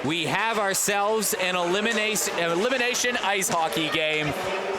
We have ourselves an elimination ice hockey game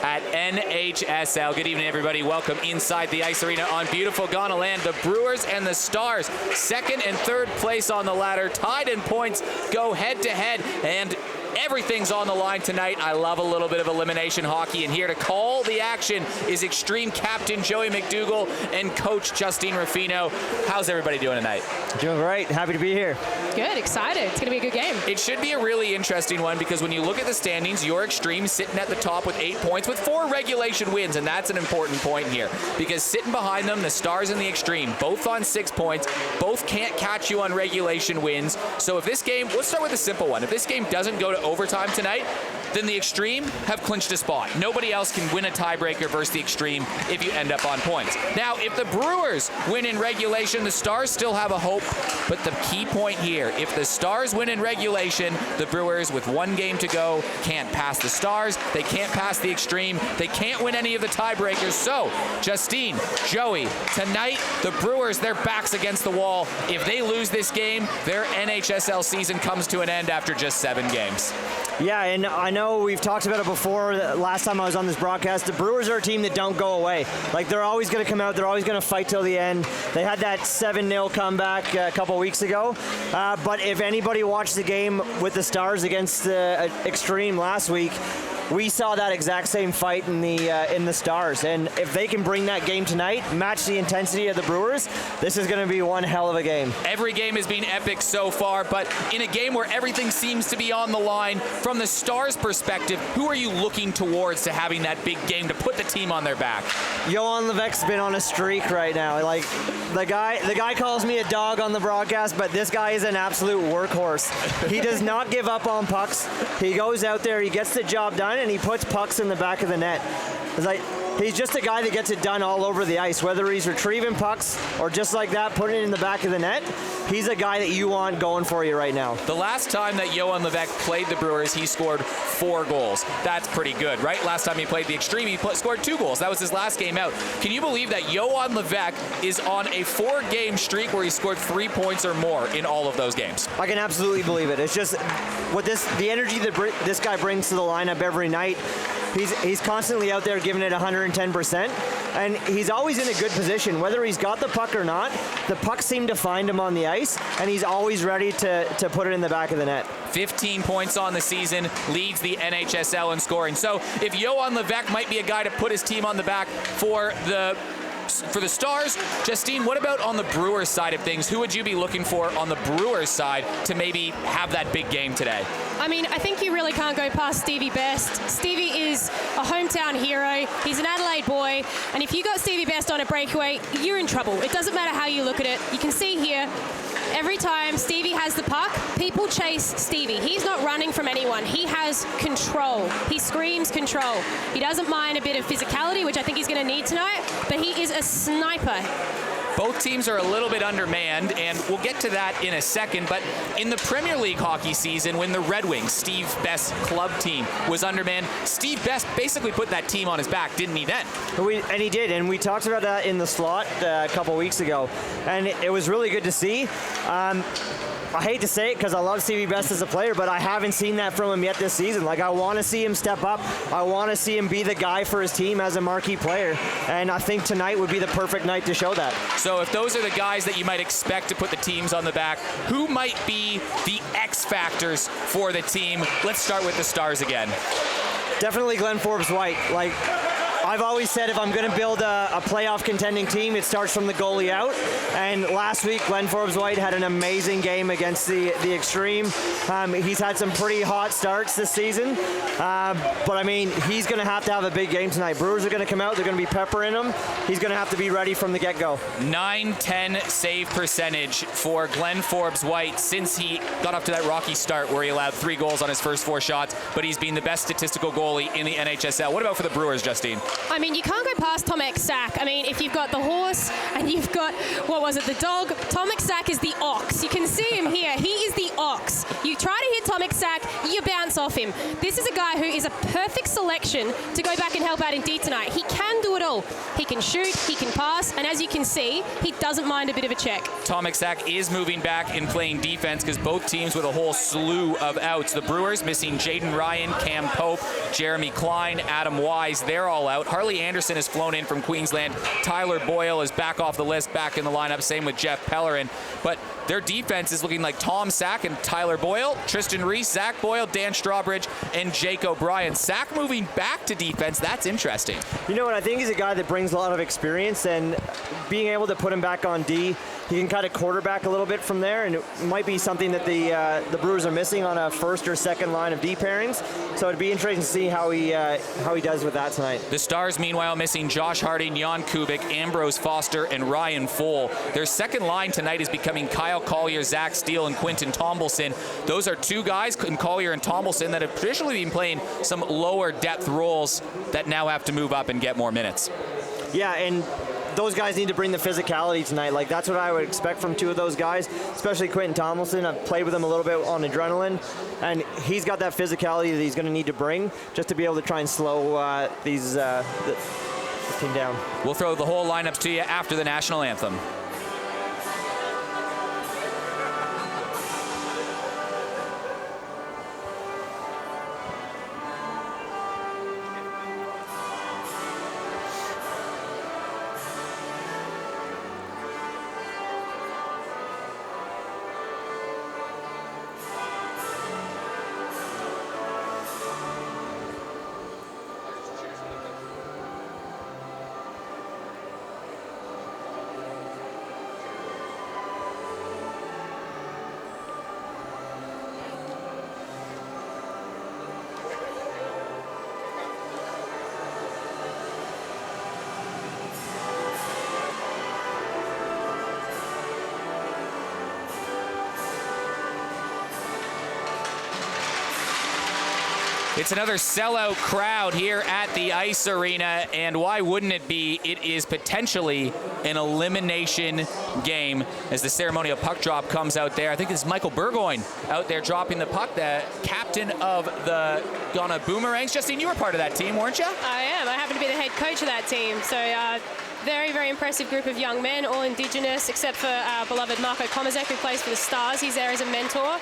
at NHSL. Good evening, everybody. Welcome inside the ice arena on beautiful Ghana land. The Brewers and the Stars, second and third place on the ladder, tied in points, go head to head, and everything's on the line tonight. I love a little bit of elimination hockey, and here to call the action is Extreme Captain Joey McDougall and Coach Justine Ruffino. How's everybody doing tonight? Doing great. Happy to be here. Good. Excited. It's going to be a good game. It should be a really interesting one because when you look at the standings, your Extreme sitting at the top with 8 points with 4 regulation wins, and that's an important point here because sitting behind them, the Stars and the Extreme, both on 6 points, both can't catch you on regulation wins. So if this game, let's start with a simple one. If this game doesn't go to overtime tonight, then the Extreme have clinched a spot. Nobody else can win a tiebreaker versus the Extreme if you end up on points. Now, if the Brewers win in regulation, the Stars still have a hope, but the key point here, if the Stars win in regulation, the Brewers, with 1 game to go, can't pass the Stars, they can't pass the Extreme, they can't win any of the tiebreakers. So, Justine, Joey, tonight, the Brewers, their backs against the wall. If they lose this game, their NHSL season comes to an end after just 7 games. Yeah, and I know we've talked about it before. Last time I was on this broadcast, the Brewers are a team that don't go away. Like, they're always going to come out. They're always going to fight till the end. They had that 7-0 comeback a couple weeks ago. But if anybody watched the game with the Stars against the Extreme last week, we saw that exact same fight in the Stars. And if they can bring that game tonight, match the intensity of the Brewers, this is going to be one hell of a game. Every game has been epic so far, but in a game where everything seems to be on the line, from the Stars' perspective, who are you looking towards to having that big game to put the team on their back? Johan Levesque's been on a streak right now. Like, the guy calls me a dog on the broadcast, but this guy is an absolute workhorse. He does not give up on pucks. He goes out there, he gets the job done, and he puts pucks in the back of the net. It's like, he's just a guy that gets it done all over the ice, whether he's retrieving pucks or just like that, putting it in the back of the net. He's a guy that you want going for you right now. The last time that Johan Levesque played the Brewers, he scored 4 goals. That's pretty good, right? Last time he played the Extreme, he scored 2 goals. That was his last game out. Can you believe that Johan Levesque is on a 4-game streak where he scored 3 points or more in all of those games? I can absolutely believe it. It's just the energy that this guy brings to the lineup every night. He's constantly out there giving it 110%, and he's always in a good position. Whether he's got the puck or not, the pucks seem to find him on the ice, and he's always ready to put it in the back of the net. 15 points on the season, leads the NHSL in scoring. So if Johan Levesque might be a guy to put his team on the back for the Stars, Justine, what about on the Brewers side of things? Who would you be looking for on the Brewers side to maybe have that big game today? I mean, I think you really can't go past Stevie Best. Stevie is a hometown hero. He's an Adelaide boy. And if you got Stevie Best on a breakaway, you're in trouble. It doesn't matter how you look at it. You can see here, every time Stevie has the puck, people chase Stevie. He's not running from anyone. He has control. He screams control. He doesn't mind a bit of physicality, which I think he's going to need tonight, but he is a sniper. Both teams are a little bit undermanned, and we'll get to that in a second, but in the Premier League hockey season, when the Red Wings, Steve Best's club team, was undermanned, Steve Best basically put that team on his back, didn't he then? And he did, and we talked about that in the slot a couple weeks ago, and it was really good to see. I hate to say it because I love Stevie Best as a player, but I haven't seen that from him yet this season. Like, I want to see him step up. I want to see him be the guy for his team as a marquee player, and I think tonight would be the perfect night to show that. So if those are the guys that you might expect to put the teams on the back, who might be the X factors for the team? Let's start with the Stars again. Definitely Glenn Forbes-White. Like, I've always said if I'm going to build a playoff contending team, it starts from the goalie out. And last week, Glenn Forbes-White had an amazing game against the Extreme. He's had some pretty hot starts this season. But, I mean, he's going to have a big game tonight. Brewers are going to come out. They're going to be peppering him. He's going to have to be ready from the get-go. 9-10 save percentage for Glenn Forbes-White since he got up to that rocky start where he allowed 3 goals on his first 4 shots, but he's been the best statistical goalie in the NHSL. What about for the Brewers, Justine? I mean, you can't go past Tomek Sak. I mean, if you've got the horse and you've got, the dog, Tomek Sak is the ox. You can see him here. He is the ox. You try to hit Tomek Sak, you bounce off off him. This is a guy who is a perfect selection to go back and help out in D tonight. He can do it all. He can shoot, he can pass, and as you can see, he doesn't mind a bit of a check. Tomek Sak is moving back and playing defense because both teams with a whole slew of outs. The Brewers missing Jaden Ryan, Cam Pope, Jeremy Klein, Adam Wise. They're all out. Harley Anderson has flown in from Queensland. Tyler Boyle is back off the list, back in the lineup. Same with Jeff Pellerin. But their defense is looking like Tom Sack and Tyler Boyle, Tristan Reese, Zach Boyle, Dan Strawbridge, and Jake O'Brien. Sack moving back to defense. That's interesting. You know what? I think he's a guy that brings a lot of experience, and being able to put him back on D, he can kind of quarterback a little bit from there, and it might be something that the Brewers are missing on a first or second line of D pairings. So it'd be interesting to see how he does with that tonight. The Stars, meanwhile, missing Josh Harding, Jan Kubik, Ambrose Foster, and Ryan Fohl. Their second line tonight is becoming Kyle Collier, Zach Steele, and Quinton Tomlinson. Those are two guys, Collier and Tomlinson, that have traditionally been playing some lower depth roles that now have to move up and get more minutes. Yeah, and those guys need to bring the physicality tonight. Like, that's what I would expect from two of those guys, especially Quinton Tomlinson. I've played with him a little bit on adrenaline, and he's got that physicality that he's going to need to bring just to be able to try and slow this team down. We'll throw the whole lineups to you after the national anthem. It's another sellout crowd here at the Ice Arena, and why wouldn't it be? It is potentially an elimination game as the ceremonial puck drop comes out there. I think it's Michael Burgoyne out there dropping the puck, the captain of the Ghana Boomerangs. Justine, you were part of that team, weren't you? I am. I happen to be the head coach of that team. So very, very impressive group of young men, all Indigenous, except for our beloved Marco Komazek, who plays for the Stars. He's there as a mentor.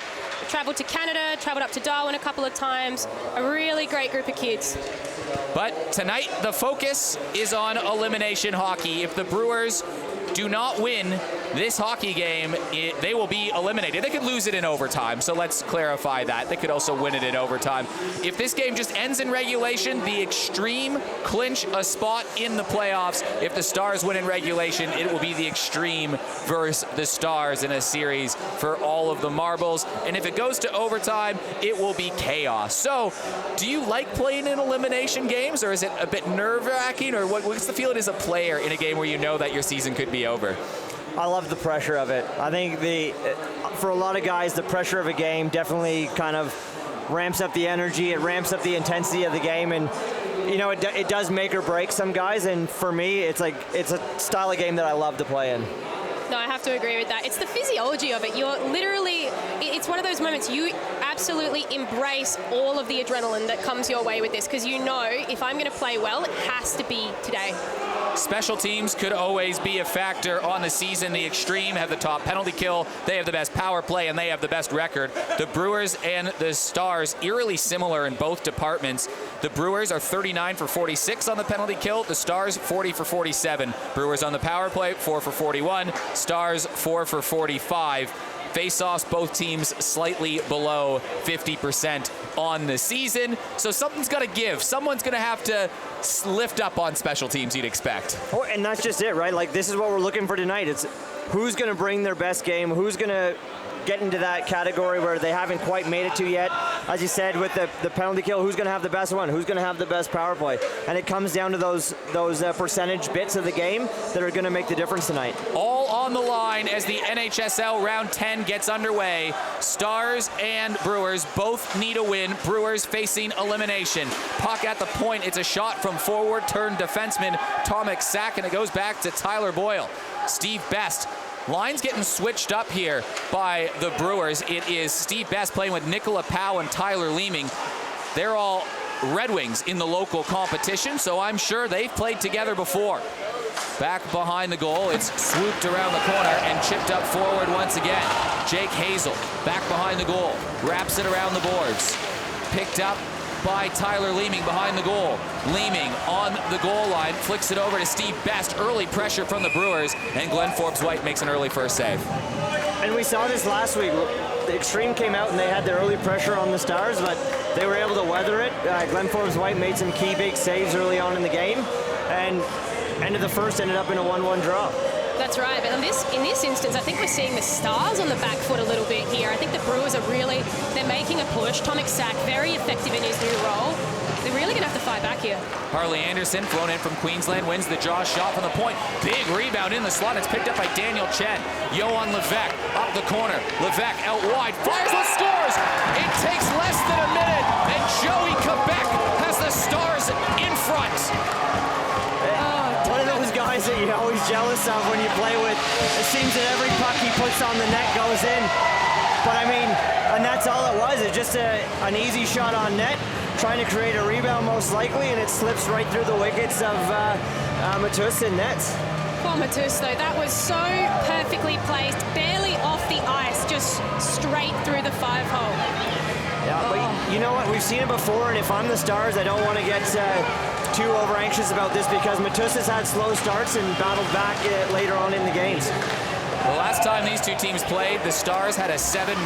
Travelled to Canada, travelled up to Darwin a couple of times. A really great group of kids. But tonight, the focus is on elimination hockey. If the Brewers do not win this hockey game, they will be eliminated. They could lose it in overtime, so let's clarify that. They could also win it in overtime. If this game just ends in regulation, the Extreme clinch a spot in the playoffs. If the Stars win in regulation, it will be the Extreme versus the Stars in a series for all of the marbles. And if it goes to overtime, it will be chaos. So, do you like playing in elimination games, or is it a bit nerve-wracking, or what's the feeling as a player in a game where you know that your season could be over? I love the pressure of it. I think for a lot of guys, the pressure of a game definitely kind of ramps up the energy. It ramps up the intensity of the game, and you know, it does make or break some guys. And for me, it's a style of game that I love to play in. No, I have to agree with that. It's the physiology of it. You're literally, it's one of those moments you absolutely embrace all of the adrenaline that comes your way with this, because you know if I'm going to play well, it has to be today. Special teams could always be a factor on the season. The Extreme have the top penalty kill, they have the best power play, and they have the best record. The Brewers and the Stars, eerily similar in both departments. The Brewers are 39 for 46 on the penalty kill, the Stars 40 for 47. Brewers on the power play, 4 for 41, Stars 4 for 45. Face-offs, both teams slightly below 50% on the season. So something's got to give. Someone's going to have to lift up on special teams, you'd expect. Oh, and that's just it, right? Like, this is what we're looking for tonight. It's who's going to bring their best game, who's going to get into that category where they haven't quite made it to yet. As you said, with the penalty kill, who's going to have the best one? Who's going to have the best power play? And it comes down to those percentage bits of the game that are going to make the difference tonight. All on the line as the NHSL round 10 gets underway. Stars and Brewers both need a win. Brewers facing elimination. Puck at the point. It's a shot from forward turn defenseman Tomek Sak, and it goes back to Tyler Boyle. Steve Best. Line's getting switched up here by the Brewers. It is Steve Best playing with Nicola Powell and Tyler Leeming. they're all Red Wings in the local competition, so I'm sure they've played together before. Back behind the goal, it's swooped around the corner and chipped up forward once again. Jake Hazel, back behind the goal, wraps it around the boards. Picked up by Tyler Leeming behind the goal. Leeming on the goal line, flicks it over to Steve Best. Early pressure from the Brewers, and Glenn Forbes-White makes an early first save. And we saw this last week. The Extreme came out and they had their early pressure on the Stars, but they were able to weather it. Glenn Forbes-White made some key big saves early on in the game, and end of the first ended up in a 1-1 draw. That's right, but in this instance, I think we're seeing the Stars on the back foot a little bit here. I think the Brewers are they're making a push. Tomek Sak, very effective in his new role. They're really going to have to fight back here. Harley Anderson, flown in from Queensland, wins the draw shot from the point. Big rebound in the slot. It's picked up by Daniel Chen. Johan Levesque up the corner. Levesque out wide, fires and scores. It takes less than a minute, and Joey Quebec has the Stars in front. One of those guys that you're always jealous of when you play with. It seems that every puck he puts on the net goes in. But I mean, and that's all it was. It's just an easy shot on net, trying to create a rebound most likely, and it slips right through the wickets of Matus and nets. Poor Matus, though, that was so perfectly placed, barely off the ice, just straight through the 5-hole. Yeah, but you know what? We've seen it before, and if I'm the Stars, I don't want to get too over anxious about this because Matus has had slow starts and battled back later on in the games. The last time these two teams played, the Stars had a 7-0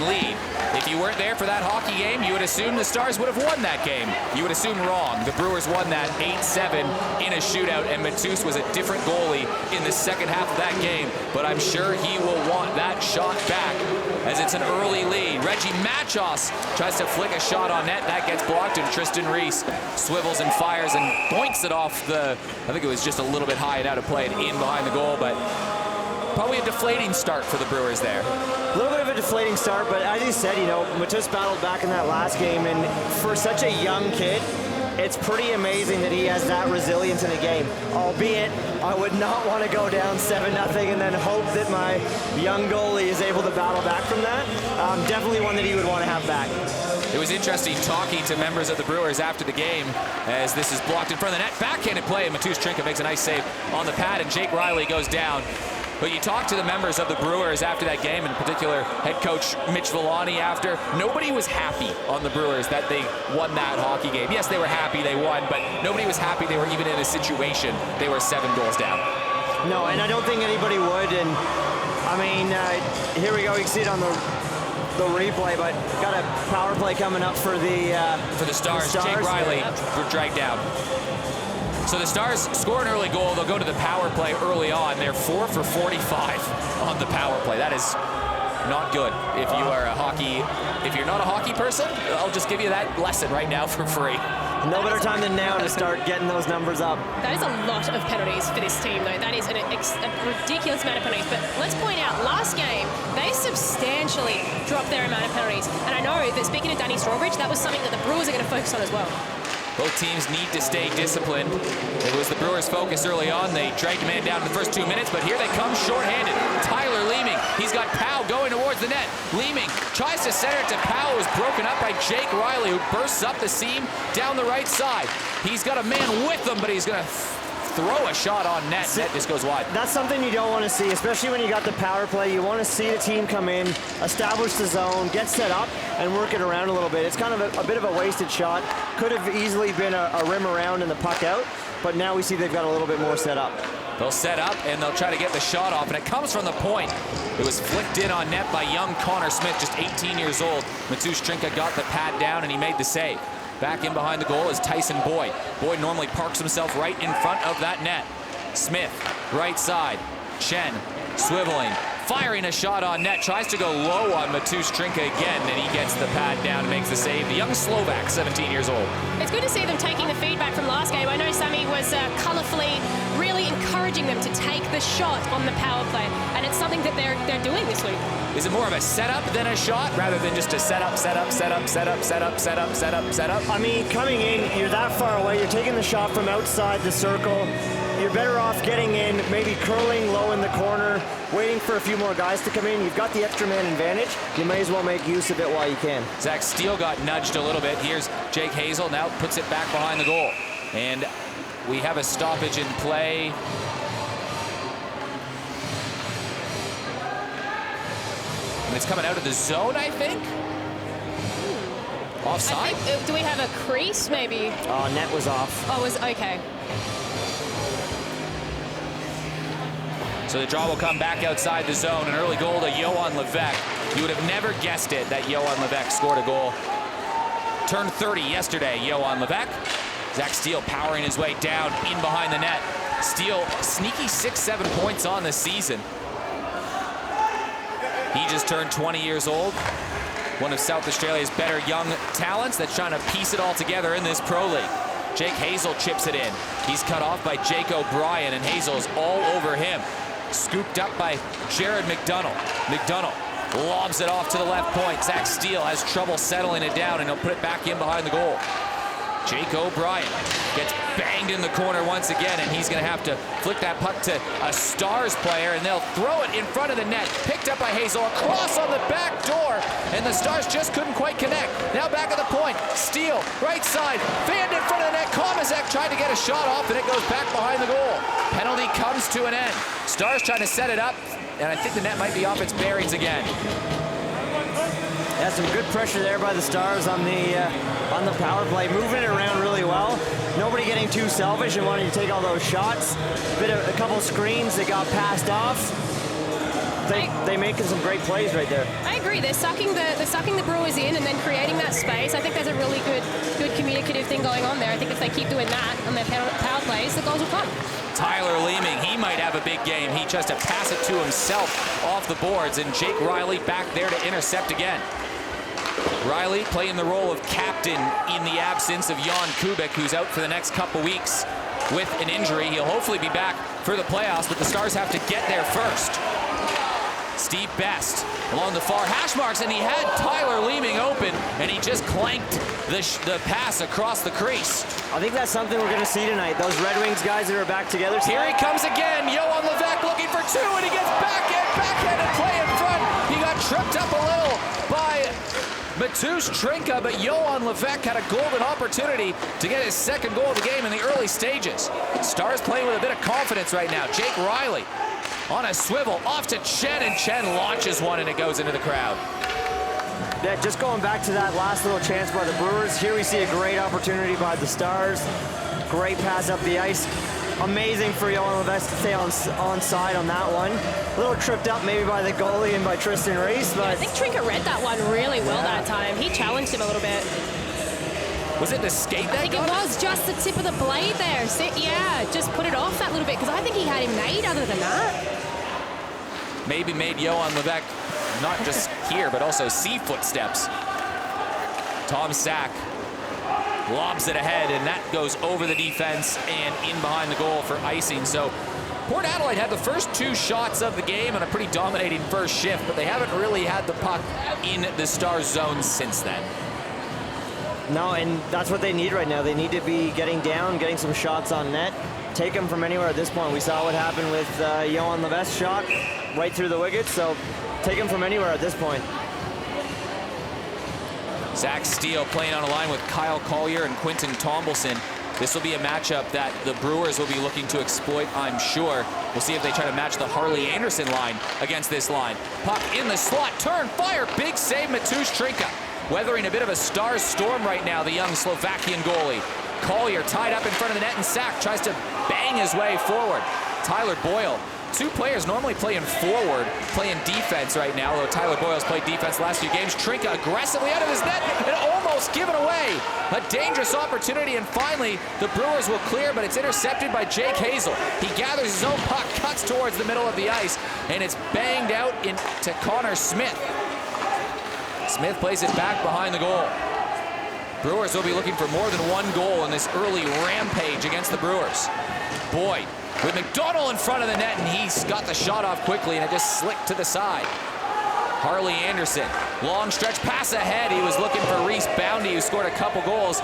lead. If you weren't there for that hockey game, you would assume the Stars would have won that game. You would assume wrong. The Brewers won that 8-7 in a shootout, and Matus was a different goalie in the second half of that game. But I'm sure he will want that shot back as it's an early lead. Reggie Machos tries to flick a shot on net. That gets blocked, and Tristan Reese swivels and fires and boinks it off the, I think it was just a little bit high and out of play and in behind the goal, but probably a deflating start for the Brewers there. A little bit of a deflating start, but as you said, you know, Matus battled back in that last game, and for such a young kid, it's pretty amazing that he has that resilience in a game. Albeit, I would not want to go down 7-0 and then hope that my young goalie is able to battle back from that. Definitely one that he would want to have back. It was interesting talking to members of the Brewers after the game as this is blocked in front of the net. Backhanded play, and Matus Trinka makes a nice save on the pad, and Jake Riley goes down. But you talk to the members of the Brewers after that game, in particular head coach Mitch Villani after. Nobody was happy on the Brewers that they won that hockey game. Yes, they were happy they won, but nobody was happy they were even in a situation they were 7 goals down. No, and I don't think anybody would. And I mean, here we go. You can see it on the replay, but got a power play coming up for the Stars. Jake Riley dragged down. So the Stars score an early goal. They'll go to the power play early on. They're 4 for 45 on the power play. That is not good. If you are if you're not a hockey person, I'll just give you that lesson right now for free. No better time than now to start getting those numbers up. That is a lot of penalties for this team, though. That is a ridiculous amount of penalties. But let's point out, last game, they substantially dropped their amount of penalties. And I know that, speaking of Danny Strawbridge, that was something that the Brewers are going to focus on as well. Both teams need to stay disciplined. It was the Brewers' focus early on. They dragged a man down in the first 2 minutes, but here they come shorthanded. Tyler Leeming, he's got Powell going towards the net. Leeming tries to center it to Powell, who's broken up by Jake Riley, who bursts up the seam down the right side. He's got a man with him, but he's going to throw a shot on net. Net just goes wide. That's something you don't want to see, especially when you got the power play. You want to see the team come in, establish the zone, get set up, and work it around a little bit. It's kind of a bit of a wasted shot. Could have easily been a rim around and the puck out, but now we see they've got a little bit more set up. They'll set up, and they'll try to get the shot off, and it comes from the point. It was flicked in on net by young Connor Smith, just 18 years old. Matus Trinka got the pad down, and he made the save. Back in behind the goal is Tyson Boyd. Boyd normally parks himself right in front of that net. Smith, right side. Chen, swiveling, firing a shot on net. Tries to go low on Matus Trinka again, and he gets the pad down and makes the save. The young Slovak, 17 years old. It's good to see them taking the feedback from last game. I know Sammy was colourfully really encouraging them to take the shot on the power play, and it's something that they're doing this week. Is it more of a setup than a shot, rather than just a setup? I mean, coming in, you're that far away. You're taking the shot from outside the circle you're better off getting in, maybe curling low in the corner, waiting for a few more guys to come in. You've got the extra man advantage. You may as well make use of it while you can. Zach Steele got nudged a little bit. Here's Jake Hazel, now puts it back behind the goal. And we have a stoppage in play. And it's coming out of the zone, I think. Offside? Do we have a crease, maybe? Oh, net was off. Oh, it was okay. So the draw will come back outside the zone. An early goal to Johan Levesque. You would have never guessed it that Johan Levesque scored a goal. Turned 30 yesterday, Johan Levesque. Zach Steele powering his way down in behind the net. Steele, sneaky 6-7 points on the season. He just turned 20 years old. One of South Australia's better young talents that's trying to piece it all together in this pro league. Jake Hazel chips it in. He's cut off by Jake O'Brien, and Hazel's all over him. Scooped up by Jared McDonough. McDonough lobs it off to the left point. Zach Steele has trouble settling it down, and he'll put it back in behind the goal. Jake O'Brien gets banged in the corner once again, and he's going to have to flick that puck to a Stars player, and they'll throw it in front of the net. Picked up by Hazel, across on the back door, and the Stars just couldn't quite connect. Now back at the point, Steele, right side, fanned in front of the net. Komazek tried to get a shot off, and it goes back behind the goal. Penalty comes to an end. Stars trying to set it up, and I think the net might be off its bearings again. Yeah, some good pressure there by the Stars on the power play, moving it around really well. Nobody getting too selfish and wanting to take all those shots. A couple screens that got passed off. They making some great plays right there. I agree. They're sucking the Brewers in and then creating that space. I think there's a really good communicative thing going on there. I think if they keep doing that on their power plays, the goals will come. Tyler Leeming, he might have a big game. He tries to pass it to himself off the boards, and Jake Riley back there to intercept again. Riley playing the role of captain in the absence of Jan Kubik, who's out for the next couple weeks with an injury. He'll hopefully be back for the playoffs, but the Stars have to get there first. Steve Best along the far hash marks, and he had Tyler Leeming open, and he just clanked the pass across the crease. I think that's something we're going to see tonight. Those Red Wings guys that are back together. Here he comes again. Johan Levesque looking for two, and he gets backhanded play in front. He got tripped up a little by Mateusz Trinka, but Johan Levesque had a golden opportunity to get his second goal of the game in the early stages. Stars playing with a bit of confidence right now. Jake Riley on a swivel, off to Chen, and Chen launches one, and it goes into the crowd. Yeah, just going back to that last little chance by the Brewers, here we see a great opportunity by the Stars. Great pass up the ice. Amazing for Johan Levesque to stay onside on that one. A little tripped up maybe by the goalie and by Tristan Reese, but... I think Trinka read that one really well that time. He challenged him a little bit. Was it the skate that I think it was just the tip of the blade there. Yeah, just put it off that little bit, because I think he had him made other than that. Maybe made Johan Levesque not just here, but also see footsteps. Tom Sack lobs it ahead, and that goes over the defense and in behind the goal for icing. So Port Adelaide had the first two shots of the game and a pretty dominating first shift, but they haven't really had the puck in the Stars zone since then. No, and that's what they need right now. They need to be getting down, getting some shots on net, take them from anywhere at this point. We saw what happened with Johan Levesque's shot right through the wickets, so take them from anywhere at this point. Zach Steele playing on a line with Kyle Collier and Quinton Tombleson. This will be a matchup that the Brewers will be looking to exploit, I'm sure. We'll see if they try to match the Harley Anderson line against this line. Puck in the slot, turn, fire, big save, Mateusz Trinka. Weathering a bit of a Stars storm right now, the young Slovakian goalie. Collier tied up in front of the net, and Sack tries to bang his way forward. Tyler Boyle, two players normally playing forward, playing defense right now, although Tyler Boyle's played defense the last few games. Trinka aggressively out of his net and almost given away. A dangerous opportunity, and finally the Brewers will clear, but it's intercepted by Jake Hazel. He gathers his own puck, cuts towards the middle of the ice, and it's banged out into Connor Smith. Smith plays it back behind the goal. Brewers will be looking for more than one goal in this early rampage against the Brewers. Boyd with McDonald in front of the net, and he's got the shot off quickly, and it just slicked to the side. Harley Anderson, long stretch pass ahead. He was looking for Reese Boundy, who scored a couple goals.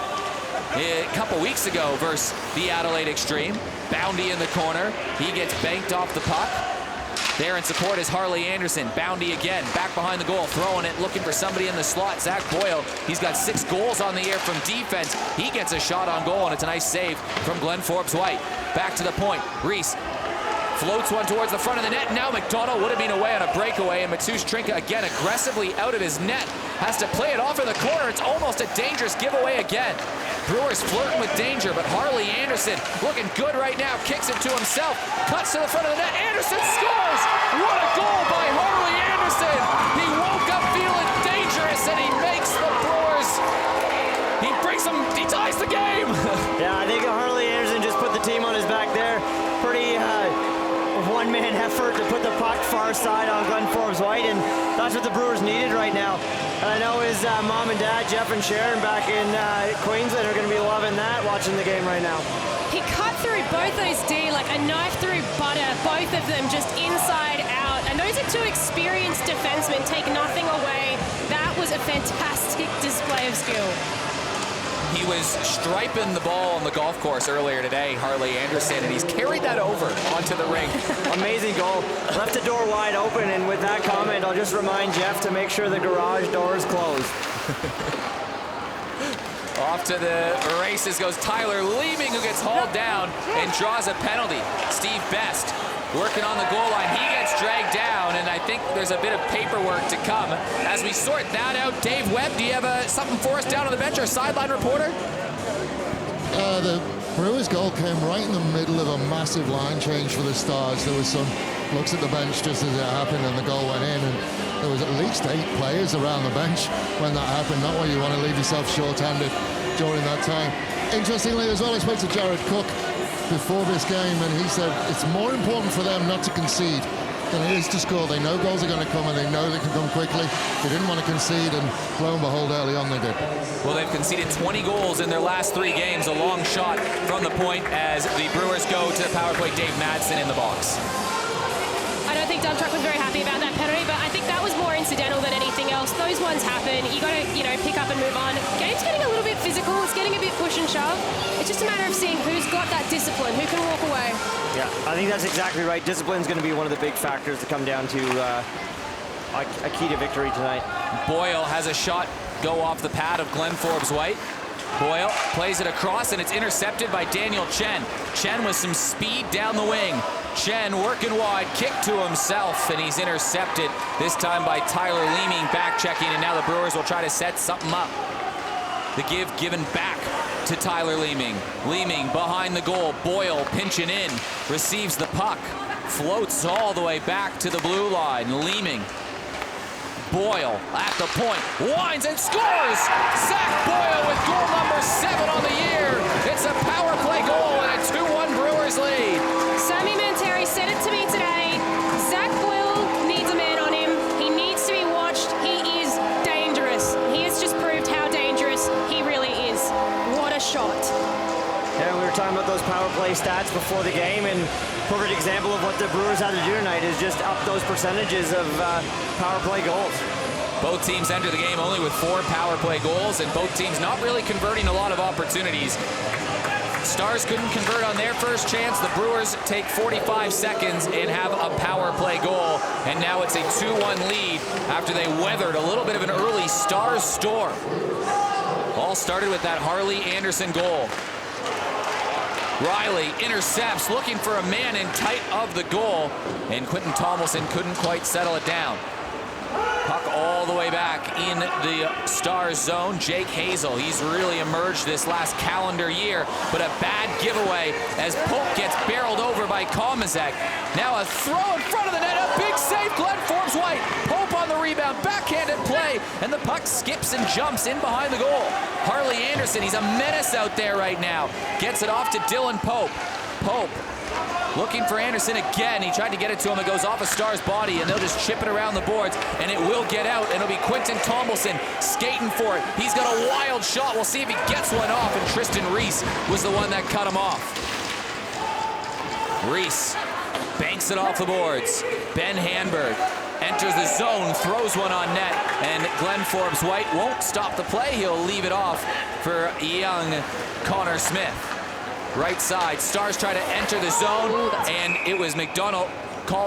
a couple weeks ago versus the Adelaide Extreme. Boundy in the corner. He gets banked off the puck. There in support is Harley Anderson. Boundy again, back behind the goal, throwing it, looking for somebody in the slot. Zach Boyle, he's got 6 goals on the year from defense. He gets a shot on goal, and it's a nice save from Glenn Forbes-White. Back to the point. Reese floats one towards the front of the net. Now McDonald would have been away on a breakaway, and Mateusz Trinka again aggressively out of his net. Has to play it off in the corner. It's almost a dangerous giveaway again. Brewers flirting with danger, but Harley Anderson looking good right now. Kicks it to himself. Cuts to the front of the net. Anderson scores! What a goal by Harley Anderson! He woke up feeling dangerous, and he makes the Brewers. He brings them. He ties the game. Yeah, I think Harley Anderson just put the team on his back there. Pretty one-man effort to put the puck far side on Glenn Forbes-White, and that's what the Brewers needed right now. And I know his mom and dad, Jeff and Sharon, back in Queensland are going to be loving that, watching the game right now. He cut through both those D like a knife through butter, both of them just inside out. And those are 2 experienced defensemen, take nothing away. That was a fantastic display of skill. He was striping the ball on the golf course earlier today, Harley Anderson, and he's carried that over onto the ring. Amazing goal. Left the door wide open, and with that comment, I'll just remind Jeff to make sure the garage door is closed. Off to the races goes Tyler Leeming, who gets hauled down and draws a penalty. Steve Best working on the goal line. He gets dragged down, and I think there's a bit of paperwork to come. As we sort that out, Dave Webb, do you have something for us down on the bench, our sideline reporter? The Brewers goal came right in the middle of a massive line change for the Stars. There was some looks at the bench just as it happened, and the goal went in, and there was at least 8 players around the bench when that happened. Not where you want to leave yourself short-handed during that time. Interestingly as well, I spoke to Jared Cook before this game, and he said it's more important for them not to concede than it is to score. They know goals are going to come, and they know they can come quickly. They didn't want to concede, and lo and behold, early on they did. Well, they've conceded 20 goals in their last 3 games. A long shot from the point as the Brewers go to the power play. Dave Madsen in the box. I don't think Dumtruck was very happy about that penalty, but I think that was more incidental than anything else. Those ones happen. You got to, pick up and move on. Game's getting a little bit physical. It's getting a bit push and shove. It's just a matter of seeing who's got that discipline, who can walk away. Yeah, I think that's exactly right. Discipline's going to be one of the big factors to come down to a key to victory tonight. Boyle has a shot go off the pad of Glenn Forbes-White. Boyle plays it across, and it's intercepted by Daniel Chen. Chen with some speed down the wing. Chen working wide, kick to himself, and he's intercepted, this time by Tyler Leeming, back-checking, and now the Brewers will try to set something up. The give given back to Tyler Leeming. Leeming behind the goal. Boyle pinching in, receives the puck, floats all the way back to the blue line. Leeming. Boyle at the point, winds and scores! Zach Boyle with goal number 7 on the year. It's a power play goal and a 2-1 Brewers lead. Sammy Manteri said it to me today. Zach Boyle needs a man on him. He needs to be watched. He is dangerous. He has just proved how dangerous he really is. What a shot. Yeah, we were talking about those power play stats before the game, and perfect example of what the Brewers had to do tonight is just up those percentages of power play goals. Both teams enter the game only with 4 power play goals, and both teams not really converting a lot of opportunities. Stars couldn't convert on their first chance. The Brewers take 45 seconds and have a power play goal, and now it's a 2-1 lead after they weathered a little bit of an early Stars storm. All started with that Harley Anderson goal. Riley intercepts, looking for a man in tight of the goal, and Quentin Tomlinson couldn't quite settle it down. Puck all the way back in the Stars zone. Jake Hazel, he's really emerged this last calendar year, but a bad giveaway as Pope gets barreled over by Komazek. Now a throw in front of the net, a big save, Glenn Forbes-White. Pope on the rebound, backhanded play, and the puck skips and jumps in behind the goal. Harley Anderson, he's a menace out there right now. Gets it off to Dylan Pope. Pope looking for Anderson again. He tried to get it to him. It goes off a Star's body, and they'll just chip it around the boards, and it will get out, and it'll be Quentin Tomlinson skating for it. He's got a wild shot. We'll see if he gets one off, and Tristan Reese was the one that cut him off. Reese banks it off the boards. Ben Hanberg enters the zone, throws one on net, and Glenn Forbes-White won't stop the play. He'll leave it off for young Connor Smith. Right side, Stars try to enter the zone, and it was McDonald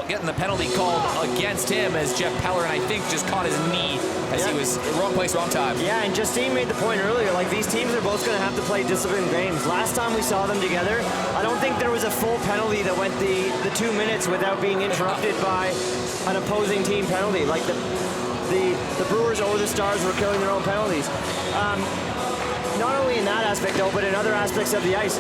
getting the penalty called against him as Jeff Pellerin, I think, just caught his knee as he was wrong place, wrong time. Yeah, and Justine made the point earlier, like these teams are both going to have to play disciplined games. Last time we saw them together, I don't think there was a full penalty that went the 2 minutes without being interrupted by an opposing team penalty. Like the Brewers or the Stars were killing their own penalties. Not only in that aspect, though, but in other aspects of the ice.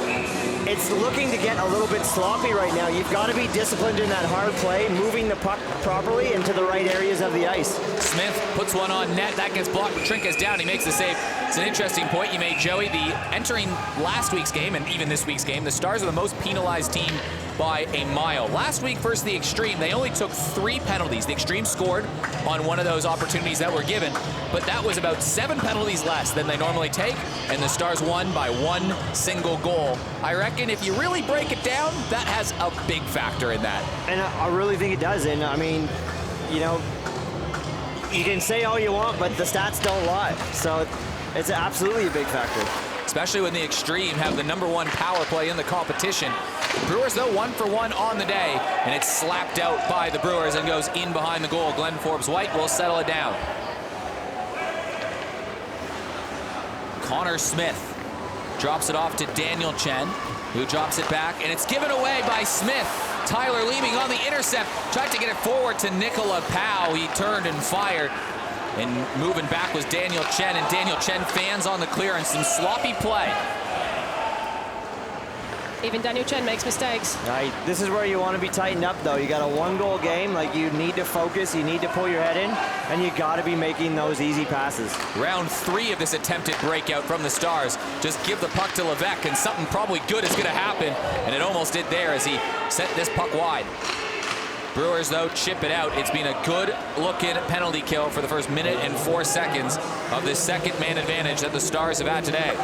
It's looking to get a little bit sloppy right now. You've got to be disciplined in that hard play, moving the puck properly into the right areas of the ice. Smith puts one on net. That gets blocked, but Trinka's down. He makes the save. It's an interesting point you made, Joey. Entering last week's game and even this week's game, the Stars are the most penalized team by a mile. Last week versus the Extreme, they only took 3 penalties. The Extreme scored on one of those opportunities that were given, but that was about 7 penalties less than they normally take, and the Stars won by 1 single goal. I reckon if you really break it down, that has a big factor in that. And I really think it does. And I mean, you know, you can say all you want, but the stats don't lie. So it's absolutely a big factor. Especially when the Extreme have the #1 power play in the competition. Brewers, though, 1 for 1 on the day, and it's slapped out by the Brewers and goes in behind the goal. Glenn Forbes-White will settle it down. Connor Smith drops it off to Daniel Chen, who drops it back, and it's given away by Smith. Tyler Leeming on the intercept, tried to get it forward to Nicola Powell. He turned and fired, and moving back was Daniel Chen, and Daniel Chen fans on the clearance. Some sloppy play. Even Daniel Chen makes mistakes. Right. This is where you want to be tightened up, though. You got a 1-goal game. Like, you need to focus. You need to pull your head in, and you got to be making those easy passes. Round 3 of this attempted breakout from the Stars. Just give the puck to Levesque, and something probably good is going to happen, and it almost did there as he sent this puck wide. Brewers, though, chip it out. It's been a good-looking penalty kill for the first minute and 4 seconds of this second man advantage that the Stars have had today.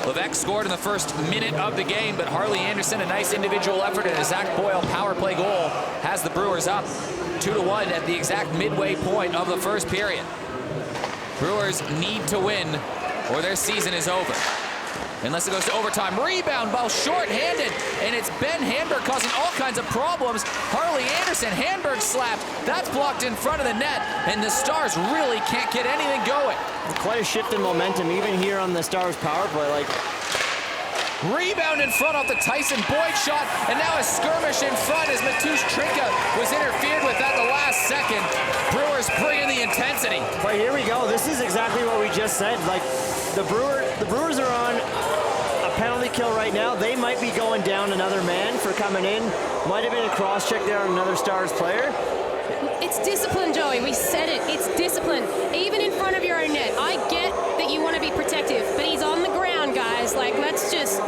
Levesque scored in the first minute of the game, but Harley Anderson, a nice individual effort, and a Zach Boyle power play goal has the Brewers up 2-1 at the exact midway point of the first period. Brewers need to win or their season is over. Unless it goes to overtime. Rebound while short-handed, and it's Ben Handberg causing all kinds of problems. Harley Anderson, Handberg slapped. That's blocked in front of the net, and the Stars really can't get anything going. Quite a shift in momentum, even here on the Stars power play. Like, rebound in front off the Tyson Boyd shot, and now a skirmish in front as Matusz Trinka was interfered with at the last second. Brewers bringing the intensity. But here we go. This is exactly what we just said. Like, the Brewers are on a penalty kill right now. They might be going down another man for coming in. Might have been a cross-check there on another Stars player. It's discipline, Joey. We said it. It's discipline. Even in front of your own net. I get that you want to be protective, but he's on the ground, guys. Like, let's just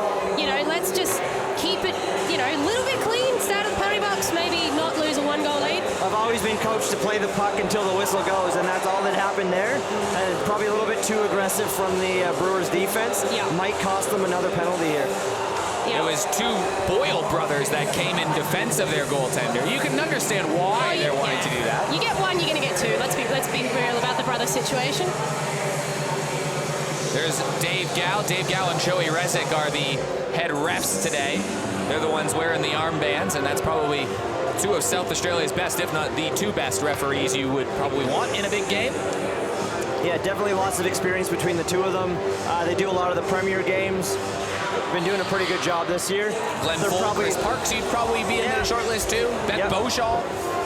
keep it, a little bit clean. Stay out of the penalty box. Maybe not lose a 1-goal lead. I've always been coached to play the puck until the whistle goes, and that's all that happened there. And probably a little bit too aggressive from the Brewers defense. Yeah. Might cost them another penalty here. It was 2 Boyle brothers that came in defense of their goaltender. You can understand why they're wanting to do that. You get 1, you're going to get 2. Let's be real about the brother situation. There's Dave Gow. Dave Gow and Joey Rezick are the head refs today. They're the ones wearing the armbands, and that's probably 2 of South Australia's best, if not the 2 best referees you would probably want in a big game. Yeah, definitely lots of experience between the 2 of them. They do a lot of the Premier games. Been doing a pretty good job this year. Glenn Full, Chris Parks, you'd probably be in the short list too. Ben Beauchamp.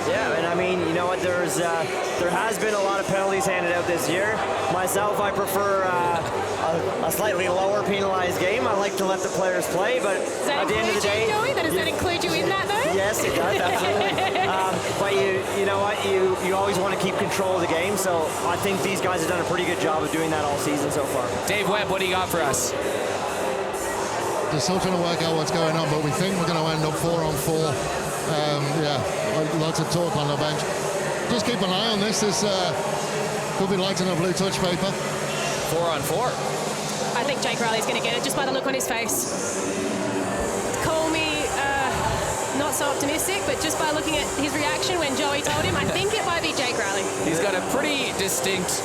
Yeah, and I mean, you know what? There has been a lot of penalties handed out this year. Myself, I prefer a slightly lower penalized game. I like to let the players play, but at the end of the day, does that include you in that though? Yes, it does, absolutely. But you know what? You always want to keep control of the game. So I think these guys have done a pretty good job of doing that all season so far. Dave Webb, what do you got for us? They're still trying to work out what's going on, but we think we're going to end up 4-on-4. Lots of talk on the bench. Just keep an eye on this. This could be lighting a blue touch paper. 4-on-4. I think Jake Riley's going to get it just by the look on his face. Call me not not so optimistic, but just by looking at his reaction when Joey told him, I think it might be Jake Riley. He's got a pretty distinct,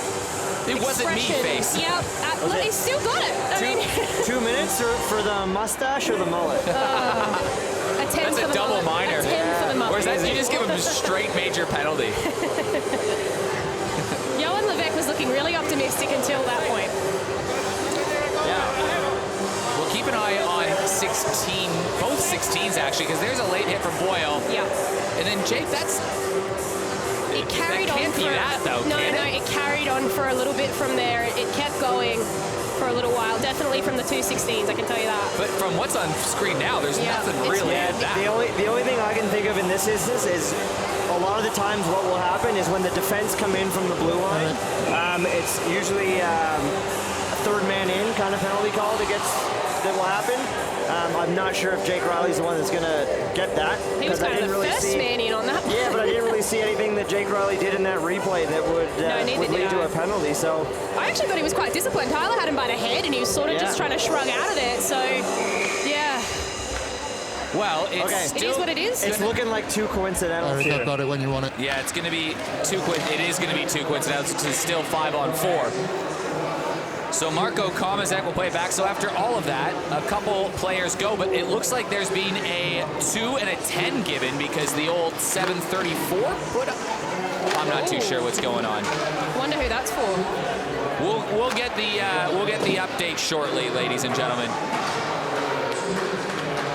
it wasn't me face. Yep, well, he's still got it. I mean, 2 minutes for the mustache or the mullet? a 10 That's for a the double mullet. minor. A 10 for the mullet. Or is that you just give him a straight major penalty? Johan Levesque was looking really optimistic until that point. We'll keep an eye on 16, both 16s actually, because there's a late hit from Boyle. Yeah. And then Jake, It carried that on can't for be that though, no, can no, it? it carried on for a little bit from there. It kept going for a little while. Definitely from the 216s, I can tell you that. But from what's on screen now, there's Yeah, nothing it's really weird. in that. The only thing I can think of in this instance is a lot of the times what will happen is when the defense come in from the blue line, it's usually a third man in kind of penalty call that will happen. I'm not sure if Jake Riley's the one that's going to get that. He was kind of the first man in on that. Yeah, but I didn't really see anything that Jake Riley did in that replay that would lead to a penalty. So I actually thought he was quite disciplined. Tyler had him by the head, and he was sort of just trying to shrug out of it. So, yeah. Well, it's It is what it is. it's looking like two coincidentals Eric, here. I've got it when you want it. Yeah, it's going to be it is going to be two coincidences. It's still 5-on-4. So Marco Kamazek will play back. So after all of that, a couple players go, but it looks like there's been a 2 and a 10 given because the old 734 put up. I'm not too sure what's going on. Wonder who that's for. We'll get the update shortly, ladies and gentlemen.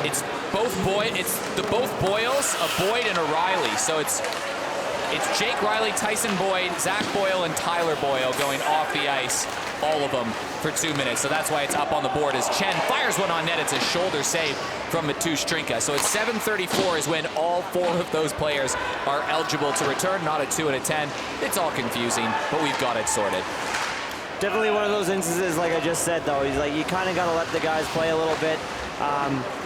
It's both Boyles, a Boyd and a Riley. So it's Jake Riley, Tyson Boyd, Zach Boyle, and Tyler Boyle going off the ice, all of them for 2 minutes. So that's why it's up on the board as Chen fires one on net. It's a shoulder save from Matusz Trinka. So it's 7:34 is when all 4 of those players are eligible to return, not a 2 and a 10. It's all confusing, but we've got it sorted. Definitely one of those instances, like I just said, though. He's like, you kind of got to let the guys play a little bit.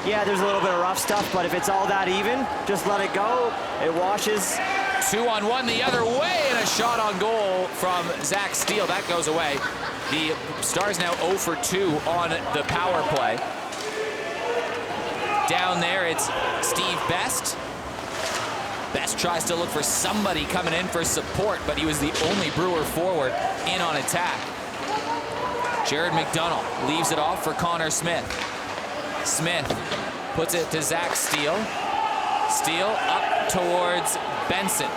Yeah, there's a little bit of rough stuff, but if it's all that even, just let it go. It washes. 2-on-1 the other way, and a shot on goal from Zach Steele. That goes away. The Stars now 0 for 2 on the power play. Down there, it's Steve Best. Best tries to look for somebody coming in for support, but he was the only Brewer forward in on attack. Jared McDonough leaves it off for Connor Smith. Smith puts it to Zach Steele. Steele up towards Benson.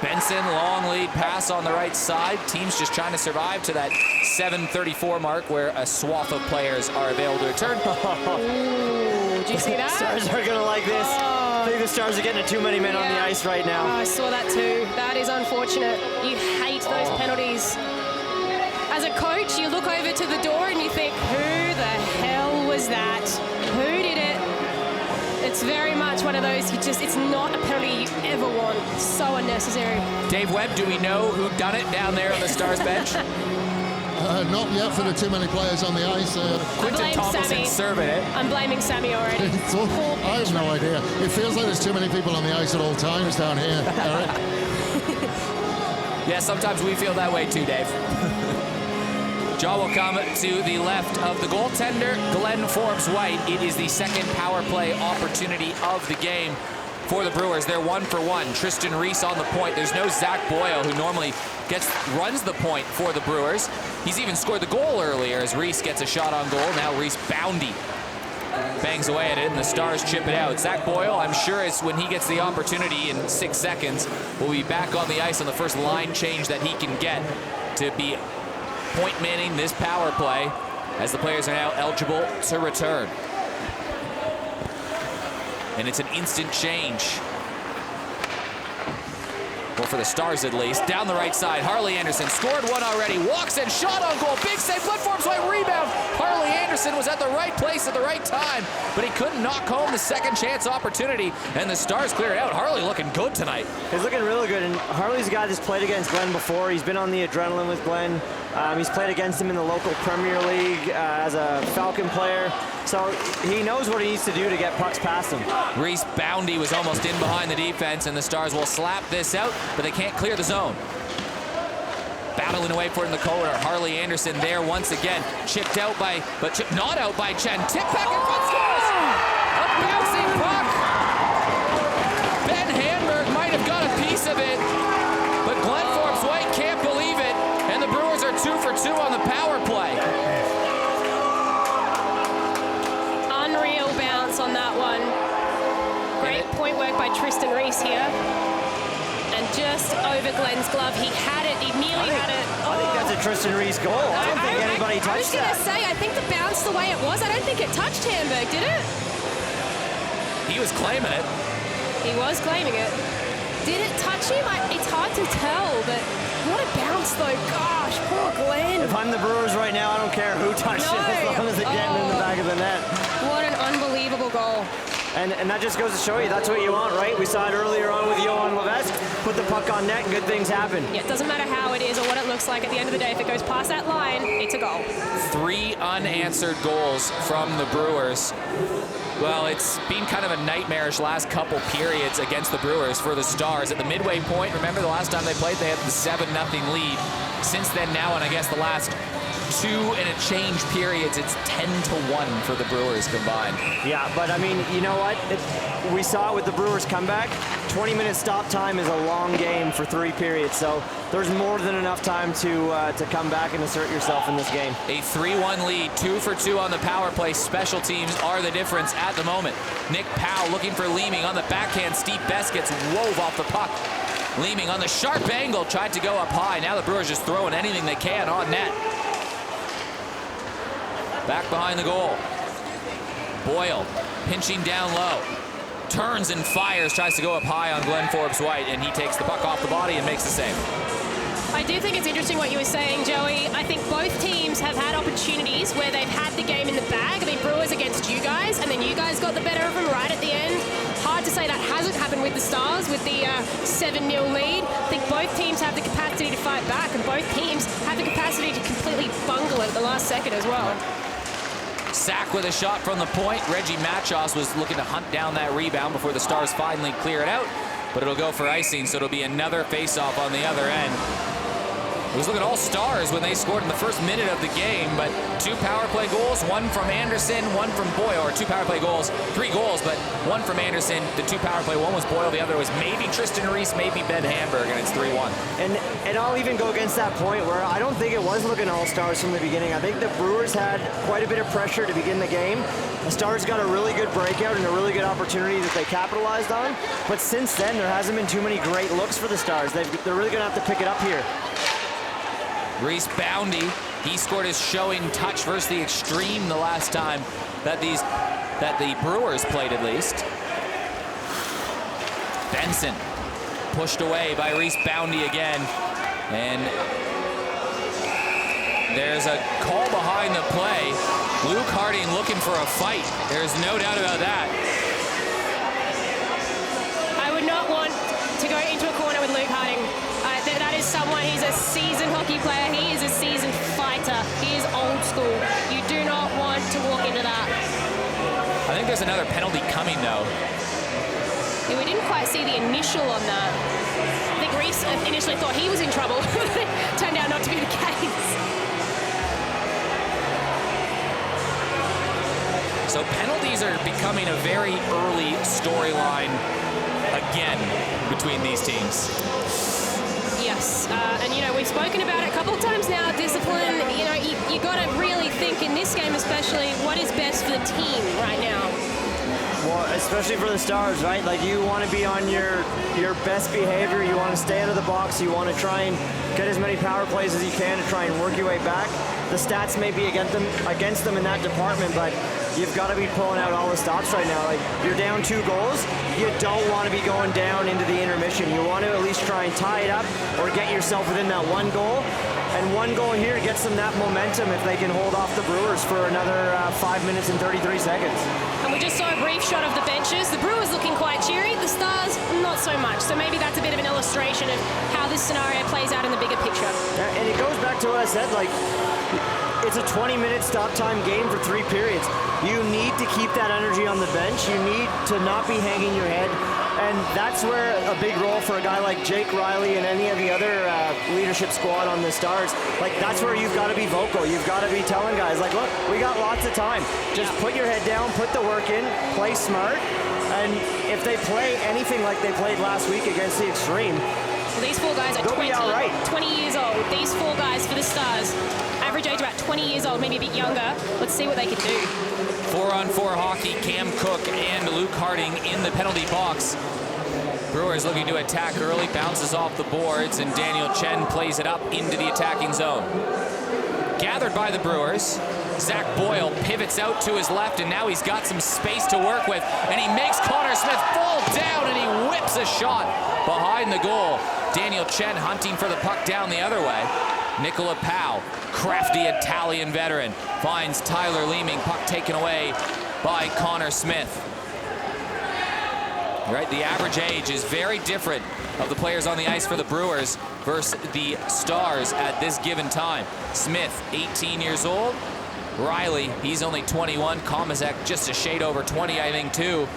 Benson, long lead pass on the right side. Team's just trying to survive to that 7:34 mark where a swath of players are available to return. Ooh, did you see that? Stars are going to like this. I think the Stars are getting too many men on the ice right now. Oh, I saw that too. That is unfortunate. You hate those penalties. As a coach, you look over to the door and you think, who the hell was that? Who did it? It's very much one of those, it's not a penalty you ever want. So unnecessary. Dave Webb, do we know who done it down there on the Stars bench? Not yet for the too many players on the ice. Quinton blame Thompson Sammy. serving it. I'm blaming Sammy already. I have no idea. It feels like there's too many people on the ice at all times down here, Eric. Yeah, sometimes we feel that way too, Dave. Jaw will come to the left of the goaltender, Glenn Forbes-White. It is the second power play opportunity of the game for the Brewers. They're 1 for 1. Tristan Reese on the point. There's no Zach Boyle, who normally runs the point for the Brewers. He's even scored the goal earlier as Reese gets a shot on goal. Now Reese Boundy bangs away at it, and the Stars chip it out. Zach Boyle, I'm sure is when he gets the opportunity in 6 seconds, will be back on the ice on the first line change that he can get to be point manning this power play as the players are now eligible to return. And it's an instant change. Well, for the Stars at least. Down the right side, Harley Anderson scored one already. Walks in, shot on goal. Big save, Glenn Forbes-White rebound. Harley Anderson was at the right place at the right time, but he couldn't knock home the second chance opportunity, and the Stars clear it out. Harley looking good tonight. He's looking really good, and Harley's a guy that's played against Glenn before. He's been on the adrenaline with Glenn. He's played against him in the local Premier League as a Falcon player. So he knows what he needs to do to get pucks past him. Reese Boundy was almost in behind the defense, and the Stars will slap this out, but they can't clear the zone. Battling away for it in the corner. Harley Anderson there once again. Chipped out by, not out by Chen. Tip back in front, scores! A bouncing puck crease here. And just over Glenn's glove. He had it. He nearly had it. I think that's a Tristan Reese goal. I don't think anybody touched that. I was going to say, I think the bounce the way it was, I don't think it touched Hamburg, did it? He was claiming it. He was claiming it. Did it touch him? It's hard to tell, but what a bounce, though. Gosh, poor Glenn. If I'm the Brewers right now, I don't care who touched it as long as it's getting in the back of the net. What an unbelievable goal. And that just goes to show you that's what you want, right? We saw it earlier on with Johan Levesque. Put the puck on net, good things happen. Yeah, it doesn't matter how it is or what it looks like. At the end of the day, if it goes past that line, it's a goal. 3 unanswered goals from the Brewers. Well, it's been kind of a nightmarish last couple periods against the Brewers for the Stars. At the midway point, remember the last time they played, they had the 7-0 lead. Since then now, and I guess the last 2 and a change periods, it's 10-1 for the Brewers combined. Yeah, but I mean, you know what? We saw it with the Brewers comeback. 20-minute stop time is a long game for 3 periods, so there's more than enough time to come back and assert yourself in this game. A 3-1 lead, 2 for 2 on the power play. Special teams are the difference at the moment. Nick Powell looking for Leeming on the backhand. Steve Best gets wove off the puck. Leeming on the sharp angle, tried to go up high. Now the Brewers just throwing anything they can on net. Back behind the goal. Boyle pinching down low. Turns and fires, tries to go up high on Glenn Forbes-White, and he takes the puck off the body and makes the save. I do think it's interesting what you were saying, Joey. I think both teams have had opportunities where they've had the game in the bag. I mean, Brewers against you guys, and then you guys got the better of them right at the end. Hard to say that hasn't happened with the Stars with the 7-0 lead. I think both teams have the capacity to fight back, and both teams have the capacity to completely bungle it at the last second as well. Sack with a shot from the point. Reggie Machos was looking to hunt down that rebound before the Stars finally clear it out, but it'll go for icing, so it'll be another face-off on the other end. It was looking all Stars when they scored in the first minute of the game, but 2 power play goals, 1 from Anderson, 1 from Boyle, or 2 power play goals, 3 goals, but 1 from Anderson. The 2 power play, 1 was Boyle, the other was maybe Tristan Reese, maybe Ben Hamburg, and it's 3-1. And I'll even go against that point where I don't think it was looking all Stars from the beginning. I think the Brewers had quite a bit of pressure to begin the game. The Stars got a really good breakout and a really good opportunity that they capitalized on, but since then there hasn't been too many great looks for the Stars. They're really going to have to pick it up here. Reese Boundy, he scored his showing touch versus the Extreme the last time that the Brewers played, at least. Benson pushed away by Reese Boundy again, and there's a call behind the play. Luke Harding looking for a fight. There's no doubt about that. I would not want to go into a corner with Luke Harding. That is someone, he's a seasoned hockey player. He is a seasoned fighter. He is old school. You do not want to walk into that. I think there's another penalty coming, though. Yeah, we didn't quite see the initial on that. I think Reese initially thought he was in trouble. Turned out not to be the case. So penalties are becoming a very early storyline again between these teams. Yes, and you know, we've spoken about it a couple of times now, discipline. You know, you got to really think in this game especially what is best for the team right now. Well, especially for the Stars, right? Like, you want to be on your best behavior. You want to stay out of the box. You want to try and get as many power plays as you can to try and work your way back. The stats may be against them in that department, but you've got to be pulling out all the stops right now. Like, you're down 2 goals. You don't want to be going down into the intermission. You want to at least try and tie it up or get yourself within that 1 goal. And 1 goal here gets them that momentum if they can hold off the Brewers for another 5 minutes and 33 seconds. And we just saw a brief shot of the benches. The Brewers looking quite cheery, the Stars not so much. So maybe that's a bit of an illustration of how this scenario plays out in the bigger picture. And it goes back to what I said, like, it's a 20-minute stop time game for 3 periods. You need to keep that energy on the bench. You need to not be hanging your head. And that's where a big role for a guy like Jake Riley and any of the other leadership squad on the Stars, like, that's where you've got to be vocal. You've got to be telling guys, like, look, we got lots of time. Just put your head down, put the work in, play smart. And if they play anything like they played last week against the Extreme, well, these 4 guys are 20 years old. These 4 guys for the Stars, average age about 20 years old, maybe a bit younger. Let's see what they can do. 4-on-4 hockey, Cam Cook and Luke Harding in the penalty box. Brewers looking to attack early, bounces off the boards, and Daniel Chen plays it up into the attacking zone. Gathered by the Brewers, Zach Boyle pivots out to his left, and now he's got some space to work with, and he makes Connor Smith fall down, and he whips a shot behind the goal. Daniel Chen hunting for the puck down the other way. Nicola Powell, crafty Italian veteran, finds Tyler Leeming, puck taken away by Connor Smith. Right, the average age is very different of the players on the ice for the Brewers versus the Stars at this given time. Smith, 18 years old. Riley, he's only 21. Komazek just a shade over 20, I think, too.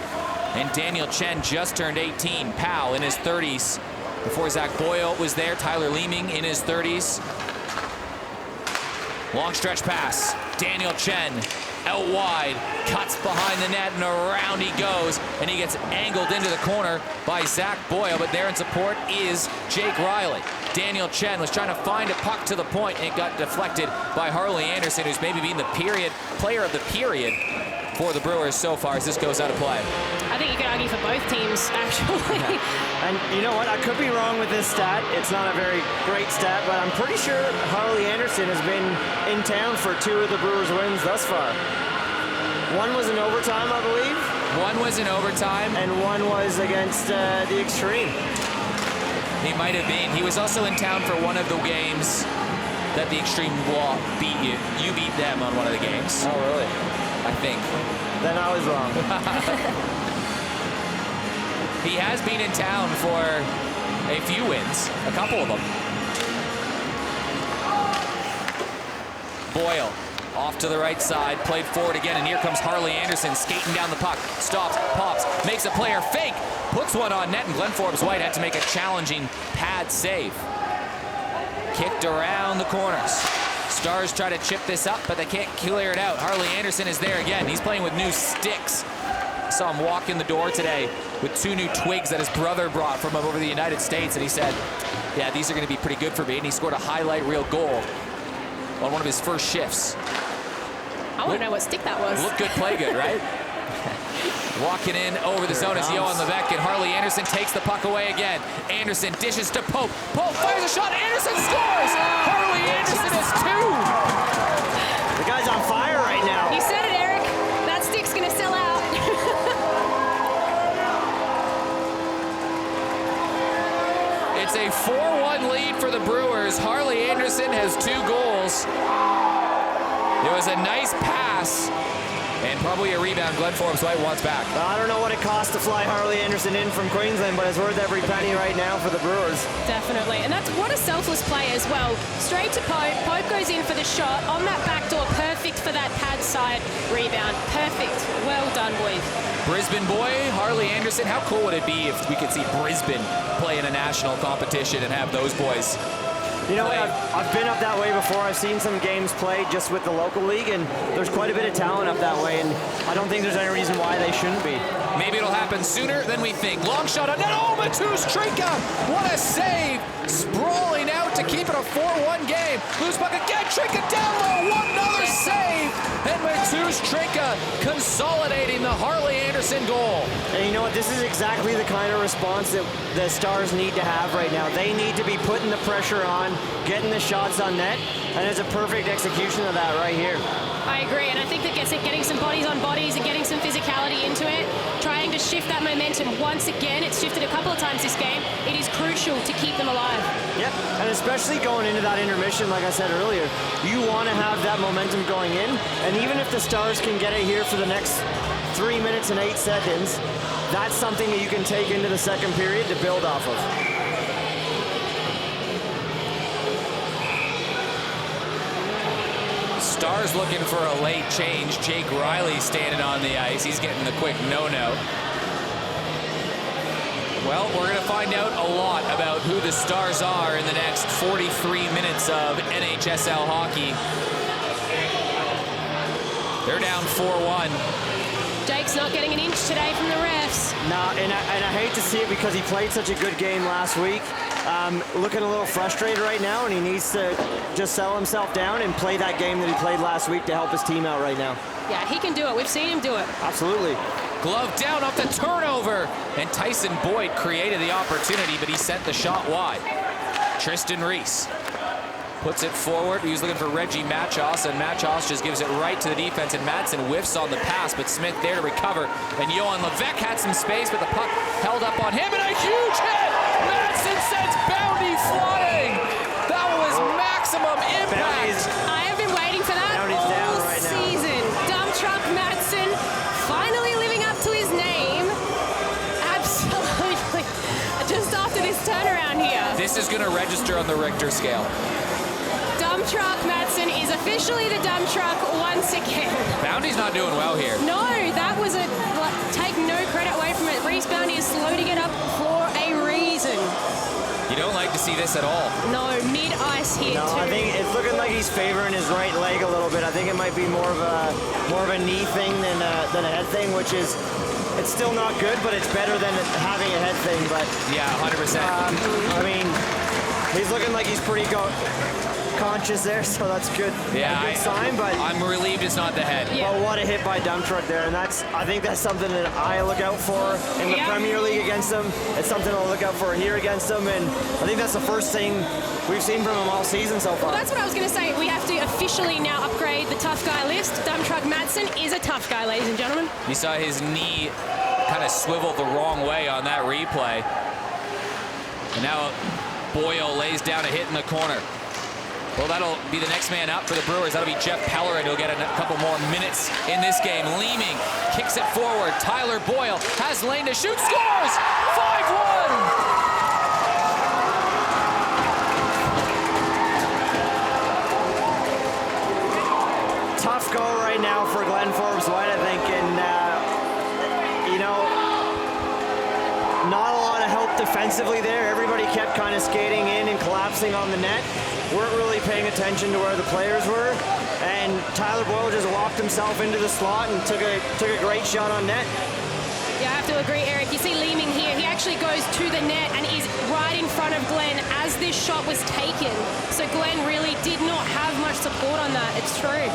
And Daniel Chen just turned 18. Powell in his 30s. Before Zach Boyle was there, Tyler Leeming in his 30s. Long stretch pass. Daniel Chen out wide, cuts behind the net, and around he goes, and he gets angled into the corner by Zach Boyle, but there in support is Jake Riley. Daniel Chen was trying to find a puck to the point, and it got deflected by Harley Anderson, who's maybe been the player of the period for the Brewers so far as this goes out of play. I think you could argue for both teams, actually. And you know what? I could be wrong with this stat. It's not a very great stat, but I'm pretty sure Harley Anderson has been in town for 2 of the Brewers' wins thus far. One was in overtime, I believe. One was in overtime. And one was against the Extreme. He might have been. He was also in town for one of the games that the Extreme beat you. You beat them on one of the games. Oh, really? I think. Then I was wrong. He has been in town for a few wins, a couple of them. Boyle off to the right side, played forward again, and here comes Harley Anderson skating down the puck. Stops, pops, makes a player fake, puts one on net, and Glenn Forbes-White had to make a challenging pad save. Kicked around the corners. Stars try to chip this up, but they can't clear it out. Harley Anderson is there again. He's playing with new sticks. I saw him walk in the door today with 2 new twigs that his brother brought from him over the United States, and he said, yeah, these are going to be pretty good for me, and he scored a highlight reel goal on one of his first shifts. I want to know what stick that was. Look good, play good, right? Walking in over the zone is Johan Levesque, and Harley Anderson takes the puck away again. Anderson dishes to Pope. Pope fires a shot. Anderson scores! Harley Anderson is 2! The guy's on fire right now. You said it, Eric. That stick's going to sell out. It's a 4-1 lead for the Brewers. Harley Anderson has 2 goals. It was a nice pass. And probably a rebound. Glenn Forbes-White wants back. I don't know what it costs to fly Harley Anderson in from Queensland, but it's worth every penny right now for the Brewers. Definitely. And that's what a selfless play as well. Straight to Pope. Pope goes in for the shot on that back door. Perfect for that pad side rebound. Perfect. Well done, boys. Brisbane boy, Harley Anderson. How cool would it be if we could see Brisbane play in a national competition and have those boys? You know what, I've been up that way before. I've seen some games played just with the local league, and there's quite a bit of talent up that way, and I don't think there's any reason why they shouldn't be. Maybe it'll happen sooner than we think. Long shot on net. Oh, Matus Trinka! What a save! Sprawling out to keep it a 4-1 game. Loose puck again. Trinka down low. One another save. And Matus Trinka consolidating the Harley Anderson goal. And you know what? This is exactly the kind of response that the Stars need to have right now. They need to be putting the pressure on, getting the shots on net, and it's a perfect execution of that right here. I agree, and I think that getting some bodies on bodies and getting some physicality into it, trying to shift that momentum once again. It's shifted a couple of times this game. It is crucial to keep them alive. Yep, and especially going into that intermission, like I said earlier, you want to have that momentum going in, and even if the Stars can get it here for the next 3 minutes and 8 seconds, that's something that you can take into the second period to build off of. Stars looking for a late change. Jake Riley standing on the ice. He's getting the quick no-no. Well, we're going to find out a lot about who the Stars are in the next 43 minutes of NHSL hockey. They're down 4-1. Jake's not getting an inch today from the refs. No, and I hate to see it because he played such a good game last week. Looking a little frustrated right now, and he needs to just settle himself down and play that game that he played last week to help his team out right now. Yeah, he can do it. We've seen him do it. Absolutely. Glove down off the turnover. And Tyson Boyd created the opportunity, but he sent the shot wide. Tristan Reese puts it forward. He was looking for Reggie Machos, and Machos just gives it right to the defense, and Madsen whiffs on the pass, but Smith there to recover. And Johan Levesque had some space, but the puck held up on him, and a huge hit! Madsen sends Bounty flying! That was maximum impact! I have been waiting for that all season. Dump truck Madsen finally living up to his name. Absolutely. Just after this turnaround here. This is going to register on the Richter scale. Dump truck Madsen is officially the dump truck once again. Bounty's not doing well here. No, that was take no credit away from it. Reese Bounty is slow to get up for a reason. You don't like to see this at all. No, mid-ice here No, too. I think it's looking like he's favoring his right leg a little bit. I think it might be more of a knee thing than a head thing, which is, it's still not good, but it's better than having a head thing. But yeah, 100%. I mean, he's looking like he's pretty conscious there, so that's good. Yeah, good sign. But I'm relieved it's not the head. Yeah. But what a hit by dump truck there, and I think that's something that I look out for in the Premier League against them. It's something I'll look out for here against them, and I think that's the first thing we've seen from him all season so far. Well, that's what I was going to say. We have to officially now upgrade the tough guy list. Dump truck Madsen is a tough guy, ladies and gentlemen. You saw his knee kind of swivel the wrong way on that replay. And now Boyle lays down a hit in the corner. Well, that'll be the next man up for the Brewers. That'll be Jeff Pellerin. He'll get a couple more minutes in this game. Leeming kicks it forward. Tyler Boyle has lane to shoot. Scores! 5-1! Tough go right now for Glenn Forbes White, I think, and not a lot of help defensively there. Everybody kept kind of skating in and collapsing on the net. Weren't really paying attention to where the players were, and Tyler Boyle just walked himself into the slot and took a great shot on net. Yeah, I have to agree, Eric. You see Leeming here. He actually goes to the net and is right in front of Glenn as this shot was taken. So Glenn really did not have much support on that. It's true.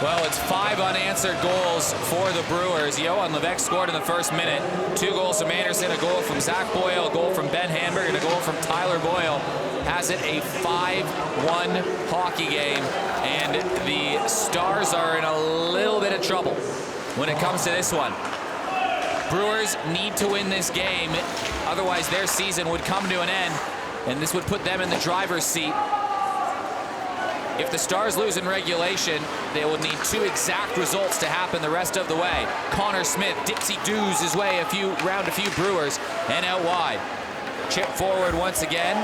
Well, it's 5 unanswered goals for the Brewers. Johan Levesque scored in the first minute. 2 goals from Anderson, a goal from Zach Boyle, a goal from Ben Hamburg, and a goal from Tyler Boyle. Has it a 5-1 hockey game, and the Stars are in a little bit of trouble when it comes to this one. Brewers need to win this game, otherwise their season would come to an end, and this would put them in the driver's seat. If the Stars lose in regulation, they will need 2 exact results to happen the rest of the way. Connor Smith dipsy-doos his way around a few Brewers and out wide. Chip forward once again.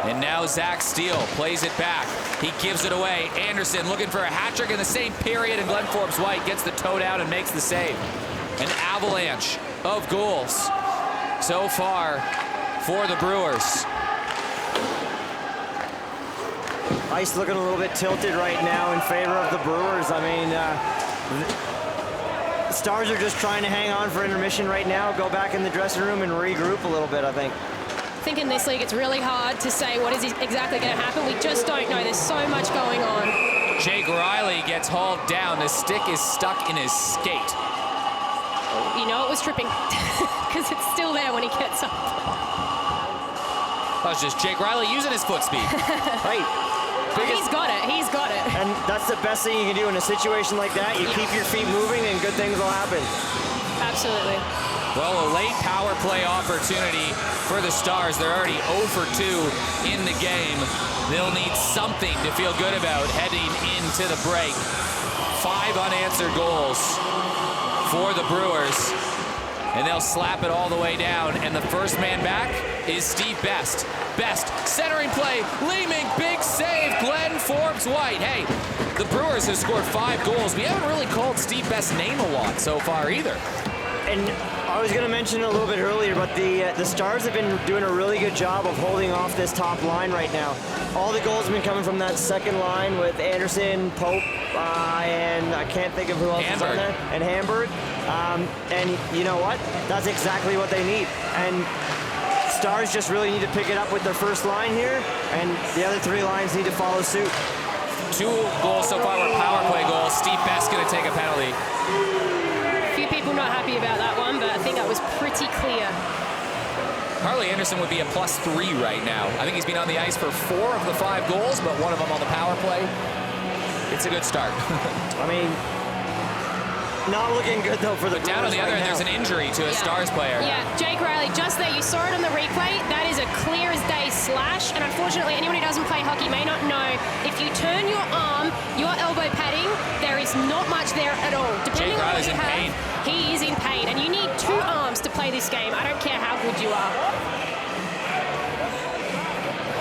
And now Zach Steele plays it back. He gives it away. Anderson looking for a hat trick in the same period, and Glenn Forbes White gets the toe down and makes the save. An avalanche of goals so far for the Brewers. Ice looking a little bit tilted right now in favor of the Brewers. I mean, the Stars are just trying to hang on for intermission right now, go back in the dressing room and regroup a little bit, I think. I think in this league it's really hard to say what is exactly going to happen. We just don't know. There's so much going on. Jake Riley gets hauled down. The stick is stuck in his skate. You know it was tripping because it's still there when he gets up. That was just Jake Riley using his foot speed. Right. He's got it. He's got it. And that's the best thing you can do in a situation like that. You keep your feet moving and good things will happen. Absolutely. Well, a late power play opportunity for the Stars. They're already 0 for 2 in the game. They'll need something to feel good about heading into the break. 5 unanswered goals for the Brewers. And they'll slap it all the way down. And the first man back is Steve Best. Best centering play. Leeming, big save. Glenn Forbes White. Hey, the Brewers have scored 5 goals. We haven't really called Steve Best's name a lot so far either. And I was going to mention it a little bit earlier, but the Stars have been doing a really good job of holding off this top line right now. All the goals have been coming from that second line with Anderson, Pope, and I can't think of who else is on there, and Hamburg. And you know what? That's exactly what they need. And Stars just really need to pick it up with their first line here, and the other 3 lines need to follow suit. 2 goals so far were power play goals. well, Steve Best going to take a penalty. A few people not happy about that one, but I think that was pretty clear. Harley Anderson would be a +3 right now. I think he's been on the ice for 4 of the 5 goals, but 1 of them on the power play. It's a good start. I mean, not looking good though for the But down on the other end, there's an injury to a Stars player. Yeah, Jake Riley, just there, you saw it on the replay. That is a clear as day slash, and unfortunately, anyone who doesn't play hockey may not know, if you turn your arm, your elbow padding, there is not much there at all. Depending Jake on Riley's what you in have, pain. he is in pain, and you need 2 arms to play this game. I don't care how good you are.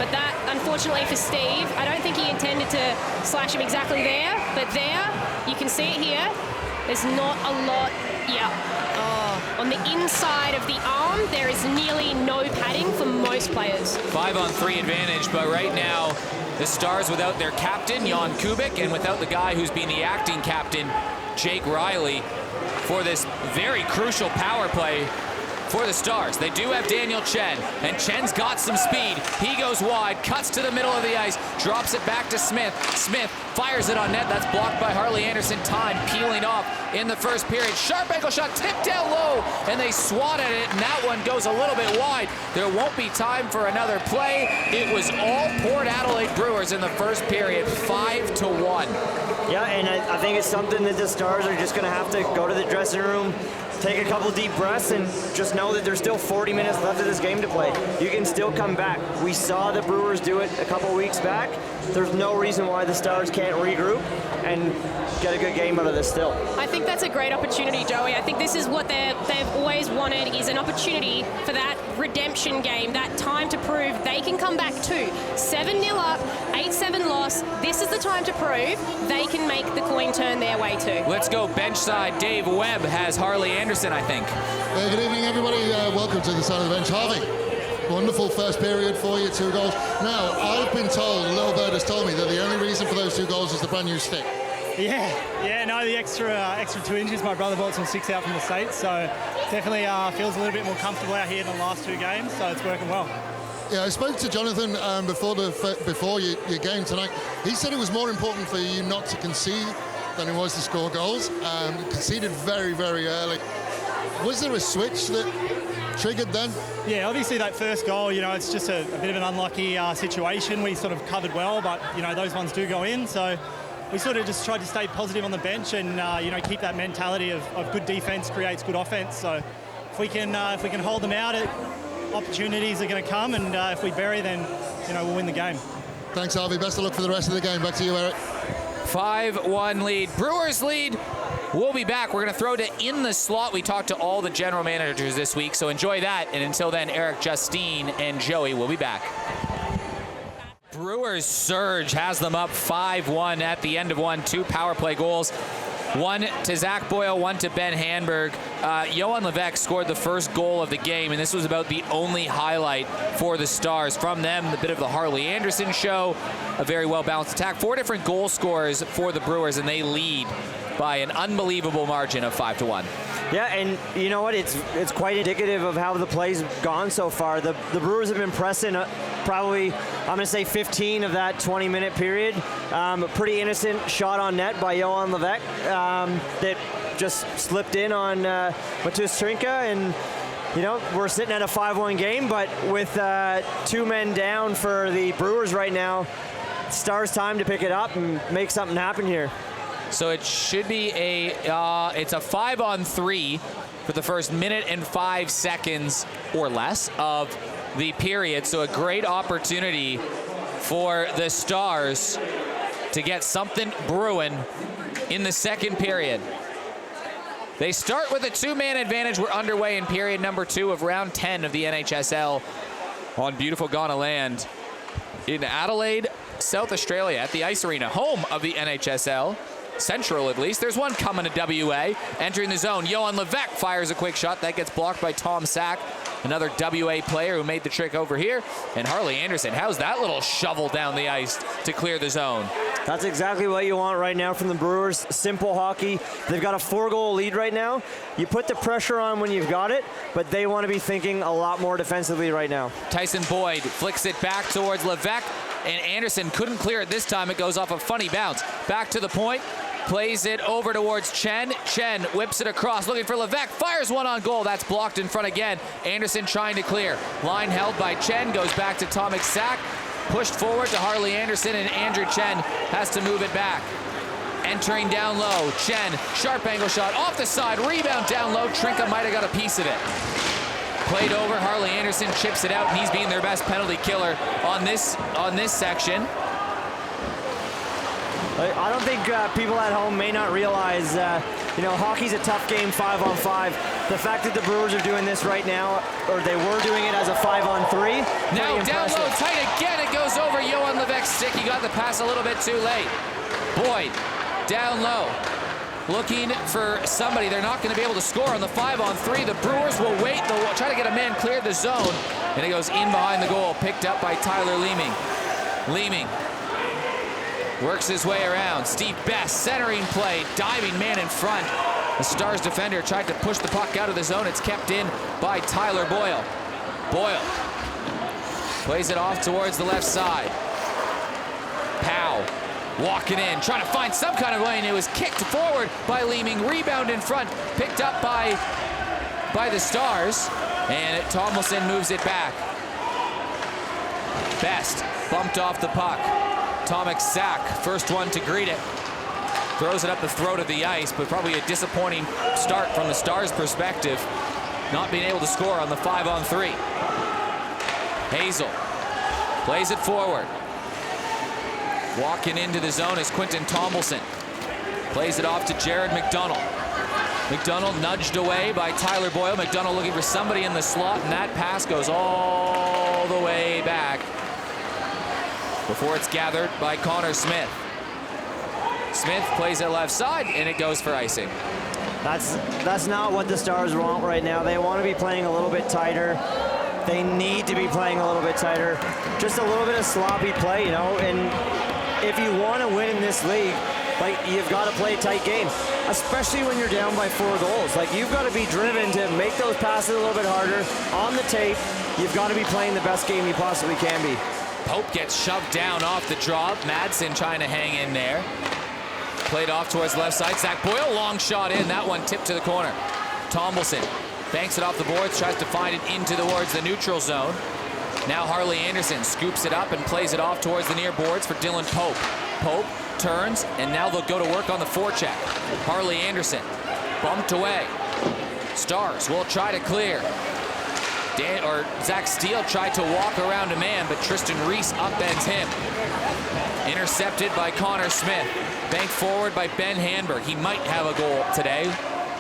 But that, unfortunately for Steve, I don't think he intended to slash him exactly there, but there, you can see it here, there's not a lot, on the inside of the arm, there is nearly no padding for most players. 5-on-3 advantage, but right now, the Stars without their captain, Jan Kubik, and without the guy who's been the acting captain, Jake Riley, for this very crucial power play for the Stars. They do have Daniel Chen, and Chen's got some speed. He goes wide, cuts to the middle of the ice, drops it back to Smith. Smith fires it on net. That's blocked by Harley Anderson. Time peeling off in the first period. Sharp ankle shot, tipped down low, and they swat at it, and that one goes a little bit wide. There won't be time for another play. It was all Port Adelaide Brewers in the first period, 5-1. Yeah, and I think it's something that the Stars are just going to have to go to the dressing room, take a couple deep breaths, and just know that there's still 40 minutes left of this game to play. You can still come back. We saw the Brewers do it a couple weeks back. There's no reason why the Stars can't regroup and get a good game out of this still. I think that's a great opportunity, Joey. I think this is what they've always wanted, is an opportunity for that redemption game, that time to prove they can come back too. 7-0 up, 8-7 loss. This is the time to prove they can make the coin turn their way too. Let's go bench side. Dave Webb has Harley Anderson, I think. Good evening, everybody. Welcome to the side of the bench. Harvey, wonderful first period for you, 2 goals. Now, I've been told, Little Bird has told me, that the only reason for those 2 goals is the brand new stick. Yeah, no, the extra 2 inches. My brother bought some sticks out from the States, so definitely feels a little bit more comfortable out here in the last 2 games, so it's working well. Yeah, I spoke to Jonathan before your game tonight. He said it was more important for you not to concede than it was to score goals. Conceded very, very early. Was there a switch that triggered then? Yeah, obviously that first goal, it's just a bit of an unlucky situation. We sort of covered well, but, those ones do go in, so we sort of just tried to stay positive on the bench and, keep that mentality of good defense creates good offense. So if we can hold them out, opportunities are going to come, and if we bury, then, we'll win the game. Thanks, Harvey. Best of luck for the rest of the game. Back to you, Eric. 5-1 lead. Brewers lead. We'll be back. We're going to throw to In the Slot. We talked to all the general managers this week, so enjoy that. And until then, Eric, Justine, and Joey will be back. Brewers surge has them up 5-1 at the end of 1. 2 power play goals. 1 to Zach Boyle, 1 to Ben Handberg. Johan Levesque scored the first goal of the game, and this was about the only highlight for the Stars. From them, a bit of the Harley Anderson show, a very well-balanced attack. 4 different goal scorers for the Brewers, and they lead by an unbelievable margin of 5-1. Yeah, and you know what? It's quite indicative of how the play's gone so far. The Brewers have been pressing probably, I'm going to say 15 of that 20-minute period. A pretty innocent shot on net by Johan Levesque that just slipped in on Matus Trinka, and we're sitting at a 5-1 game, but with 2 men down for the Brewers right now, Stars time to pick it up and make something happen here. So it should be it's a 5-on-3 for the first minute and 5 seconds or less of the period. So a great opportunity for the Stars to get something brewing in the second period. They start with a 2-man advantage. We're underway in period number 2 of round 10 of the NHSL on beautiful Ghana land in Adelaide, South Australia, at the Ice Arena, home of the NHSL. Central, at least. There's one coming to WA. Entering the zone, Johan Levesque fires a quick shot. That gets blocked by Tom Sack, another WA player who made the trick over here. And Harley Anderson, how's that little shovel down the ice to clear the zone? That's exactly what you want right now from the Brewers. Simple hockey. They've got a 4-goal lead right now. You put the pressure on when you've got it, but they want to be thinking a lot more defensively right now. Tyson Boyd flicks it back towards Levesque, and Anderson couldn't clear it this time. It goes off a funny bounce. Back to the point. Plays it over towards Chen. Chen whips it across, looking for Levesque. Fires one on goal. That's blocked in front again. Anderson trying to clear. Line held by Chen. Goes back to Tomek Sak. Pushed forward to Harley Anderson, and Andrew Chen has to move it back. Entering down low. Chen, sharp angle shot off the side. Rebound down low. Trinka might have got a piece of it. Played over. Harley Anderson chips it out, and he's being their best penalty killer on this section. I don't think people at home may not realize, hockey's a tough game 5-on-5. The fact that the Brewers are doing this right now, or they were doing it as a 5-on-3. Now down low, tight again. It goes over Johan Levesque's stick. He got the pass a little bit too late. Boyd down low, looking for somebody. They're not going to be able to score on the 5-on-3. The Brewers will wait. They'll try to get a man clear the zone, and it goes in behind the goal. Picked up by Tyler Leeming. Leeming works his way around. Steve Best, centering play, diving man in front. The Stars defender tried to push the puck out of the zone. It's kept in by Tyler Boyle. Boyle plays it off towards the left side. Powell walking in, trying to find some kind of way, and it was kicked forward by Leeming. Rebound in front, picked up by the Stars, and Tomlinson moves it back. Best bumped off the puck. Tomek Sak, first one to greet it. Throws it up the throat of the ice, but probably a disappointing start from the Stars' perspective, not being able to score on the 5-on-3. Hazel plays it forward. Walking into the zone is Quinton Tomlinson. Plays it off to Jared McDonald. McDonald nudged away by Tyler Boyle. McDonald looking for somebody in the slot, and that pass goes all the way back before it's gathered by Connor Smith. Smith plays it left side, and it goes for icing. That's not what the Stars want right now. They want to be playing a little bit tighter. They need to be playing a little bit tighter. Just a little bit of sloppy play, and if you want to win in this league, you've got to play a tight game, especially when you're down by 4 goals. You've got to be driven to make those passes a little bit harder. On the tape, you've got to be playing the best game you possibly can be. Pope gets shoved down off the drop. Madsen trying to hang in there. Played off towards the left side. Zach Boyle, long shot in. That one tipped to the corner. Tomlinson banks it off the boards, tries to find it into towards the neutral zone. Now Harley Anderson scoops it up and plays it off towards the near boards for Dylan Pope. Pope turns, and now they'll go to work on the forecheck. Harley Anderson bumped away. Stars will try to clear. Zach Steele tried to walk around a man, but Tristan Reese upends him. Intercepted by Connor Smith. Banked forward by Ben Hanberg. He might have a goal today.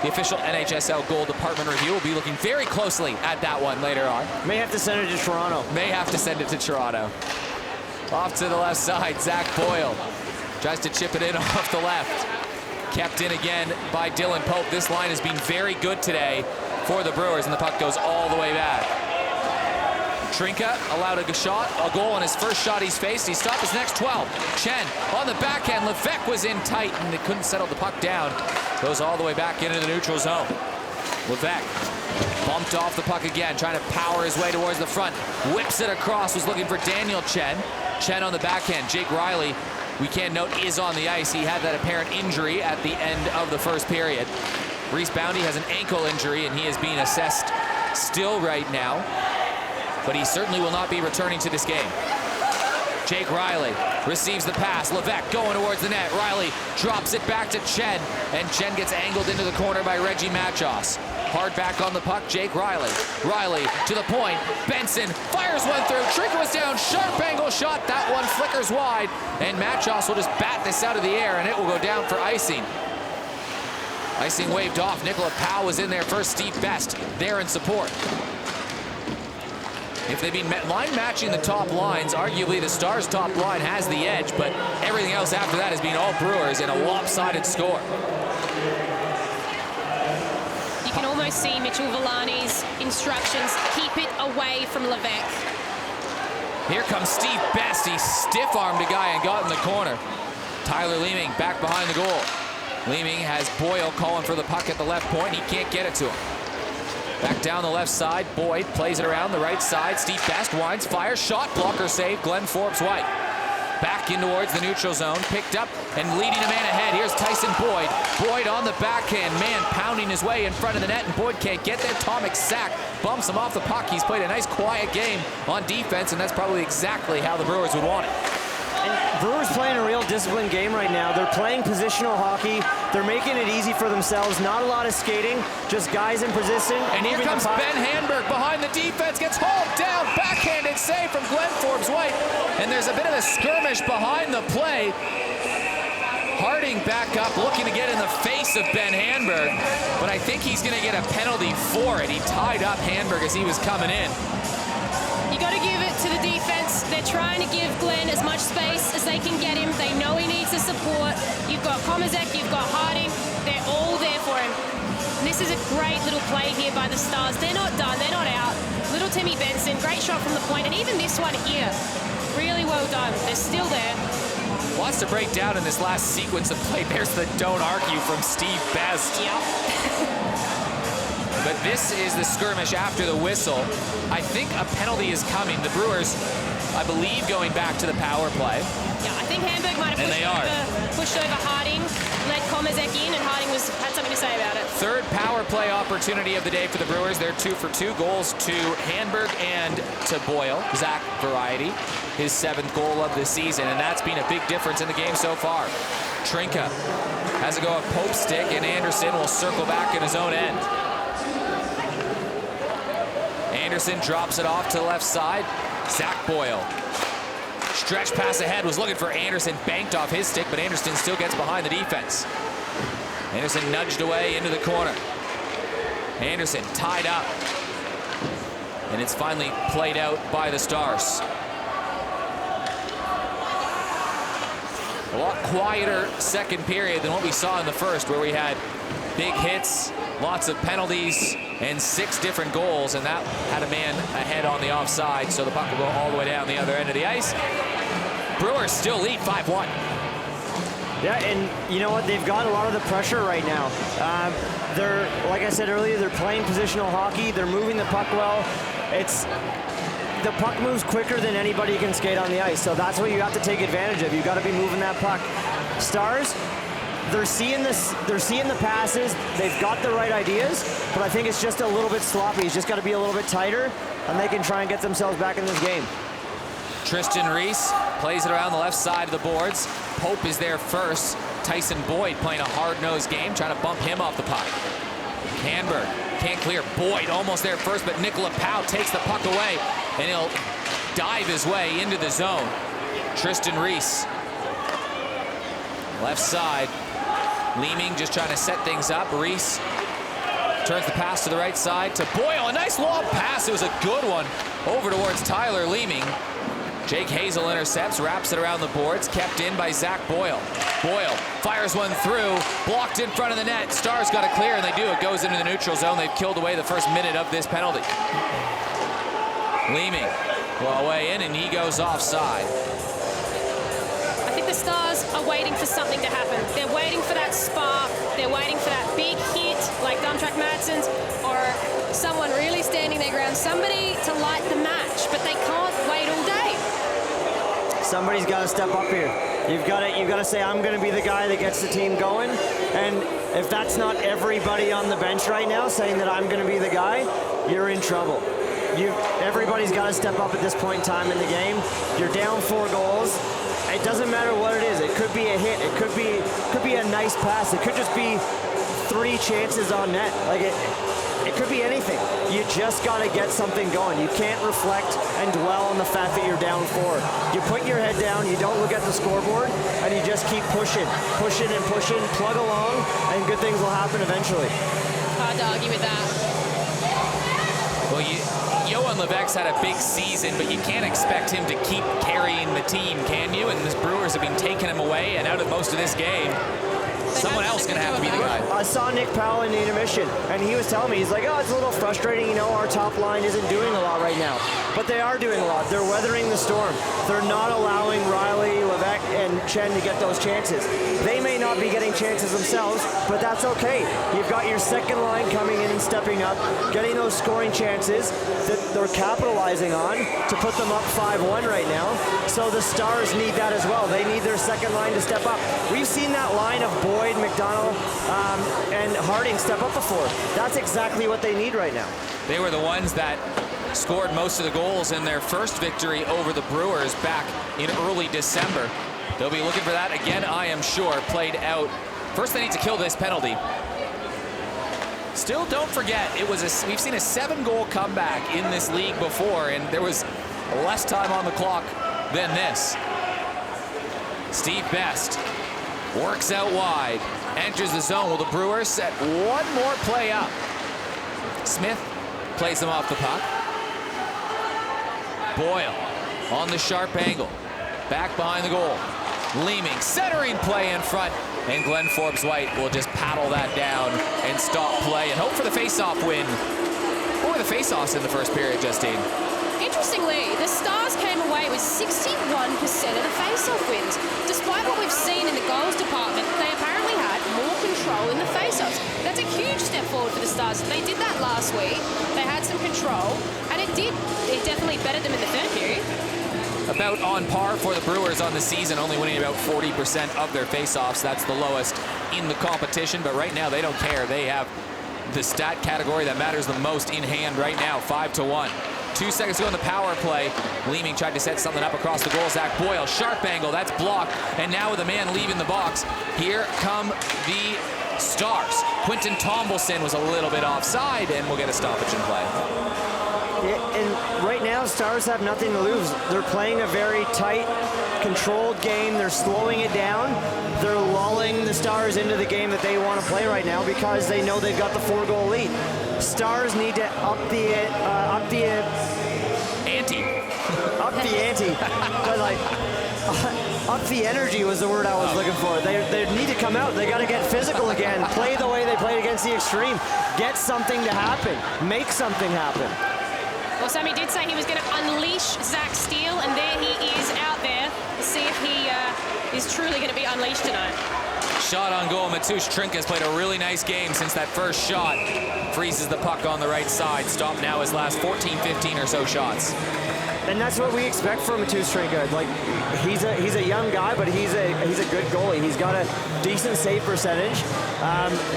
The official NHSL goal department review will be looking very closely at that one later on. May have to send it to Toronto. May have to send it to Toronto. Off to the left side, Zach Boyle tries to chip it in off the left. Kept in again by Dylan Pope. This line has been very good today for the Brewers, and the puck goes all the way back. Trinka allowed a goal on his first shot he's faced. He stopped his next 12. Chen on the backhand. Levesque was in tight, and they couldn't settle the puck down. Goes all the way back into the neutral zone. Levesque bumped off the puck again, trying to power his way towards the front. Whips it across, was looking for Daniel Chen. Chen on the backhand. Jake Riley, we can note, is on the ice. He had that apparent injury at the end of the first period. Reese Boundy has an ankle injury, and he is being assessed still right now, but he certainly will not be returning to this game. Jake Riley receives the pass. Levesque going towards the net. Riley drops it back to Chen, and Chen gets angled into the corner by Reggie Machos. Hard back on the puck, Jake Riley. Riley to the point. Benson fires one through. Trinka was down. Sharp angle shot. That one flickers wide, and Machos will just bat this out of the air, and it will go down for icing. Icing waved off. Nicola Powell was in there first. Steve Best there in support. If they've been line matching the top lines, arguably the Stars' top line has the edge, but everything else after that has been all Brewers in a lopsided score. You can almost see Mitchell Villani's instructions, keep it away from Levesque. Here comes Steve Best. He stiff-armed a guy and got in the corner. Tyler Leeming back behind the goal. Leeming has Boyle calling for the puck at the left point. He can't get it to him. Back down the left side, Boyd plays it around the right side. Steve Best winds, fires, shot, blocker save, Glenn Forbes-White. Back in towards the neutral zone, picked up and leading a man ahead. Here's Tyson Boyd. Boyd on the backhand, man pounding his way in front of the net, and Boyd can't get there. Tomic sack bumps him off the puck. He's played a nice quiet game on defense, and that's probably exactly how the Brewers would want it. And Brewers playing a real disciplined game right now. They're playing positional hockey. They're making it easy for themselves. Not a lot of skating, just guys in position. And here comes Ben Handberg behind the defense, gets hauled down, backhanded save from Glenn Forbes-White. And there's a bit of a skirmish behind the play. Harding back up, looking to get in the face of Ben Handberg, but I think he's going to get a penalty for it. He tied up Handberg as he was coming in. You got to give it to the defense. They're trying to give Glenn as much space as they can get him. They know he needs the support. You've got Komazek, you've got Harding. They're all there for him. And this is a great little play here by the Stars. They're not done. They're not out. Little Timmy Benson, great shot from the point. And even this one here, really well done. They're still there. Lots to break down in this last sequence of play. There's the don't argue from Steve Best. Yep. But this is the skirmish after the whistle. I think a penalty is coming. The Brewers, I believe, going back to the power play. Yeah, I think Handberg might have pushed over Harding, let Komazek in, and Harding had something to say about it. Third power play opportunity of the day for the Brewers. They're 2 for 2 goals to Handberg and to Boyle. Zach Variety, his 7th goal of the season, and that's been a big difference in the game so far. Trinka has a go at Pope stick, and Anderson will circle back in his own end. Anderson drops it off to the left side. Zach Boyle. Stretch pass ahead, was looking for Anderson, banked off his stick, but Anderson still gets behind the defense. Anderson nudged away into the corner. Anderson tied up. And it's finally played out by the Stars. A lot quieter second period than what we saw in the first, where we had big hits, lots of penalties, and 6 different goals, and that had a man ahead on the offside, so the puck will go all the way down the other end of the ice. Brewers still lead 5-1. Yeah, and you know what? They've got a lot of the pressure right now. They're, like I said earlier, they're playing positional hockey. They're moving the puck well. The puck moves quicker than anybody can skate on the ice, so that's what you have to take advantage of. You've got to be moving that puck. Stars, they're seeing this. They're seeing the passes. They've got the right ideas, but I think it's just a little bit sloppy. It's just got to be a little bit tighter, and they can try and get themselves back in this game. Tristan Reese plays it around the left side of the boards. Pope is there first. Tyson Boyd playing a hard-nosed game, trying to bump him off the puck. Handberg can't clear. Boyd almost there first, but Nicola Powell takes the puck away, and he'll dive his way into the zone. Tristan Reese, left side. Leeming just trying to set things up. Reese turns the pass to the right side to Boyle. A nice long pass. It was a good one over towards Tyler Leeming. Jake Hazel intercepts, wraps it around the boards, kept in by Zach Boyle. Boyle fires one through, blocked in front of the net. Stars got to clear, and they do. It goes into the neutral zone. They've killed away the first minute of this penalty. Leeming well away in, and he goes offside. I think the Stars are waiting for something to happen. They're waiting for that spark. They're waiting for that big hit, like Dumptrack Madsen's, or someone really standing their ground, somebody to light the match, but they can't wait all day. Somebody's got to step up here. You've got to say, I'm going to be the guy that gets the team going. And if that's not everybody on the bench right now saying that I'm going to be the guy, you're in trouble. Everybody's got to step up at this point in time in the game. You're down 4 goals. It doesn't matter what it is. It could be a hit. It could be a nice pass. It could just be 3 chances on net. Like it could be anything. You just got to get something going. You can't reflect and dwell on the fact that you're down 4. You put your head down, you don't look at the scoreboard, and you just keep pushing and pushing, plug along, and good things will happen eventually. Hard to argue with that. Well, Johan Levesque's had a big season, but you can't expect him to keep carrying the team, can you? And the Brewers have been taking him away and out of most of this game. Someone else going to have to be the guy. I saw Nick Powell in the intermission, and he was telling me, he's like, oh, it's a little frustrating. You know, our top line isn't doing a lot right now. But they are doing a lot. They're weathering the storm. They're not allowing Riley, Levesque, and Chen to get those chances. They may not be getting chances themselves, but that's okay. You've got your second line coming in and stepping up, getting those scoring chances. they're capitalizing on to put them up 5-1 right now. So the Stars need that as well. They need their second line to step up. We've seen that line of Boyd, McDonald, and Harding step up before. That's exactly what they need right now. They were the ones that scored most of the goals in their first victory over the Brewers back in early December. They'll be looking for that again, I am sure, played out. First, they need to kill this penalty. Still, don't forget, we've seen a 7-goal comeback in this league before, and there was less time on the clock than this. Steve Best works out wide, enters the zone. Will the Brewers set one more play up? Smith plays them off the puck. Boyle on the sharp angle, back behind the goal. Leeming, centering play in front, and Glenn Forbes-White will just paddle that down and stop play and hope for the face-off win. What were the face-offs in the first period, Justine? Interestingly, the Stars came away with 61% of the face-off wins. Despite what we've seen in the goals department, they apparently had more control in the face-offs. That's a huge step forward for the Stars. They did that last week. They had some control, and it definitely bettered them in the third period. About on par for the Brewers on the season, only winning about 40% of their face-offs. That's the lowest in the competition, but right now they don't care. They have the stat category that matters the most in hand right now, 5-1. 2 seconds to go in the power play. Leeming tried to set something up across the goal. Zach Boyle, sharp angle, that's blocked. And now with a man leaving the box, here come the Stars. Quinton Tomlinson was a little bit offside, and we'll get a stoppage in play. And right now, Stars have nothing to lose. They're playing a very tight, controlled game. They're slowing it down. They're lulling the Stars into the game that they want to play right now because they know they've got the 4-goal lead. Stars need to up the ante. But like, up the energy was the word I was looking for. They need to come out. They got to get physical again. Play the way they played against the Extreme. Get something to happen. Make something happen. Well, Sammy did say he was going to unleash Zach Steele, and there he is out there. Let's see if he is truly going to be unleashed tonight. Shot on goal. Matusz Trinka's played a really nice game since that first shot. Freezes the puck on the right side. Stopped now his last 14, 15 or so shots. And that's what we expect from Matusz Trinka. Like, he's a young guy, but he's a good goalie. He's got a decent save percentage.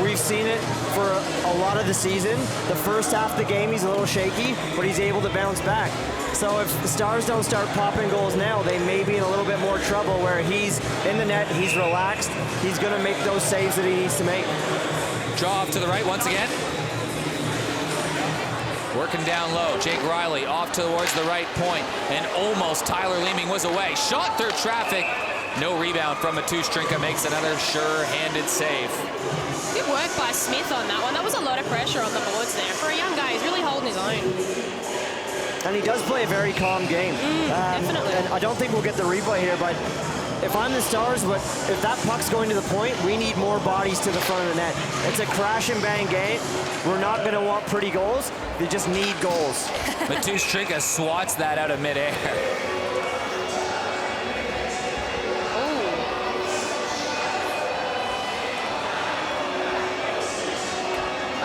We've seen it for a lot of the season. The first half of the game, he's a little shaky, but he's able to bounce back. So if the Stars don't start popping goals now, they may be in a little bit more trouble where he's in the net, he's relaxed, he's going to make those saves that he needs to make. Draw off to the right once again. Working down low, Jake Riley off towards the right point, and almost Tyler Leeming was away. Shot through traffic. No rebound from Matusz Trinka, makes another sure-handed save. Good work by Smith on that one. That was a lot of pressure on the boards there. For a young guy, he's really holding his own. And he does play a very calm game. Definitely. And I don't think we'll get the replay here, but if I'm the Stars, but if that puck's going to the point, we need more bodies to the front of the net. It's a crash and bang game. We're not going to want pretty goals. They just need goals. Matusz Trinka swats that out of midair.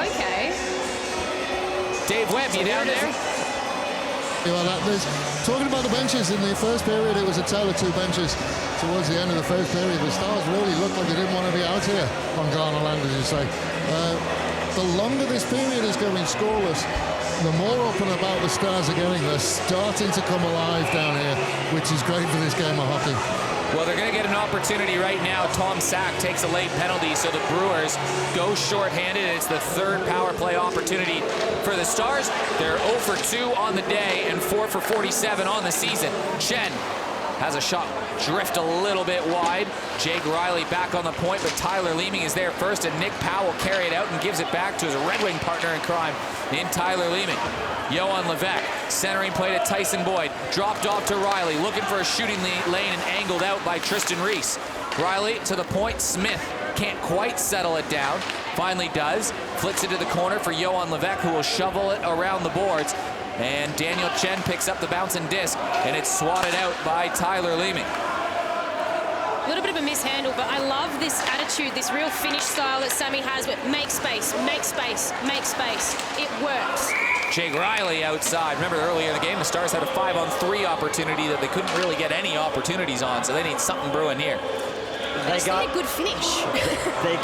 Okay. Dave Webb, you down there? Talking about the benches, in the first period, it was a tale of two benches. Towards the end of the first period, the Stars really looked like they didn't want to be out here on Garner Land, as you say. The longer this period is going scoreless, the more up and about the Stars are getting. They're starting to come alive down here, which is great for this game of hockey. Well, they're going to get an opportunity right now. Tom Sack takes a late penalty, so the Brewers go shorthanded. It's the third power play opportunity for the Stars. They're 0 for 2 on the day and 4 for 47 on the season. Chen has a shot drift a little bit wide. Jake Riley back on the point, but Tyler Leeming is there first, and Nick Powell carry it out and gives it back to his Red Wing partner in crime in Tyler Leeming. Johan Levesque centering play to Tyson Boyd, dropped off to Riley, looking for a shooting lane and angled out by Tristan Reese. Riley to the point. Smith can't quite settle it down, finally does, flicks it to the corner for Johan Levesque, who will shovel it around the boards, and Daniel Chen picks up the bouncing disc, and it's swatted out by Tyler Leeming. A little bit of a mishandle, but I love this attitude, this real finish style that Sammy has, but make space, make space, make space. It works. Jake Riley outside. Remember earlier in the game, the Stars had a 5-on-3 opportunity that they couldn't really get any opportunities on, so they need something brewing here. They got a good finish. they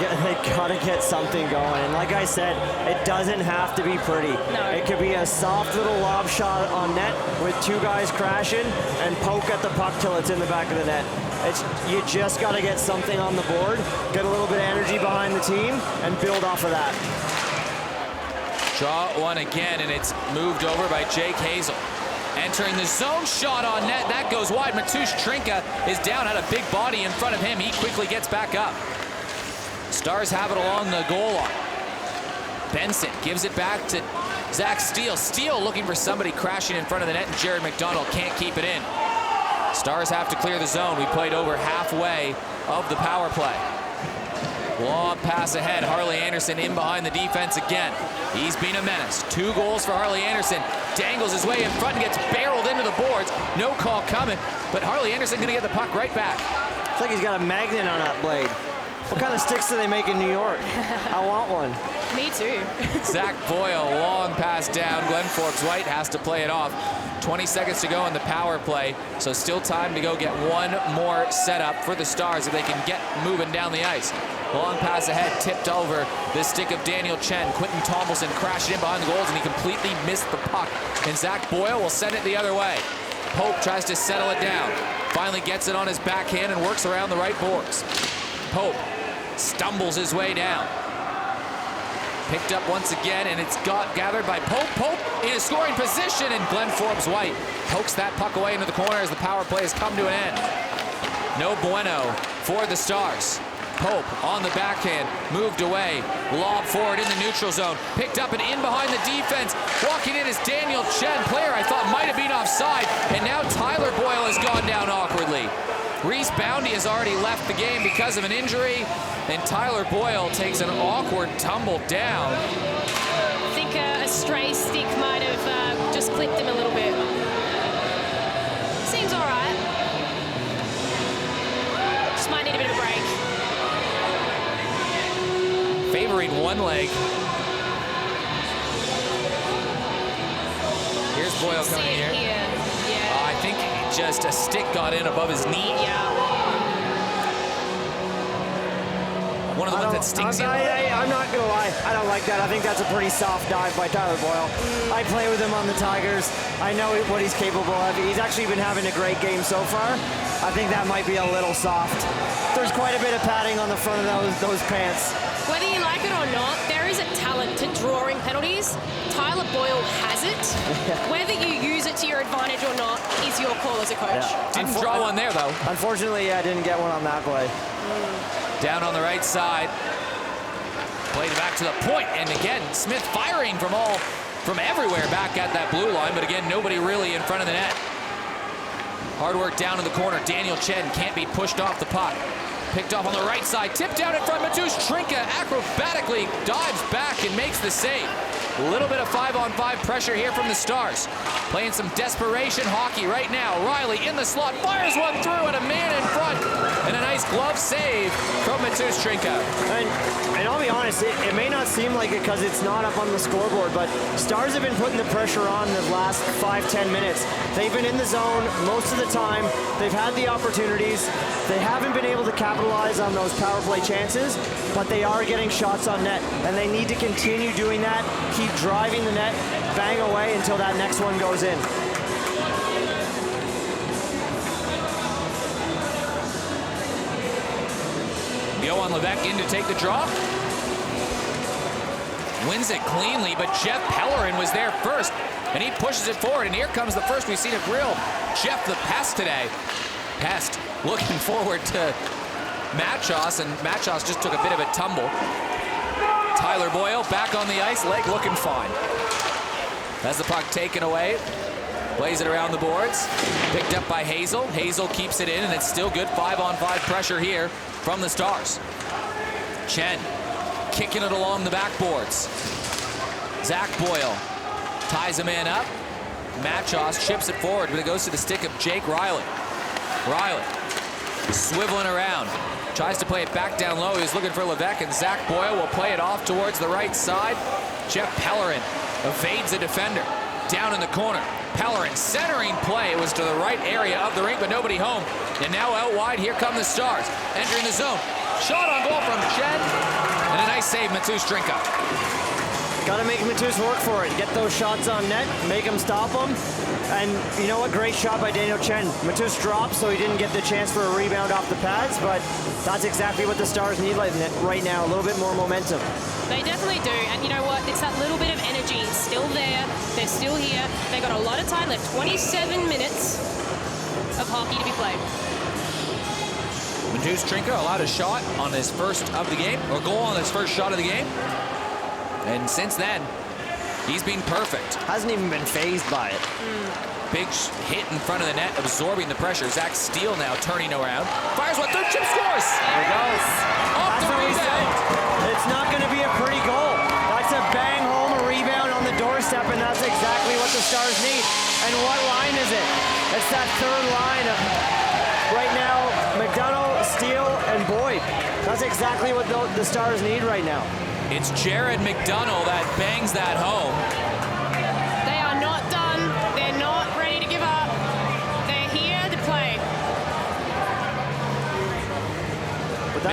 got to get something going. And like I said, it doesn't have to be pretty. No. It could be a soft little lob shot on net with two guys crashing and poke at the puck till it's in the back of the net. You just got to get something on the board, get a little bit of energy behind the team, and build off of that. Draw one again, and it's moved over by Jake Hazel. Entering the zone, shot on net. That goes wide. Matusz Trinka is down, had a big body in front of him. He quickly gets back up. Stars have it along the goal line. Benson gives it back to Zach Steele. Steele looking for somebody crashing in front of the net, and Jared McDonald can't keep it in. Stars have to clear the zone. We played over halfway of the power play. Long pass ahead. Harley Anderson in behind the defense again. He's been a menace. 2 goals for Harley Anderson. Dangles his way in front and gets barreled into the boards. No call coming, but Harley Anderson going to get the puck right back. It's like he's got a magnet on that blade. What kind of sticks do they make in New York? I want one. Me too. Zach Boyle, long pass down. Glenn Forbes-White has to play it off. 20 seconds to go in the power play, so still time to go get one more setup for the Stars if they can get moving down the ice. Long pass ahead, tipped over the stick of Daniel Chen. Quentin Tomlinson crashed in behind the goals, and he completely missed the puck. And Zach Boyle will send it the other way. Pope tries to settle it down. Finally gets it on his backhand and works around the right boards. Pope stumbles his way down. Picked up once again, and it's gathered by Pope. Pope in a scoring position, and Glenn Forbes-White pokes that puck away into the corner as the power play has come to an end. No bueno for the Stars. Pope on the backhand, moved away, lob forward in the neutral zone, picked up and in behind the defense. Walking in is Daniel Chen, player I thought might have been offside, and now Tyler Boyle has gone down awkwardly. Reese Boundy has already left the game because of an injury, and Tyler Boyle takes an awkward tumble down. I think a stray stick might have just clipped him a little bit. Seems all right. Just might need a bit of a break. Favoring one leg. Here's Boyle coming here. Yeah. I think just a stick got in above his knee. Yeah. One of the ones that stings in. I'm not going to lie. I don't like that. I think that's a pretty soft dive by Tyler Boyle. I play with him on the Tigers. I know what he's capable of. He's actually been having a great game so far. I think that might be a little soft. There's quite a bit of padding on the front of those pants. Whether you like it or not, there is a talent to drawing penalties. Tyler Boyle has it. Whether you use it to your advantage or not is your call as a coach. Yeah. Didn't draw one there, though. Unfortunately, I didn't get one on that play. Down on the right side. Played it back to the point, and again, Smith firing from everywhere back at that blue line, but again, nobody really in front of the net. Hard work down in the corner. Daniel Chen can't be pushed off the puck. Picked off on the right side, tipped down in front. Matusz Trinka acrobatically dives back and makes the save. A little bit of 5-on-5 pressure here from the Stars. Playing some desperation hockey right now. Riley in the slot, fires one through and a man in front. And a nice glove save from Matusz Trinka. And I'll be honest, it may not seem like it because it's not up on the scoreboard, but Stars have been putting the pressure on the last 5-10 minutes. They've been in the zone most of the time. They've had the opportunities. They haven't been able to capitalize on those power play chances, but they are getting shots on net, and they need to continue doing that. Keep driving the net, bang away until that next one goes in. Johan Levesque in to take the draw. Wins it cleanly, but Jeff Pellerin was there first, and he pushes it forward, and here comes the first we've seen of real Jeff the Pest today. Pest looking forward to Machos, and Machos just took a bit of a tumble. Tyler Boyle back on the ice, leg looking fine. Has the puck taken away, plays it around the boards, picked up by Hazel. Hazel keeps it in, and it's still good 5-on-5 pressure here from the Stars. Chen kicking it along the backboards. Zach Boyle ties a man up. Machos chips it forward, but it goes to the stick of Jake Riley. Riley swiveling around. Tries to play it back down low. He was looking for Levesque, and Zach Boyle will play it off towards the right side. Jeff Pellerin evades a defender. Down in the corner. Pellerin centering play. It was to the right area of the rink, but nobody home. And now out wide, here come the Stars. Entering the zone. Shot on goal from Chen. And a nice save, Matus Trinka. Got to make Matus work for it. Get those shots on net, make him stop them. And you know what? Great shot by Daniel Chen. Matus dropped, so he didn't get the chance for a rebound off the pads, but that's exactly what the Stars need right now. A little bit more momentum. They definitely do, and you know what? It's that little bit of energy. It's still there. They're still here. They got a lot of time left. 27 minutes of hockey to be played. Matus Trinka allowed a shot on his first of the game, or goal on his first shot of the game. And since then, he's been perfect. Hasn't even been fazed by it. Big hit in front of the net, absorbing the pressure. Zach Steele now turning around. Fires one, third chip, scores! There he goes. Off the rebound. It's not going to be a pretty goal. That's a bang home, a rebound on the doorstep, and that's exactly what the Stars need. And what line is it? It's that third line of right now, McDonough, Steele, and Boyd. That's exactly what the Stars need right now. It's Jared McDonough that bangs that home. They are not done. They're not ready to give up. They're here to play. But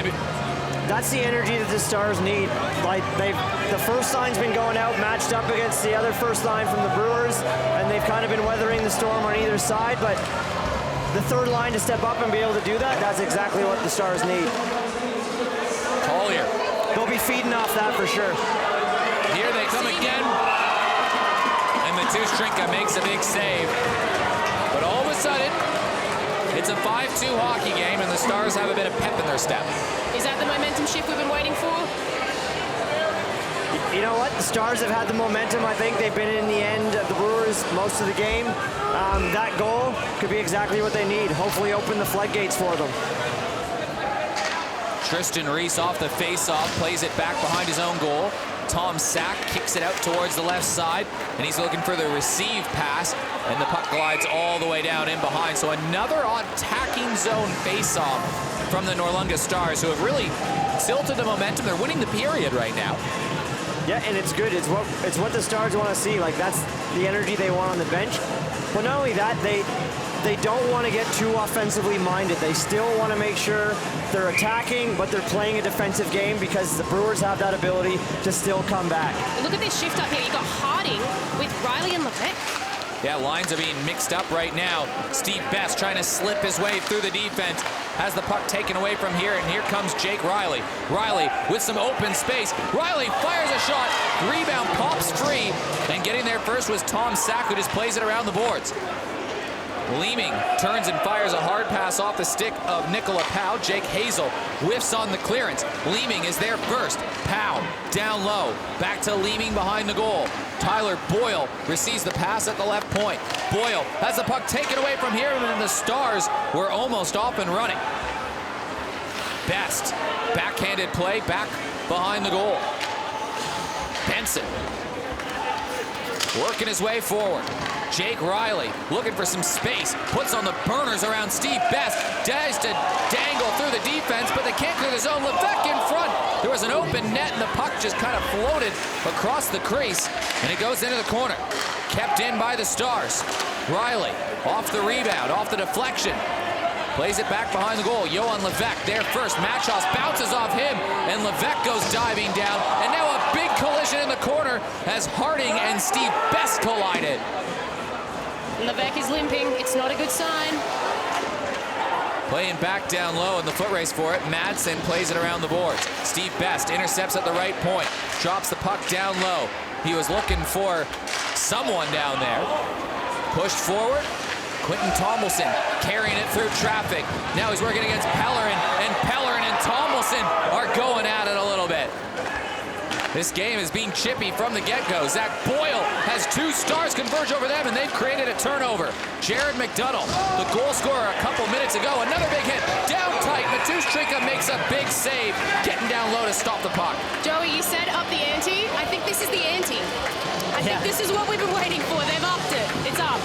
that's the energy that the Stars need. Like the first line's been going out, matched up against the other first line from the Brewers, and they've kind of been weathering the storm on either side. But the third line to step up and be able to do that, that's exactly what the Stars need. Collier. They'll be feeding off that for sure. Here they come again. And Matus Trinka makes a big save. But all of a sudden, it's a 5-2 hockey game, and the Stars have a bit of pep in their step. Is that the momentum shift we've been waiting for? You know what? The Stars have had the momentum. I think they've been in the end of the Brewers most of the game. That goal could be exactly what they need. Hopefully open the floodgates for them. Tristan Reese off the face-off, plays it back behind his own goal. Tom Sack kicks it out towards the left side, and he's looking for the receive pass, and the puck glides all the way down in behind. So another attacking zone face-off from the Noarlunga Stars, who have really tilted the momentum. They're winning the period right now. Yeah, and it's good. It's what the Stars want to see. Like, that's the energy they want on the bench. But not only that, they don't want to get too offensively minded. They still want to make sure they're attacking, but they're playing a defensive game because the Brewers have that ability to still come back. Look at this shift up here. You got Harding with Riley and Levesque. Yeah, lines are being mixed up right now. Steve Best trying to slip his way through the defense. Has the puck taken away from here, and here comes Jake Riley. Riley with some open space. Riley fires a shot. Rebound pops free. And getting there first was Tom Sack, who just plays it around the boards. Leeming turns and fires a hard pass off the stick of Nicola Powell. Jake Hazel whiffs on the clearance. Leeming is there first. Powell down low. Back to Leeming behind the goal. Tyler Boyle receives the pass at the left point. Boyle has the puck taken away from here, and the Stars were almost off and running. Best backhanded play back behind the goal. Benson working his way forward. Jake Riley looking for some space, puts on the burners around Steve Best, tries to dangle through the defense, but they can't clear the zone. Levesque in front. There was an open net, and the puck just kind of floated across the crease, and it goes into the corner. Kept in by the Stars. Riley off the rebound, off the deflection. Plays it back behind the goal. Johan Levesque there first. Machos bounces off him, and Levesque goes diving down. And now a big collision in the corner as Harding and Steve Best collided. Levesque is limping. It's not a good sign. Playing back down low in the foot race for it. Madsen plays it around the boards. Steve Best intercepts at the right point. Drops the puck down low. He was looking for someone down there. Pushed forward. Quentin Tomlinson carrying it through traffic. Now he's working against Pellerin, and Pellerin and Tomlinson are going at it a little bit. This game is being chippy from the get-go. Zach Boyle has two Stars converge over them, and they've created a turnover. Jared McDonough, the goal scorer a couple minutes ago. Another big hit. Down tight. Matus Trinka makes a big save, getting down low to stop the puck. Joey, you said up the ante. I think this is the ante. I think this is what we've been waiting for. They've upped it. It's up.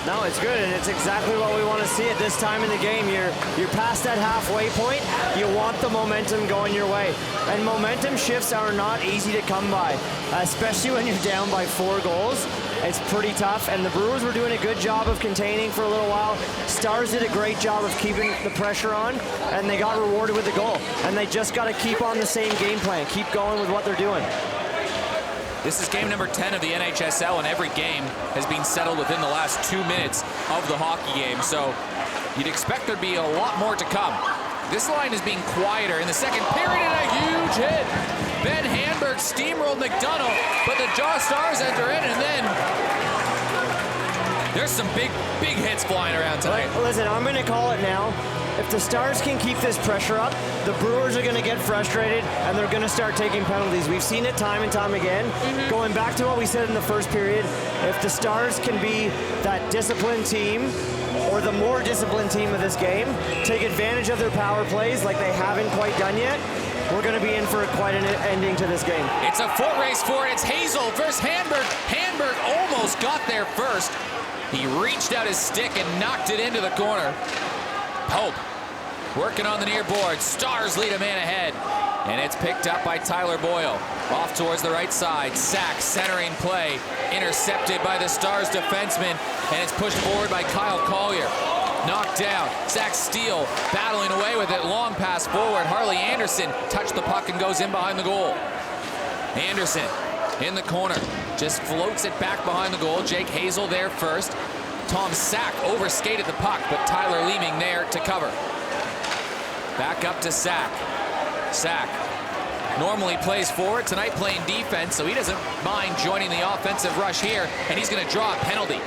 No, it's good, and it's exactly what we want to see at this time in the game. You're past that halfway point. You want the momentum going your way. And momentum shifts are not easy to come by, especially when you're down by 4 goals. It's pretty tough, and the Brewers were doing a good job of containing for a little while. Stars did a great job of keeping the pressure on, and they got rewarded with the goal. And they just got to keep on the same game plan, keep going with what they're doing. This is game number 10 of the NHSL, and every game has been settled within the last 2 minutes of the hockey game. So you'd expect there'd be a lot more to come. This line is being quieter in the second period, and a huge hit. Ben Hamburg steamrolled McDonough, but the Stars enter in, and then there's some big hits flying around tonight. Listen, I'm going to call it now. If the Stars can keep this pressure up, the Brewers are going to get frustrated, and they're going to start taking penalties. We've seen it time and time again. Going back to what we said in the first period, if the Stars can be that disciplined team, or the more disciplined team of this game, take advantage of their power plays like they haven't quite done yet, we're going to be in for quite an ending to this game. It's a foot race for it. It's Hazel versus Hamburg. Hamburg almost got there first. He reached out his stick and knocked it into the corner. Pope working on the near board. Stars lead a man ahead. And it's picked up by Tyler Boyle. Off towards the right side. Sack centering play. Intercepted by the Stars defenseman. And it's pushed forward by Kyle Collier. Knocked down. Zach Steele battling away with it. Long pass forward. Harley Anderson touched the puck and goes in behind the goal. Anderson in the corner. Just floats it back behind the goal. Jake Hazel there first. Tom Sack overskated the puck, but Tyler Leeming there to cover. Back up to Sack. Sack normally plays forward, tonight playing defense, so he doesn't mind joining the offensive rush here, and he's going to draw a penalty.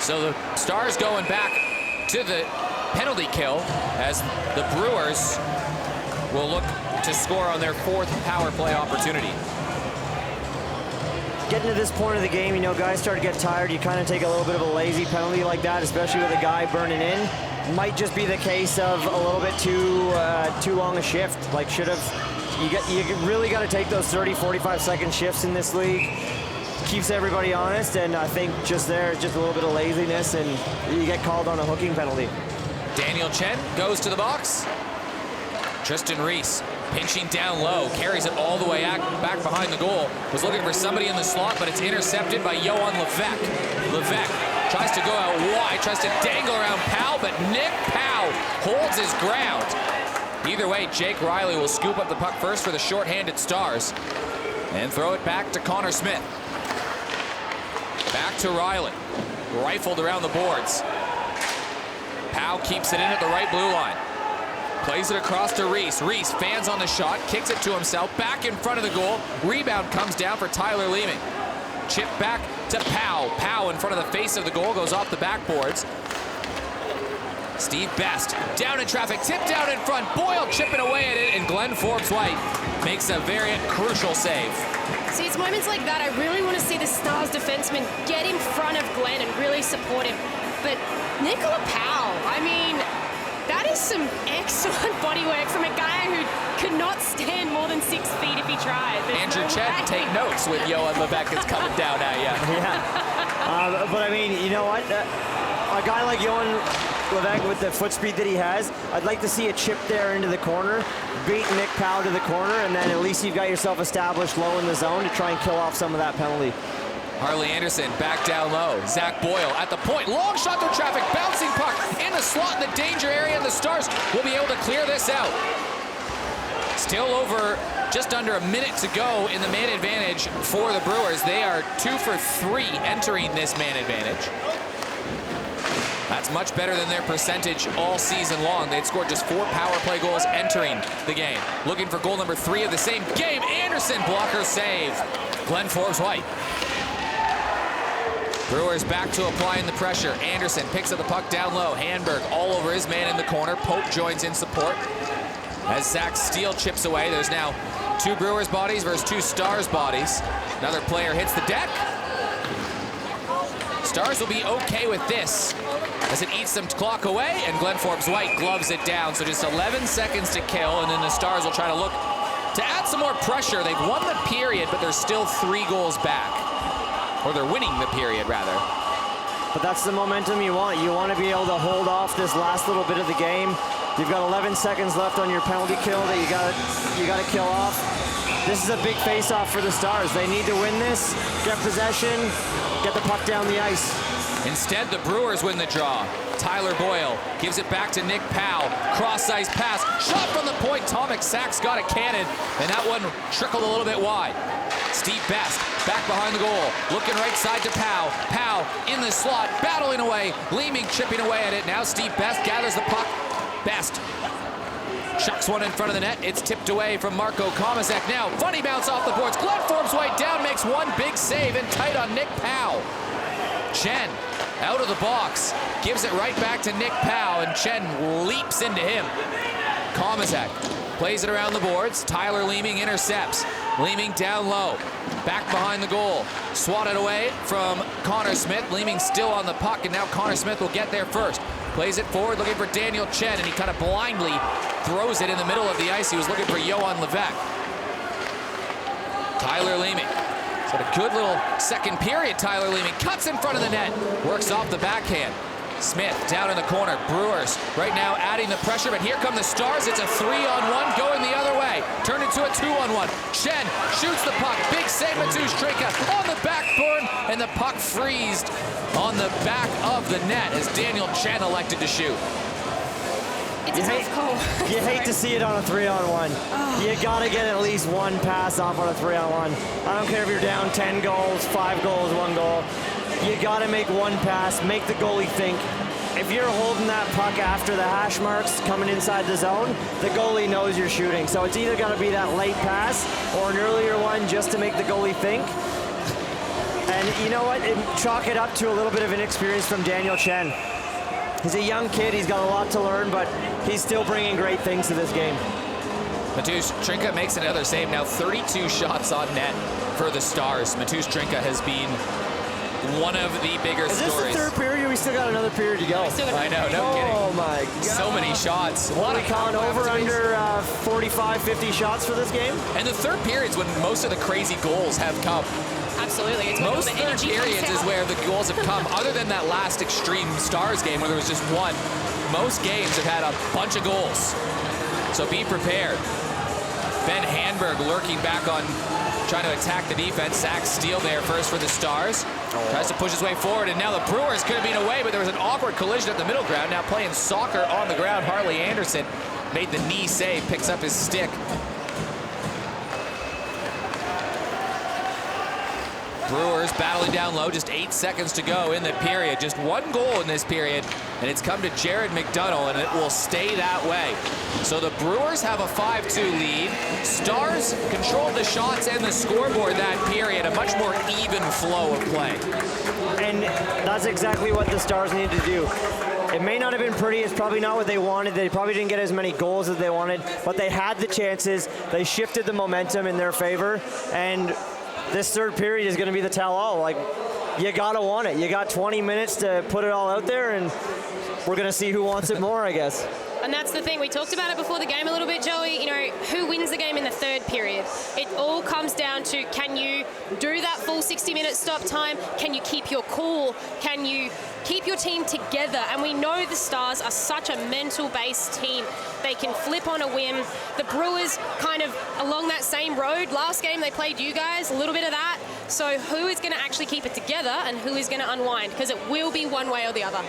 So the Stars going back to the penalty kill as the Brewers will look to score on their 4th power play opportunity. Getting to this point of the game, you know, guys start to get tired. You kind of take a little bit of a lazy penalty like that, especially with a guy burning in. Might just be the case of a little bit too long a shift. Like, should have, you really got to take those 30, 45-second shifts in this league. Keeps everybody honest, and I think just a little bit of laziness, and you get called on a hooking penalty. Daniel Chen goes to the box. Tristan Reese pinching down low, carries it all the way back behind the goal. Was looking for somebody in the slot, but it's intercepted by Johan Levesque. Levesque tries to go out wide, tries to dangle around Powell, but Nick Powell holds his ground. Either way, Jake Riley will scoop up the puck first for the short-handed Stars and throw it back to Connor Smith. Back to Riley. Rifled around the boards. Powell keeps it in at the right blue line. Plays it across to Reese. Reese fans on the shot, kicks it to himself, back in front of the goal. Rebound comes down for Tyler Leeming. Chip back to Powell. Powell in front of the face of the goal, goes off the backboards. Steve Best down in traffic, tipped down in front. Boyle chipping away at it, and Glenn Forbes-White makes a very crucial save. See, it's moments like that I really want to see the Stars defenseman get in front of Glenn and really support him. But Nicola Powell, I mean, that is some excellent body work from a guy who could not stand more than 6 feet if he tried. Andrew Chen, take notes with Johan Levesque is coming down at you. Yeah. But I mean, you know what? A guy like Johan Levesque with the foot speed that he has, I'd like to see a chip there into the corner, beat Nick Powell to the corner, and then at least you've got yourself established low in the zone to try and kill off some of that penalty. Harley Anderson back down low. Zach Boyle at the point. Long shot through traffic. Bouncing puck in the slot in the danger area, and the Stars will be able to clear this out. Still over just under a minute to go in the man advantage for the Brewers. They are 2 for 3 entering this man advantage. That's much better than their percentage all season long. They'd scored just 4 power play goals entering the game. Looking for goal number 3 of the same game. Anderson, blocker save. Glenn Forbes-White. Brewers back to applying the pressure. Anderson picks up the puck down low. Hamburg all over his man in the corner. Pope joins in support. As Zach Steele chips away, there's now 2 Brewers bodies versus 2 Stars bodies. Another player hits the deck. Stars will be okay with this as it eats some clock away, and Glenn Forbes-White gloves it down. So just 11 seconds to kill, and then the Stars will try to look to add some more pressure. They've won the period, but they're still 3 goals back. Or they're winning the period, rather. but that's the momentum you want. You want to be able to hold off this last little bit of the game. You've got 11 seconds left on your penalty kill that you got to kill off. This is a big face-off for the Stars. They need to win this, get possession, get the puck down the ice. Instead, the Brewers win the draw. Tyler Boyle gives it back to Nick Powell. Cross-ice pass, shot from the point. Tomek Sachs got a cannon, and that one trickled a little bit wide. Steve Best back behind the goal, looking right side to Powell. Powell in the slot, battling away, Leeming chipping away at it. Now Steve Best gathers the puck. Best chucks one in front of the net. It's tipped away from Marko Komazek. Now, funny bounce off the boards. Glenform's way down, makes one big save and tight on Nick Powell. Chen out of the box, gives it right back to Nick Powell, and Chen leaps into him. Komazek plays it around the boards. Tyler Leeming intercepts. Leeming down low, back behind the goal. Swatted away from Connor Smith. Leeming still on the puck, and now Connor Smith will get there first. Plays it forward, looking for Daniel Chen, and he kind of blindly throws it in the middle of the ice. He was looking for Johan Levesque. Tyler Leeming. He's had a good little second period. Tyler Leeming cuts in front of the net, works off the backhand. Smith down in the corner. Brewers right now adding the pressure, but here come the Stars. It's a 3-on-1 going the other way. Turned into a 2-on-1. Chen shoots the puck. Big save, Mateusz Trinka on the backboard, and the puck freezed on the back of the net as Daniel Chen elected to shoot. It's a tough call. You hate to see it on a 3-on-1. Oh. You got to get at least one pass off on a 3-on-1. I don't care if you're down 10 goals, 5 goals, 1 goal. You got to make one pass, make the goalie think. If you're holding that puck after the hash marks coming inside the zone, the goalie knows you're shooting. So it's either going to be that late pass or an earlier one just to make the goalie think. And you know what? Chalk it up to a little bit of inexperience from Daniel Chen. He's a young kid. He's got a lot to learn, but he's still bringing great things to this game. Mateusz Trinka makes another save. Now 32 shots on net for the Stars. Mateusz Trinka has been one of the bigger stories. Is this the third period? We still got another period to go. I know, no kidding. Oh my God. So many shots. What are we calling over under 45, 50 shots for this game? And the third period's when most of the crazy goals have come. Absolutely. It's most third periods is where the goals have come, other than that last extreme Stars game where there was just one. Most games have had a bunch of goals. So be prepared. Ben Handberg lurking back on, trying to attack the defense. Zach Steele there first for the Stars. Tries to push his way forward, and now the Brewers could have been away, but there was an awkward collision at the middle ground. Now playing soccer on the ground, Harley Anderson made the knee save, picks up his stick. Brewers battling down low, just 8 seconds to go in the period. Just one goal in this period, and it's come to Jared McDonough, and it will stay that way. So the Brewers have a 5-2 lead. Stars controlled the shots and the scoreboard that period, a much more even flow of play. And that's exactly what the Stars need to do. It may not have been pretty. It's probably not what they wanted. They probably didn't get as many goals as they wanted, but they had the chances. They shifted the momentum in their favor, and this third period is going to be the tell-all. Like, you got to want it. You got 20 minutes to put it all out there, and we're going to see who wants it more, I guess. And that's the thing. We talked about it before the game a little bit, Joey. You know, who wins the game in the third period? It all comes down to, can you do that full 60-minute stop time? Can you keep your cool? Can you keep your team together? And we know the Stars are such a mental-based team. They can flip on a whim. The Brewers kind of along that same road. Last game they played you guys, a little bit of that. So who is going to actually keep it together and who is going to unwind? Because it will be one way or the other.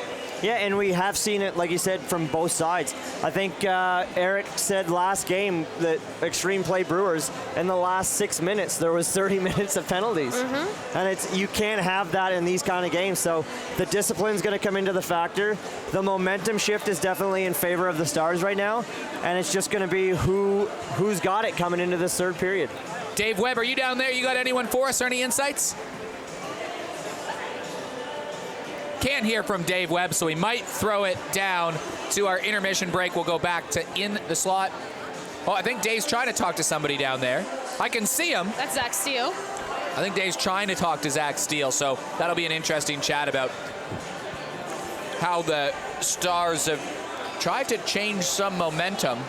Yeah, and we have seen it, like you said, from both sides. I think Eric said last game that Extreme played Brewers. In the last 6 minutes, there was 30 minutes of penalties. And you can't have that in these kind of games. So the discipline's going to come into the factor. The momentum shift is definitely in favor of the Stars right now. And it's just going to be who's got it coming into this third period. Dave Webb, are you down there? You got anyone for us or any insights? Can't hear from Dave Webb, so we might throw it down to our intermission break. We'll go back to in the slot. Oh, I think Dave's trying to talk to somebody down there. I can see him. That's Zach Steele. I think Dave's trying to talk to Zach Steele, so that'll be an interesting chat about how the Stars have tried to change some momentum.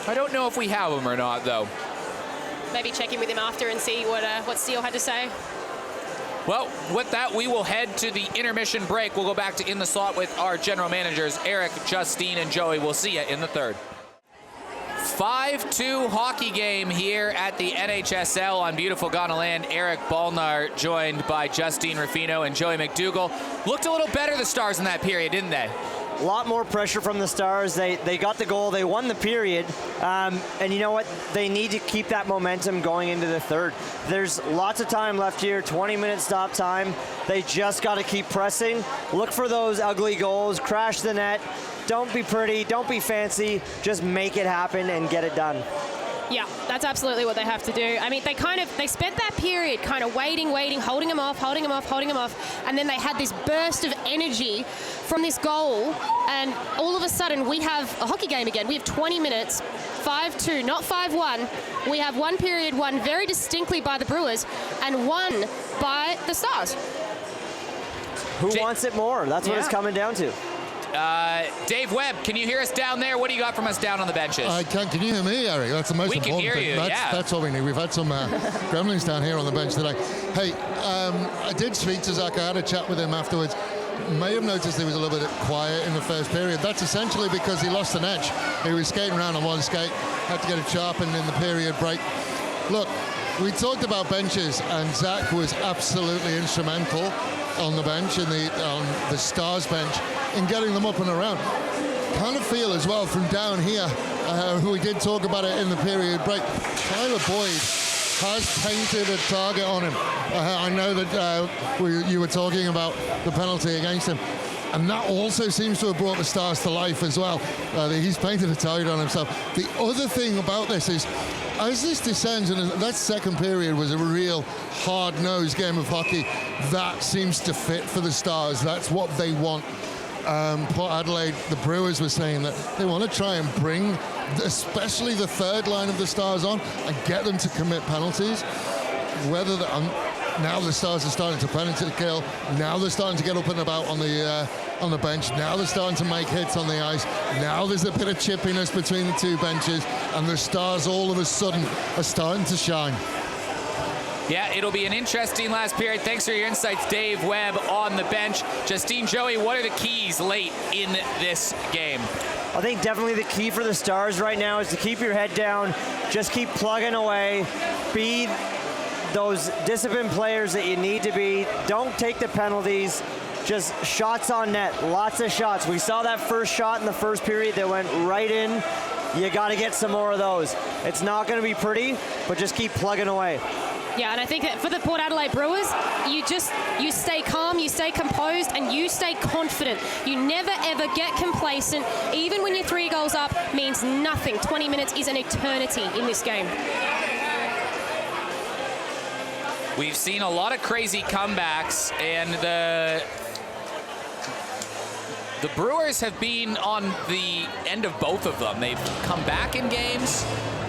I don't know if we have him or not, though. Maybe check in with him after and see what Steele had to say. Well, with that, we will head to the intermission break. We'll go back to In the Slot with our general managers, Eric, Justine, and Joey. We'll see you in the third. 5-2 hockey game here at the NHSL on beautiful Ghana land. Eric Balnar joined by Justine Rufino and Joey McDougall. Looked a little better, the Stars, in that period, didn't they? A lot more pressure from the Stars. They got the goal. They won the period. And you know what? They need to keep that momentum going into the third. There's lots of time left here, 20-minute stop time. They just got to keep pressing. Look for those ugly goals. Crash the net. Don't be pretty. Don't be fancy. Just make it happen and get it done. Yeah, that's absolutely what they have to do. I mean, they spent that period kind of waiting, holding them off, and then they had this burst of energy from this goal, and all of a sudden we have a hockey game again. We have 20 minutes, 5-2, not 5-1. We have one period won very distinctly by the Brewers and won by the Stars. Who wants it more? That's what it's coming down to. Dave Webb, can you hear us down there? What do you got from us down on the benches? I can. Can you hear me, Eric? That's the most important thing. We can hear you, That's what we need. We've had some gremlins down here on the bench today. Hey, I did speak to Zach. I had a chat with him afterwards. May have noticed he was a little bit quiet in the first period. That's essentially because he lost an edge. He was skating around on one skate, had to get it sharpened in the period break. Look, we talked about benches, and Zach was absolutely instrumental on the bench, on the Stars bench, in getting them up and around. Kind of feel as well from down here, we did talk about it in the period break, Tyler Boyd has painted a target on him. I know that you were talking about the penalty against him, and that also seems to have brought the Stars to life as well. He's painted a target on himself. The other thing about this is, as this descends, and that second period was a real hard-nosed game of hockey, that seems to fit for the Stars. That's what they want. Port Adelaide, the Brewers were saying that they want to try and bring especially the third line of the Stars on and get them to commit penalties. Whether now the Stars are starting to penalty kill, now they're starting to get up and about on the bench, now they're starting to make hits on the ice, now there's a bit of chippiness between the two benches, and the Stars all of a sudden are starting to shine. Yeah, it'll be an interesting last period. Thanks for your insights, Dave Webb on the bench. Justine, Joey, what are the keys late in this game? I think definitely the key for the Stars right now is to keep your head down, just keep plugging away, be those disciplined players that you need to be. Don't take the penalties, just shots on net, lots of shots. We saw that first shot in the first period that went right in. You got to get some more of those. It's not going to be pretty, but just keep plugging away. Yeah, and I think that for the Port Adelaide Brewers, you stay calm, you stay composed, and you stay confident. You never, ever get complacent. Even when you're 3 goals up, means nothing. 20 minutes is an eternity in this game. We've seen a lot of crazy comebacks, and the Brewers have been on the end of both of them. They've come back in games.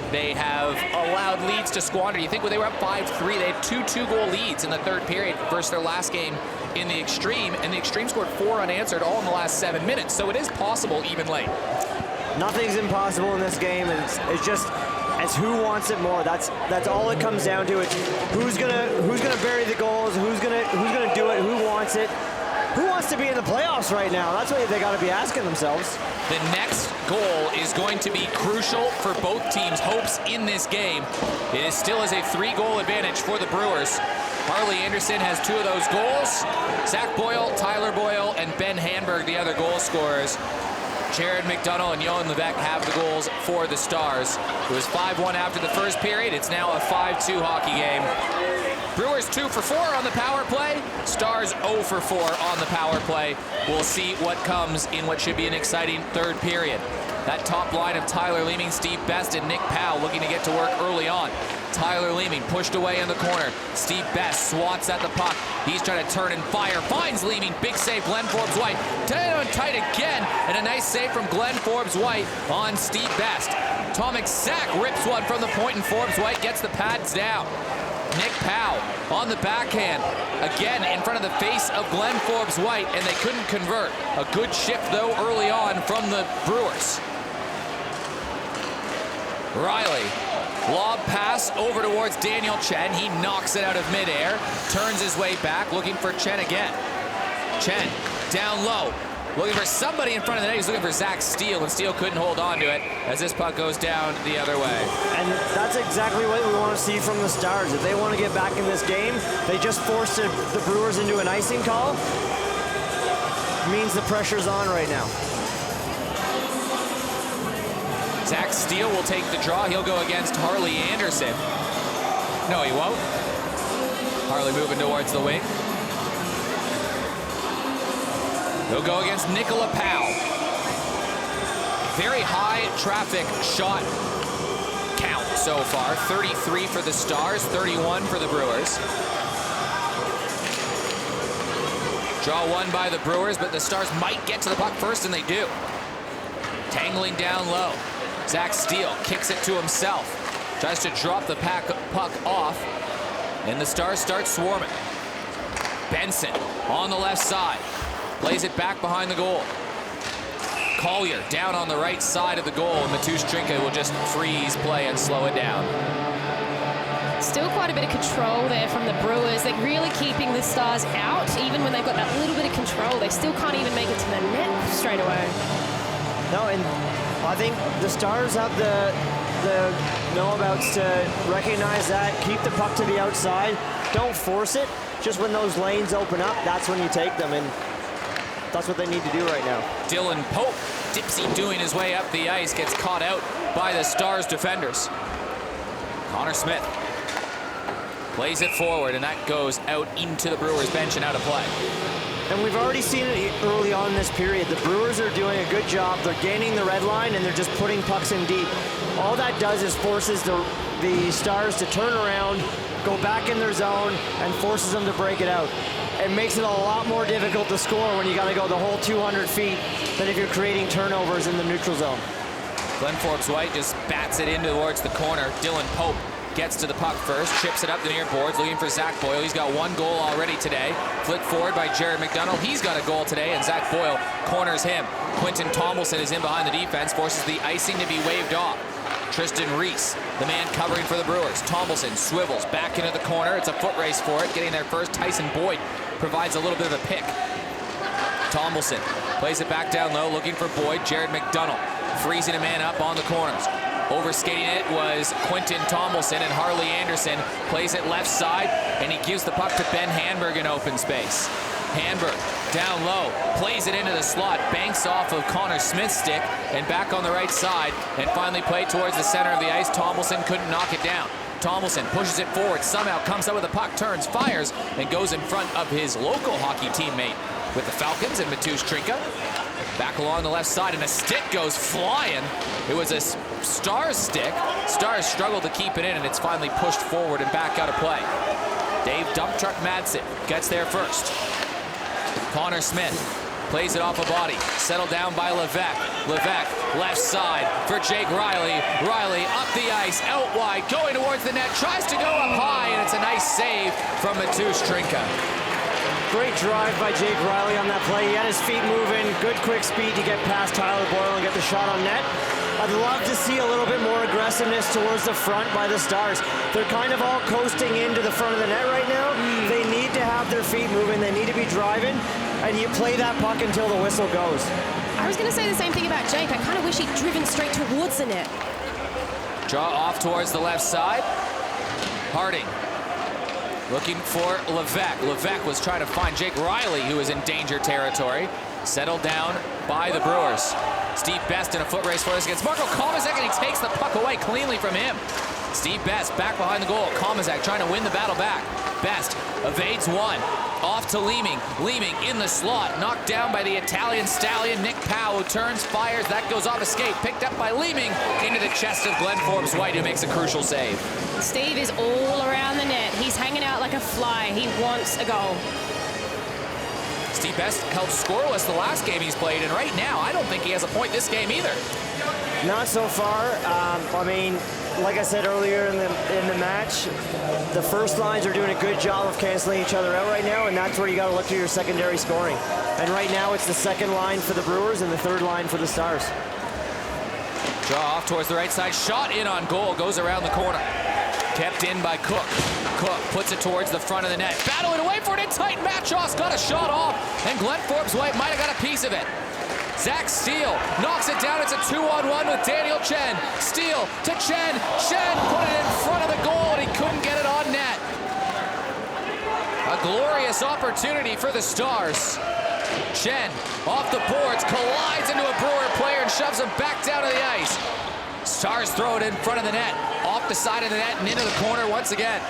They have allowed leads to squander. You think when they were up 5-3, they had 2 2-goal leads in the third period versus their last game in the Extreme, and the Extreme scored 4 unanswered all in the last 7 minutes. So it is possible even late. Nothing's impossible in this game, and it's just as who wants it more. That's all it comes down to. It's who's gonna bury the goals, who's gonna do it, who wants it. Who wants to be in the playoffs right now? That's what they got to be asking themselves. The next goal is going to be crucial for both teams' hopes in this game. It still is a 3-goal advantage for the Brewers. Harley Anderson has 2 of those goals. Zach Boyle, Tyler Boyle, and Ben Hanberg, the other goal scorers. Jared McDonough and Yohan Levesque have the goals for the Stars. It was 5-1 after the first period. It's now a 5-2 hockey game. Brewers 2 for 4 on the power play. Stars 0 for 4 on the power play. We'll see what comes in what should be an exciting third period. That top line of Tyler Leeming, Steve Best, and Nick Powell looking to get to work early on. Tyler Leeming pushed away in the corner. Steve Best swats at the puck. He's trying to turn and fire. Finds Leeming. Big save, Glenn Forbes-White. Tight again. And a nice save from Glenn Forbes-White on Steve Best. Tomek Sack rips one from the point, and Forbes-White gets the pads down. Nick Powell on the backhand. Again in front of the face of Glenn Forbes-White, and they couldn't convert. A good shift, though, early on from the Brewers. Riley, lob pass over towards Daniel Chen. He knocks it out of midair, turns his way back, looking for Chen again. Chen, down low, looking for somebody in front of the net. He's looking for Zach Steele, and Steele couldn't hold on to it as this puck goes down the other way. And that's exactly what we want to see from the Stars. If they want to get back in this game, they just forced the Brewers into an icing call. Means the pressure's on right now. Zach Steele will take the draw. He'll go against Harley Anderson. No, he won't. Harley moving towards the wing. He'll go against Nicola Powell. Very high traffic shot count so far. 33 for the Stars, 31 for the Brewers. Draw one by the Brewers, but the Stars might get to the puck first, and they do. Tangling down low. Zach Steele kicks it to himself. Tries to drop the puck off, and the Stars start swarming. Benson on the left side. Plays it back behind the goal. Collier down on the right side of the goal, and Matusz Trinka will just freeze play and slow it down. Still quite a bit of control there from the Brewers. They're really keeping the Stars out. Even when they've got that little bit of control, they still can't even make it to the net straight away. No, and I think the Stars have the know-abouts to recognize that, keep the puck to the outside, don't force it. Just when those lanes open up, that's when you take them, and that's what they need to do right now. Dylan Pope, dipsy doing his way up the ice, gets caught out by the Stars defenders. Connor Smith plays it forward, and that goes out into the Brewers bench and out of play. And we've already seen it early on in this period. The Brewers are doing a good job. They're gaining the red line, and they're just putting pucks in deep. All that does is forces the Stars to turn around, go back in their zone, and forces them to break it out. It makes it a lot more difficult to score when you got to go the whole 200 feet than if you're creating turnovers in the neutral zone. Glenn Forbes-White just bats it in towards the corner. Dylan Pope gets to the puck first, chips it up the near boards, looking for Zach Boyle. He's got one goal already today. Flicked forward by Jared McDonald. He's got a goal today, and Zach Boyle corners him. Quinton Tomlinson is in behind the defense, forces the icing to be waved off. Tristan Reese, the man covering for the Brewers. Tomlinson swivels back into the corner. It's a foot race for it. Getting there first, Tyson Boyd provides a little bit of a pick. Tomlinson plays it back down low, looking for Boyd. Jared McDonald freezing a man up on the corners. Overskating it was Quinton Tomlinson, and Harley Anderson plays it left side, and he gives the puck to Ben Hanberg in open space. Hanberg down low, plays it into the slot, banks off of Connor Smith's stick, and back on the right side, and finally played towards the center of the ice. Tomlinson couldn't knock it down. Tomlinson pushes it forward, somehow comes up with the puck, turns, fires, and goes in front of his local hockey teammate with the Falcons and Matusz Trinka. Back along the left side, and a stick goes flying. It was a Stars stick. Stars struggled to keep it in, and it's finally pushed forward and back out of play. Dave Dump Truck Madsen gets there first. Connor Smith plays it off a body, settled down by Levesque. Levesque, left side for Jake Riley. Riley up the ice, out wide, going towards the net, tries to go up high, and it's a nice save from Matusz Trinka. Great drive by Jake Riley on that play. He had his feet moving, good quick speed to get past Tyler Boyle and get the shot on net. I'd love to see a little bit more aggressiveness towards the front by the Stars. They're kind of all coasting into the front of the net right now. They need to have their feet moving. They need to be driving, and you play that puck until the whistle goes. I was going to say the same thing about Jake. I kind of wish he'd driven straight towards the net. Draw off towards the left side. Harding looking for Levesque. Levesque was trying to find Jake Riley, who was in danger territory. Settled down by the Brewers. Steve Best in a foot race for us against Marco Komazek, and he takes the puck away cleanly from him. Steve Best back behind the goal. Komazek trying to win the battle back. Best evades one. Off to Leeming. Leeming in the slot. Knocked down by the Italian stallion, Nick Powell, who turns, fires. That goes off a skate. Picked up by Leeming into the chest of Glenn Forbes-White, who makes a crucial save. Steve is all around the net. He's hanging out like a fly. He wants a goal. Steve Best held scoreless the last game he's played, and right now I don't think he has a point this game either. Not so far. I mean, like I said earlier in the match, the first lines are doing a good job of canceling each other out right now, and that's where you got to look to your secondary scoring. And right now it's the second line for the Brewers and the third line for the Stars. Draw off towards the right side. Shot in on goal. Goes around the corner. Kept in by Cook. Cook puts it towards the front of the net. Battling away for it in tight. Matchoff's got a shot off. And Glenn Forbes-White might have got a piece of it. Zach Steele knocks it down. It's a 2-on-1 with Daniel Chen. Steele to Chen. Chen put it in front of the goal, and he couldn't get it on net. A glorious opportunity for the Stars. Chen off the boards, collides into a Brewer player and shoves him back down to the ice. Stars throw it in front of the net, off the side of the net and into the corner once again.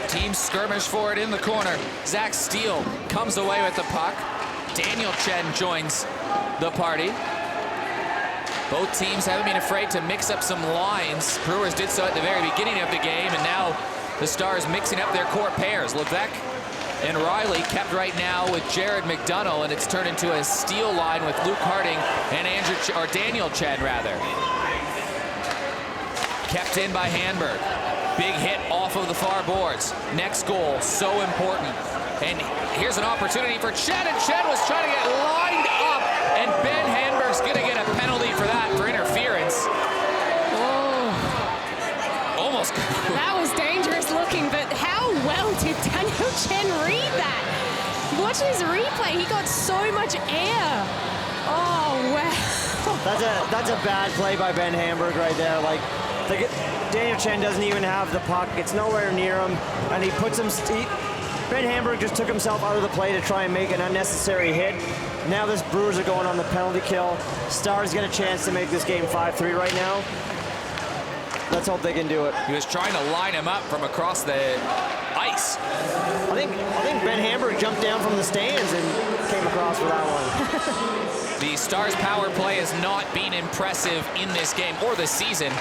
Team skirmish for it in the corner. Zach Steele comes away with the puck. Daniel Chen joins the party. Both teams haven't been afraid to mix up some lines. Brewers did so at the very beginning of the game, and now the Stars mixing up their core pairs. Levesque and Riley kept right now with Jared McDonough, and it's turned into a Steele line with Luke Harding and Daniel Chen, rather. Kept in by Hanberg. Big hit off of the far boards. Next goal, so important. And here's an opportunity for Chen, and Chen was trying to get lined up, and Ben Hanberg's gonna get a penalty for that, for interference. Oh. Almost. That was dangerous looking, but how well did Daniel Chen read that? Watch his replay, he got so much air. Oh, wow. That's a bad play by Ben Hanberg right there. Like, Daniel Chen doesn't even have the puck. It's nowhere near him, and he puts him. Ben Hanberg just took himself out of the play to try and make an unnecessary hit. Now this Brewers are going on the penalty kill. Stars get a chance to make this game 5-3 right now. Let's hope they can do it. He was trying to line him up from across the ice. I think Ben Hanberg jumped down from the stands and came across for that one. The Stars power play has not been impressive in this game or this season.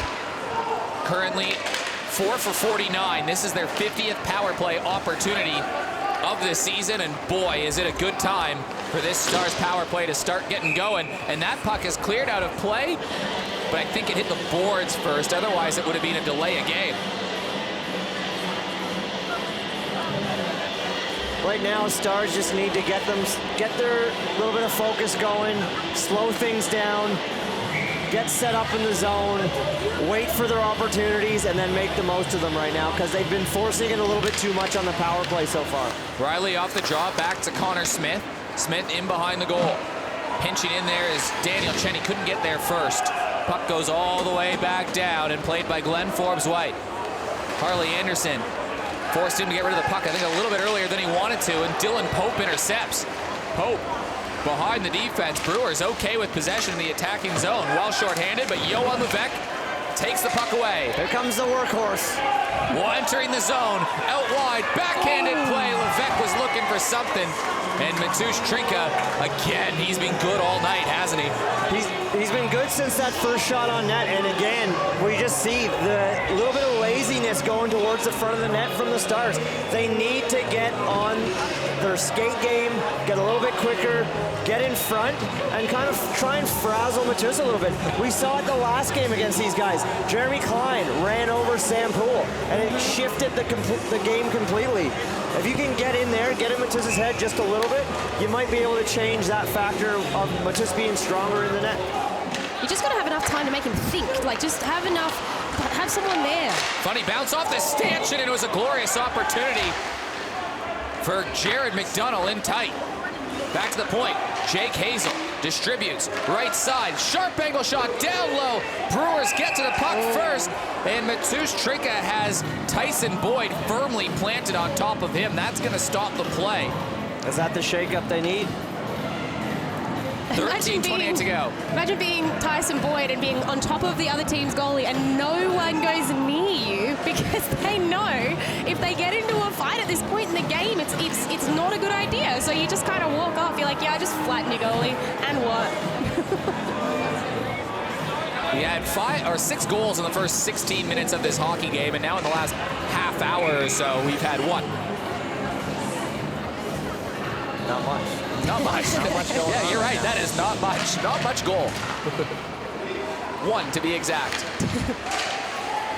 Currently 4 for 49. This is their 50th power play opportunity of this season, and boy, is it a good time for this Stars power play to start getting going. And that puck is cleared out of play, but I think it hit the boards first. Otherwise, it would have been a delay of game. Right now, Stars just need to get their little bit of focus going, slow things down, get set up in the zone, wait for their opportunities, and then make the most of them right now, because they've been forcing it a little bit too much on the power play so far. Riley off the draw, back to Connor Smith. Smith in behind the goal. Pinching in there is Daniel Chen. He couldn't get there first. Puck goes all the way back down and played by Glenn Forbes-White. Harley Anderson forced him to get rid of the puck, I think a little bit earlier than he wanted to, and Dylan Pope intercepts. Pope behind the defense. Brewers okay with possession in the attacking zone. Well shorthanded, but Johan Levesque takes the puck away. Here comes the workhorse. Entering the zone, out wide, backhanded play. Levesque was looking for something. And Matusz Trinka, again, he's been good all night, hasn't he? He's been good since that first shot on net, and again, we just see the little bit of laziness going towards the front of the net from the Stars. They need to get on their skate game, get a little bit quicker, get in front, and kind of try and frazzle Matusz a little bit. We saw it the last game against these guys. Jeremy Klein ran over Sam Poole, and it shifted the game completely. If you can get in there, get in Matusz's head just a little bit, you might be able to change that factor of Matusz being stronger in the net. You just got to have enough time to make him think. Like, just have someone there. Funny bounce off the stanchion, and it was a glorious opportunity for Jared McDonough in tight. Back to the point, Jake Hazel distributes, right side, sharp angle shot, down low. Brewers get to the puck first, and Matusz Trinka has Tyson Boyd firmly planted on top of him. That's gonna stop the play. Is that the shakeup they need? 13:28 to go. Imagine being Tyson Boyd and being on top of the other team's goalie and no one goes near you, because they know if they get into a fight at this point in the game, it's not a good idea. So you just kind of walk off. You're like, yeah, just flatten your goalie, and what? We had 5 or 6 goals in the first 16 minutes of this hockey game, and now in the last half hour or so, we've had what? Not much. Not much. Not much going on. Yeah, you're right. That is not much. Not much goal. 1 to be exact.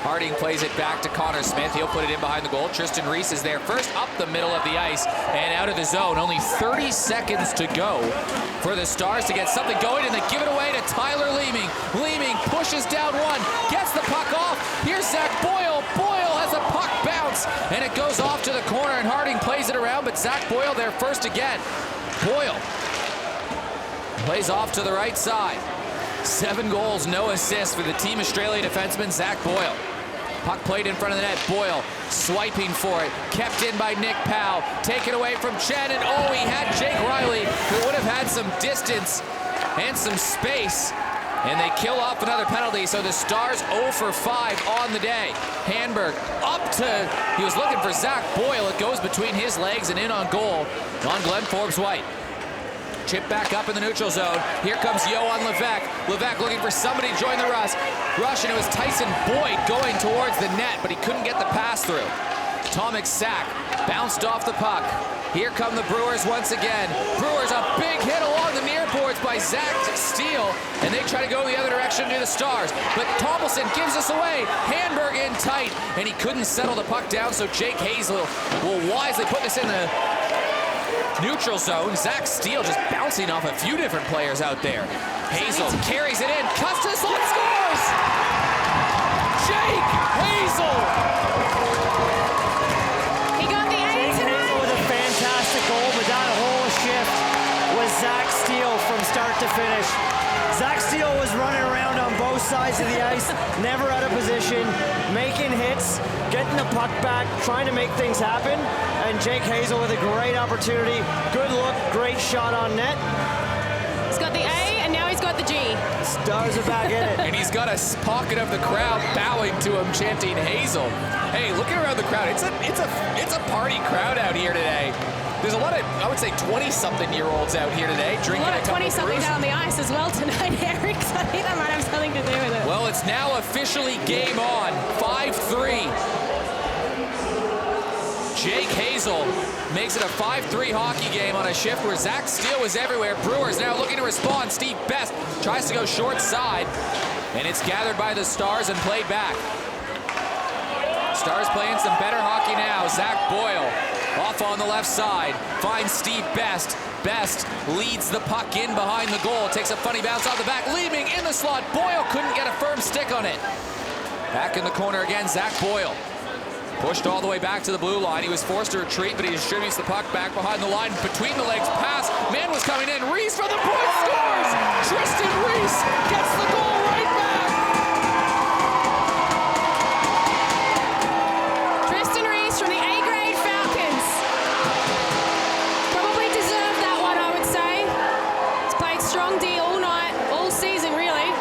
Harding plays it back to Connor Smith. He'll put it in behind the goal. Tristan Reese is there first, up the middle of the ice and out of the zone. Only 30 seconds to go for the Stars to get something going, and they give it away to Tyler chance, and it goes off to the corner, and Harding plays it around, but Zach Boyle there first again. Boyle plays off to the right side. 7 goals, no assists for the Team Australia defenseman, Zach Boyle. Puck played in front of the net. Boyle swiping for it. Kept in by Nick Powell. Taken away from Chen, and oh, he had Jake Riley, who would have had some distance and some space. And they kill off another penalty, so the Stars 0 for 5 on the day. Hanberg up to, he was looking for Zach Boyle. It goes between his legs and in on goal on Glenn Forbes-White. Chip back up in the neutral zone. Here comes Yohan Levesque. Levesque looking for somebody to join the rush, and it was Tyson Boyd going towards the net, but he couldn't get the pass through. Tomek Sak bounced off the puck. Here come the Brewers once again. Brewers, a big hit along the near boards by Zach Steele, and they try to go the other direction to the Stars. But Thompson gives us away. Hanberg in tight, and he couldn't settle the puck down, so Jake Hazel will wisely put this in the neutral zone. Zach Steele just bouncing off a few different players out there. Hazel carries it in, cuts to the slot, scores! Jake Hazel! He got the A Jake tonight. Hazel with a fantastic goal, but that whole shift was Zach Steele from start to finish. Zach Steele was running around on both sides of the ice, never out of position, making hits, getting the puck back, trying to make things happen. And Jake Hazel with a great opportunity. Good look, great shot on net. He's got the A, and now he's got the G. Stars are back in it. And he's got a pocket of the crowd bowing to him, chanting Hazel. Hey, looking around the crowd, it's a party crowd out here today. There's a lot of, I would say, 20-something-year-olds out here today drinking A lot of 20-somethings out on the ice as well tonight, Eric. So I think that might have something to do with it. Well, it's now officially game on. 5-3. Jake Hazel makes it a 5-3 hockey game on a shift where Zach Steele was everywhere. Brewers now looking to respond. Steve Best tries to go short side, and it's gathered by the Stars and played back. Stars playing some better hockey now. Zach Boyle off on the left side, finds Steve Best. Best leads the puck in behind the goal, takes a funny bounce off the back, leaving in the slot. Boyle couldn't get a firm stick on it. Back in the corner again, Zach Boyle. Pushed all the way back to the blue line. He was forced to retreat, but he distributes the puck back behind the line, between the legs, pass. Man was coming in. Reese for the point, scores! Tristan Reese gets the goal right back. Tristan Reese from the A-grade Falcons. Probably deserved that one, I would say. He's played strong D all night, all season, really.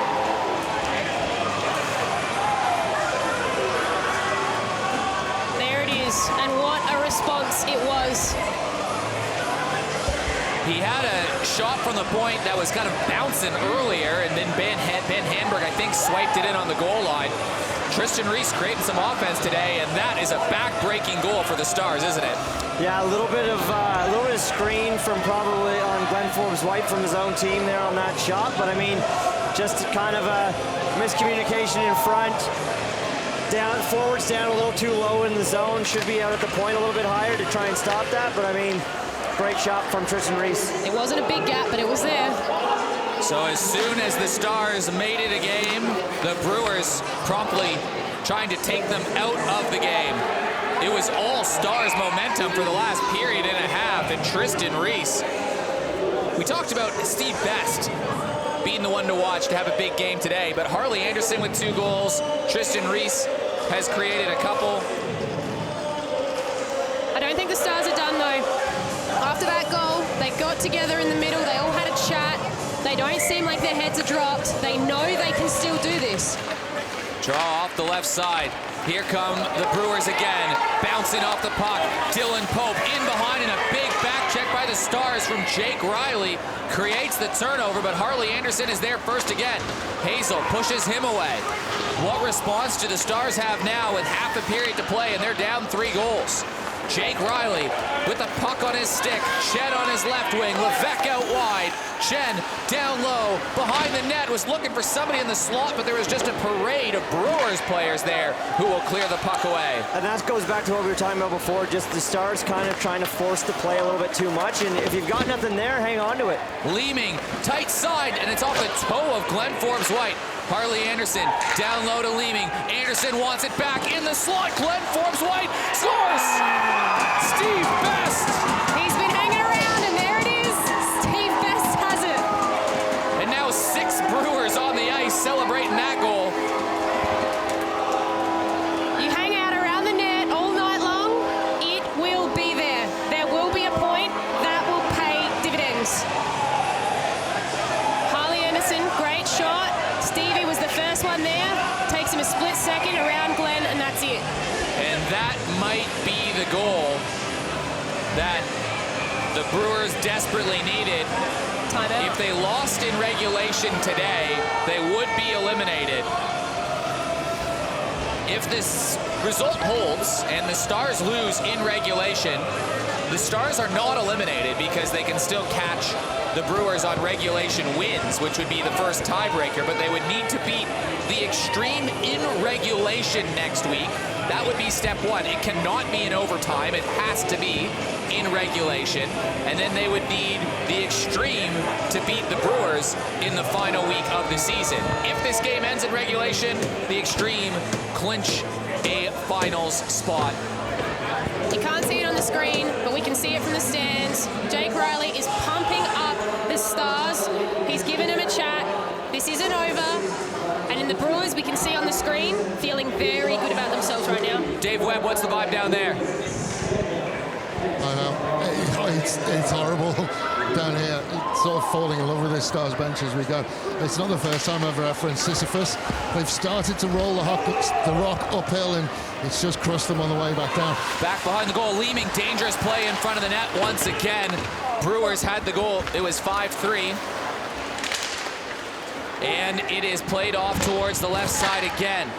And what a response it was. He had a shot from the point that was kind of bouncing earlier, and then Ben Hanberg, I think, swiped it in on the goal line. Tristan Reese creating some offense today, and that is a back-breaking goal for the Stars, isn't it? Yeah, a little bit of screen from probably on Glenn Forbes-White from his own team there on that shot, but I mean, just kind of a miscommunication in front. Forwards down a little too low in the zone. Should be out at the point a little bit higher to try and stop that. But I mean, great shot from Tristan Reese. It wasn't a big gap, but it was there. So as soon as the Stars made it a game, the Brewers promptly trying to take them out of the game. It was all Stars momentum for the last period and a half, and Tristan Reese. We talked about Steve Best being the one to watch to have a big game today, but Harley Anderson with 2 goals. Tristan Reese has created a couple. I don't think the Stars are done, though. After that goal, they got together in the middle. They all had a chat. They don't seem like their heads are dropped. They know they can still do this. Draw off the left side. Here come the Brewers again, bouncing off the puck. Dylan Pope in behind, and a big back check by the Stars from Jake Riley creates the turnover, but Harley Anderson is there first again. Hazel pushes him away. What response do the Stars have now with half a period to play, and they're down 3 goals? Jake Riley with the puck on his stick. Chen on his left wing. Levesque out wide. Chen down low. Behind the net was looking for somebody in the slot, but there was just a parade of Brewers players there who will clear the puck away. And that goes back to what we were talking about before, just the Stars kind of trying to force the play a little bit too much, and if you've got nothing there, hang on to it. Leeming, tight side, and it's off the toe of Glenn Forbes-White. Harley Anderson down low to Leeming. Anderson wants it back in the slot. Glenn Forbes White scores! Steve Best! He's been hanging around, and there it is. Steve Best has it. And now 6 Brewers on the ice celebrating that goal. You hang out around the net all night long, it will be there. There will be a point that will pay dividends. Harley Anderson, great shot. Stevie was the first one there. Takes him a split second around Glenn, and that's it. And that might be the goal that the Brewers desperately needed. Timeout. If they lost in regulation today, they would be eliminated. If this result holds and the Stars lose in regulation, the Stars are not eliminated because they can still catch the Brewers on regulation wins, which would be the first tiebreaker, but they would need to beat the Extreme in regulation next week. That would be step 1. It cannot be in overtime. It has to be in regulation. And then they would need the Extreme to beat the Brewers in the final week of the season. If this game ends in regulation, the Extreme clinch a finals spot. You can't see it on the screen, but we can see it from the stands. Jake Riley is pumping up the Stars. He's given him a chat. This isn't over. And in the Brewers, we can see on the screen, feeling very good about themselves right now. Dave Webb, what's the vibe down there? I know. It's horrible down here. It's sort of falling in love with this Stars bench as we go. It's not the first time I've referenced Sisyphus. They've started to roll the rock uphill, and it's just crushed them on the way back down. Back behind the goal, Leeming, dangerous play in front of the net once again. Brewers had the goal. It was 5-3. And it is played off towards the left side again.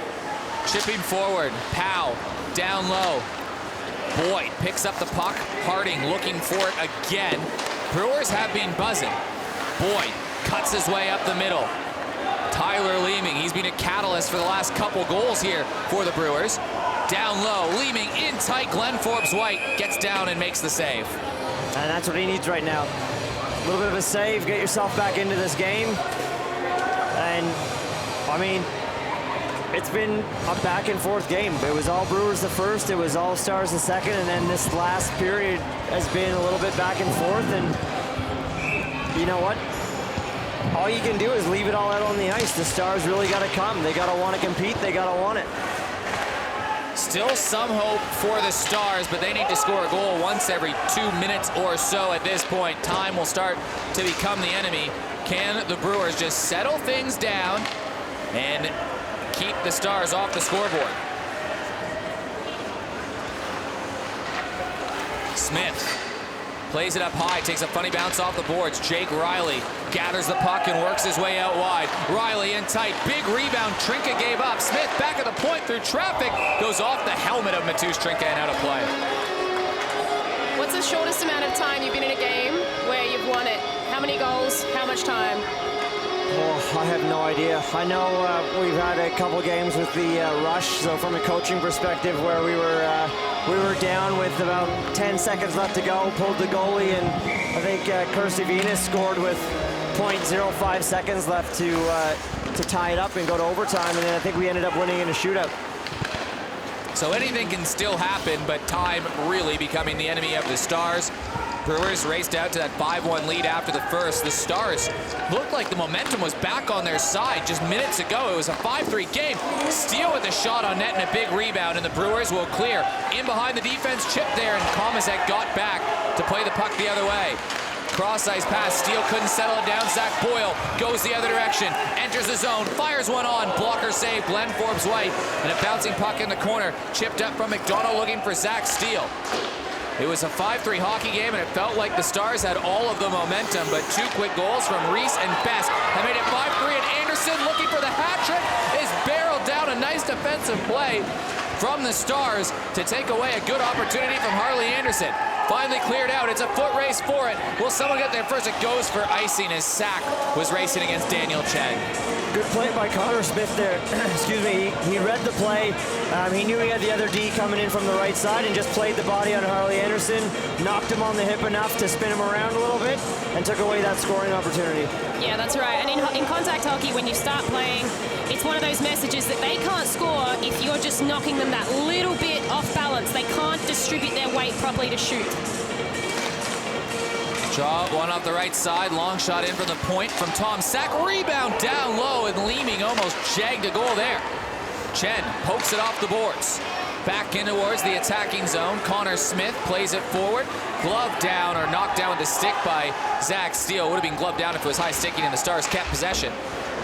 Chipping forward, Powell down low. Boyd picks up the puck. Harding looking for it again. Brewers have been buzzing. Boyd cuts his way up the middle. Tyler Leeming, he's been a catalyst for the last couple goals here for the Brewers. Down low, Leeming in tight. Glenn Forbes White gets down and makes the save. And that's what he needs right now. A little bit of a save, get yourself back into this game. And, I mean, it's been a back and forth game. It was all Brewers the first, it was all Stars the second, and then this last period has been a little bit back and forth. And you know what? All you can do is leave it all out on the ice. The Stars really got to come. They got to want to compete. They got to want it. Still some hope for the Stars, but they need to score a goal once every 2 minutes or so at this point. Time will start to become the enemy. Can the Brewers just settle things down and keep the Stars off the scoreboard? Smith plays it up high, takes a funny bounce off the boards. Jake Riley gathers the puck and works his way out wide. Riley in tight, big rebound. Trinka gave up. Smith back at the point through traffic, goes off the helmet of Mateusz Trinka and out of play. What's the shortest amount of time you've been in a game where you've won it? How many goals? How much time? Oh, I have no idea. I know we've had a couple games with the rush, so from a coaching perspective where we were down with about 10 seconds left to go, pulled the goalie, and I think Kirsty Venus scored with 0.05 seconds left to tie it up and go to overtime, and then I think we ended up winning in a shootout. So anything can still happen, but time really becoming the enemy of the Stars. Brewers raced out to that 5-1 lead after the first. The Stars looked like the momentum was back on their side just minutes ago. It was a 5-3 game. Steele with a shot on net and a big rebound, and the Brewers will clear. In behind the defense, chip there, and Komasek got back to play the puck the other way. Cross-ice pass, Steele couldn't settle it down. Zach Boyle goes the other direction, enters the zone, fires one on, blocker save, Glenn Forbes White, and a bouncing puck in the corner, chipped up from McDonald looking for Zach Steele. It was a 5-3 hockey game, and it felt like the Stars had all of the momentum, but 2 quick goals from Reese and Best have made it 5-3, and Anderson, looking for the hat trick, is barreled down. A nice defensive play from the Stars to take away a good opportunity from Harley Anderson. Finally cleared out. It's a foot race for it. Will someone get there first? It goes for icing as Sack was racing against Daniel Chen. Good play by Connor Smith there. Excuse me. He read the play. He knew he had the other D coming in from the right side and just played the body on Harley Anderson, knocked him on the hip enough to spin him around a little bit, and took away that scoring opportunity. Yeah, that's right. And in contact hockey, when you start playing, it's one of those messages that they can't score if you're just knocking them that little bit off balance. They can't distribute their weight properly to shoot. Draw one off the right side, long shot in from the point from Tom Sack. Rebound down low, and Leeming almost jagged a goal there. Chen pokes it off the boards. Back in towards the attacking zone. Connor Smith plays it forward. Glove down, or knocked down with the stick by Zach Steele. Would have been gloved down if it was high sticking and the Stars kept possession.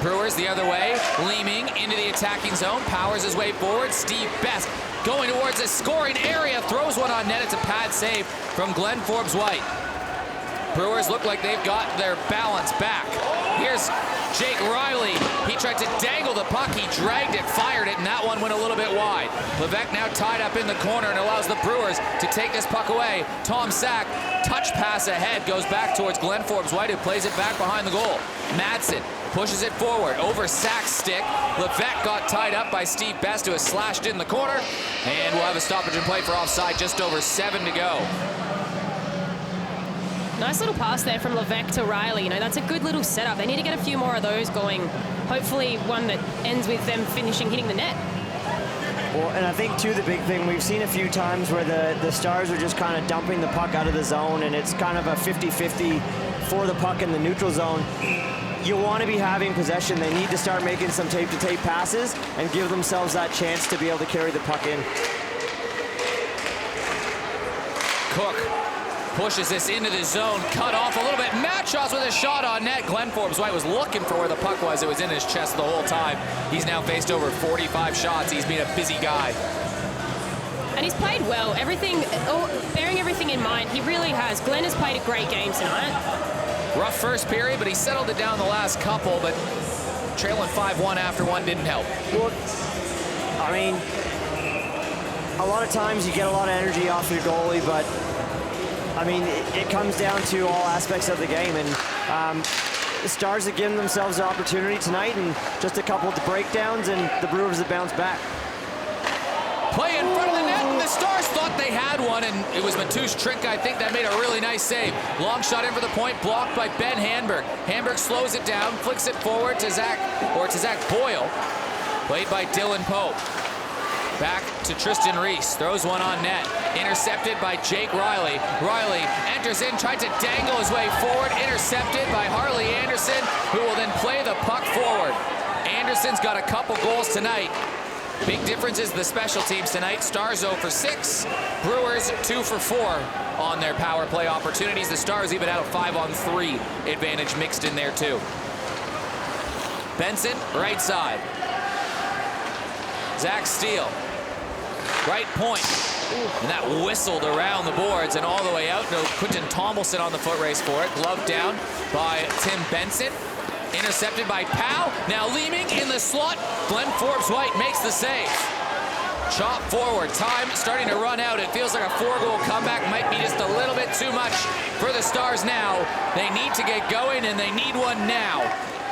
Brewers the other way. Leeming into the attacking zone. Powers his way forward. Steve Best going towards the scoring area. Throws one on net. It's a pad save from Glenn Forbes-White. Brewers look like they've got their balance back. Here's Jake Riley. He tried to dangle the puck. He dragged it, fired it, and that one went a little bit wide. Levesque now tied up in the corner and allows the Brewers to take this puck away. Tom Sack, touch pass ahead, goes back towards Glenn Forbes-White, who plays it back behind the goal. Madsen pushes it forward over Sack's stick. Levesque got tied up by Steve Best, who has slashed in the corner. And we'll have a stoppage and play for offside, just over 7 to go. Nice little pass there from Levesque to Riley. You know, that's a good little setup. They need to get a few more of those going. Hopefully one that ends with them hitting the net. Well, and I think, too, the big thing, we've seen a few times where the Stars are just kind of dumping the puck out of the zone, and it's kind of a 50-50 for the puck in the neutral zone. You want to be having possession. They need to start making some tape-to-tape passes and give themselves that chance to be able to carry the puck in. Cook pushes this into the zone, cut off a little bit. Matchos with a shot on net. Glenn Forbes-White was looking for where the puck was. It was in his chest the whole time. He's now faced over 45 shots. He's been a busy guy. And he's played well. Bearing everything in mind, he really has. Glenn has played a great game tonight. Rough first period, but he settled it down the last couple, but trailing 5-1 after one didn't help. Well, I mean, a lot of times you get a lot of energy off your goalie, but I mean, it comes down to all aspects of the game, and the Stars have given themselves an opportunity tonight, and just a couple of breakdowns, and the Brewers have bounced back. Play in front of the net, and the Stars thought they had one, and it was Mateusz Trinka, I think, that made a really nice save. Long shot in for the point, blocked by Ben Hamburg. Hamburg slows it down, flicks it forward to Zach Boyle, played by Dylan Pope. Back to Tristan Reese, throws one on net, intercepted by Jake Riley. Riley enters in, tried to dangle his way forward, intercepted by Harley Anderson, who will then play the puck forward. Anderson's got a couple goals tonight. Big difference is the special teams tonight. Stars 0 for 6, Brewers 2 for 4 on their power play opportunities. The Stars even had a 5-on-3 advantage mixed in there too. Benson, right side. Zach Steele, right point. And that whistled around the boards and all the way out. No, Quinton Tomlinson on the foot race for it. Glove down by Tim Benson. Intercepted by Powell. Now Leeming in the slot. Glenn Forbes-White makes the save. Chop forward. Time starting to run out. It feels like a 4-goal comeback might be just a little bit too much for the Stars now. They need to get going, and they need one now.